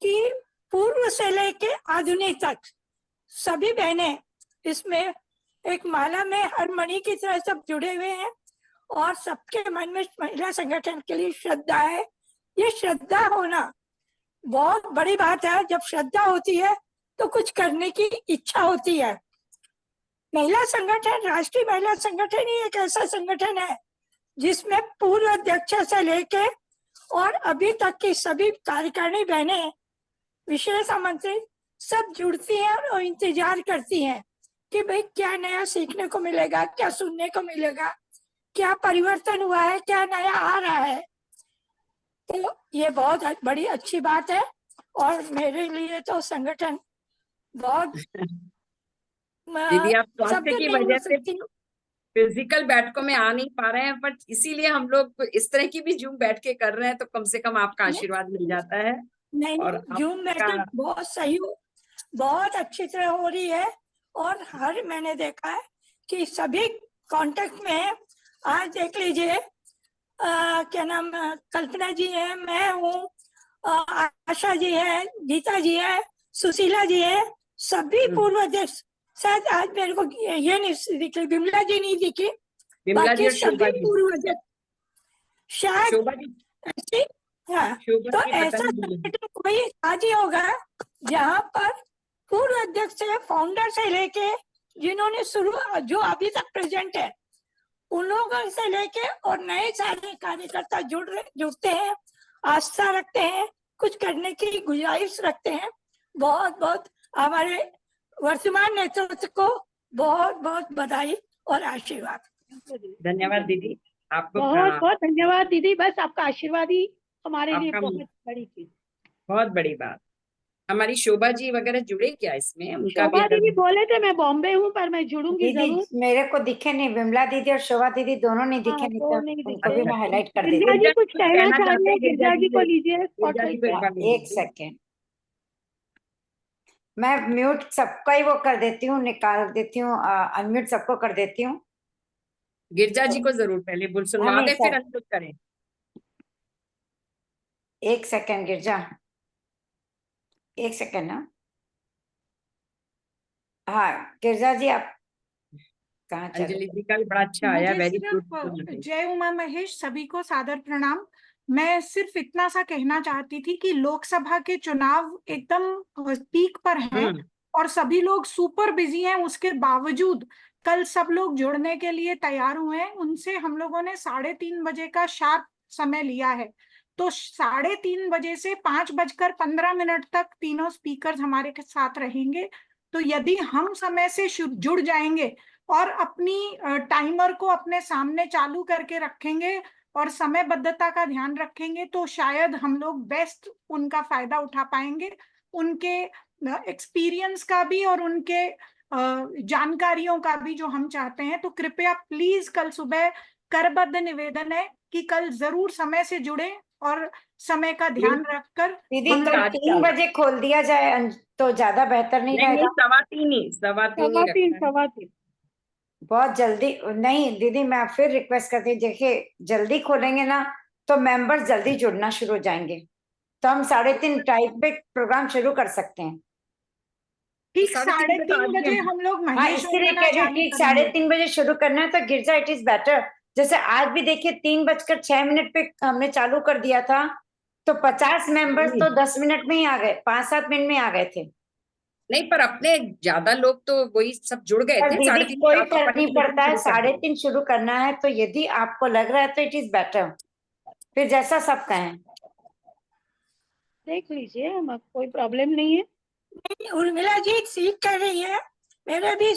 कि पूर्व से लेके आधुनिक तक सभी बहनें इसमें एक माला में हर मणि की तरह सब जुड़े हुए हैं और सबके मन में महिला संगठन के लिए श्रद्धा है। ये श्रद्धा होना बहुत बड़ी बात है। जब श्रद्धा होती है तो कुछ करने की इच्छा होती है। महिला संगठन, राष्ट्रीय महिला संगठन ही एक ऐसा संगठन है जिसमें पूर्व अध्यक्ष से लेके और अभी तक की सभी कार्यकारिणी बहनें, विशेष आमंत्रित सब जुड़ती हैं और इंतजार करती हैं कि भाई क्या नया सीखने को मिलेगा, क्या सुनने को मिलेगा, क्या परिवर्तन हुआ है, क्या नया आ रहा है। तो ये बहुत बड़ी अच्छी बात है और मेरे लिए तो संगठन बहुत दीदी, आप स्वास्थ्य की वजह से फिजिकल बैठकों में आ नहीं पा रहे हैं, पर इसीलिए हम लोग इस तरह की भी जूम बैठ के कर रहे हैं, तो कम से कम आपका आशीर्वाद मिल जाता है। नहीं, और जूम बैठक बहुत सही, बहुत अच्छी तरह हो रही है और हर मैंने देखा है कि सभी कांटेक्ट में है। आज देख लीजिए क्या नाम, कल्पना जी है, मैं हूँ, आशा जी है, गीता जी है, सुशीला जी है, सभी पूर्व अध्यक्ष। शायद आज मेरे को ये नहीं दिखी, बिमला जी नहीं दिखी, बाकी सभी पूर्व अध्यक्ष शायद ऐसे। हाँ, तो ऐसा संगठन कोई आज ही होगा जहाँ पर पूर्व अध्यक्ष से, फाउंडर से लेके जिन्होंने शुरू, जो अभी तक प्रेजेंट है, उन लोगों से लेके और नए सारे कार्यकर्ता जुड़ते हैं, आस्था रखते हैं, कुछ करने की गुजारिश रखते हैं। बहुत बहुत हमारे वर्तमान नेतृत्व को बहुत बहुत बधाई और आशीर्वाद। धन्यवाद दीदी, आपको बहुत बहुत धन्यवाद दीदी। बस आपका आशीर्वाद ही हमारे लिए बहुत बड़ी चीज, बहुत बड़ी बात। हमारी शोभा जी वगैरह जुड़े क्या इसमें? उनका शोभा दीदी बोले थे मैं बॉम्बे हूँ पर मैं जुड़ूंगी जरूर। मेरे को दिखे नहीं, विमला दीदी और शोभा दीदी दोनों नहीं दिखे, नहीं तो उनको भी मैं हाईलाइट कर देती हूँ। गिरजा जी कुछ कहना चाह रहे हैं, गिरजा जी को लीजिए। एक सेकेंड, मैं म्यूट सबका ही वो कर देती हूँ, निकाल देती हूँ, अनम्यूट सबको कर देती हूँ। गिरजा जी को जरूर पहले सुनवा दे, फिर अनम्यूट करें। एक सेकेंड गिरजा, एक सेकेंड ना। हाँ गिरजा जी, आप कहाँ चले? अंजलि जी का भी बड़ा अच्छा आया, वेरी गुड। जय उमा महेश, सभी को सादर प्रणाम। मैं सिर्फ इतना सा कहना चाहती थी कि लोकसभा के चुनाव एकदम पीक पर हैं और सभी लोग सुपर बिजी हैं, उसके बावजूद कल सब लोग जुड़ने के लिए तैयार हुए हैं। उनसे हम लोगों ने 3:30 बजे का शार्प समय लिया है, तो 3:30 बजे से 5:15 तक तीनों स्पीकर्स हमारे के साथ रहेंगे। तो यदि हम समय से जुड़ जाएंगे और अपनी टाइमर को अपने सामने चालू करके रखेंगे और समयबद्धता का ध्यान रखेंगे, तो शायद हम लोग बेस्ट उनका फायदा उठा पाएंगे, उनके एक्सपीरियंस का भी और उनके जानकारियों का भी जो हम चाहते हैं। तो कृपया प्लीज कल सुबह करबद्ध निवेदन है कि कल जरूर समय से जुड़े और समय का ध्यान रखकर। दीदी कल 3 बजे खोल दिया जाए तो ज्यादा बेहतर नहीं रहेगा? 3:15 बहुत जल्दी नहीं दीदी, मैं फिर रिक्वेस्ट करती हूँ, देखिए जल्दी खोलेंगे ना तो मेंबर्स जल्दी जुड़ना शुरू हो जाएंगे, तो हम 3:30 टाइप पे प्रोग्राम शुरू कर सकते हैं। ठीक 3:30 बजे हम लोग ठीक 3:30 बजे शुरू करना है। तो गिरजा इट इज बेटर, जैसे आज भी देखिए 3:06 पे हमने चालू कर दिया था, तो 50 मेंबर्स तो 10 मिनट में ही आ गए, 5-7 मिनट में आ गए थे। नहीं, पर अपने ज्यादा लोग तो वही सब जुड़ गए थे। 3:30 कोई फर्क नहीं पड़ता है, 3:30 शुरू करना है, तो यदि आपको लग रहा है तो इट इज बेटर, फिर जैसा सब कहें देख लीजिए, कोई प्रॉब्लम नहीं है। उर्मिला जी सीख कर रही है, मेरे भी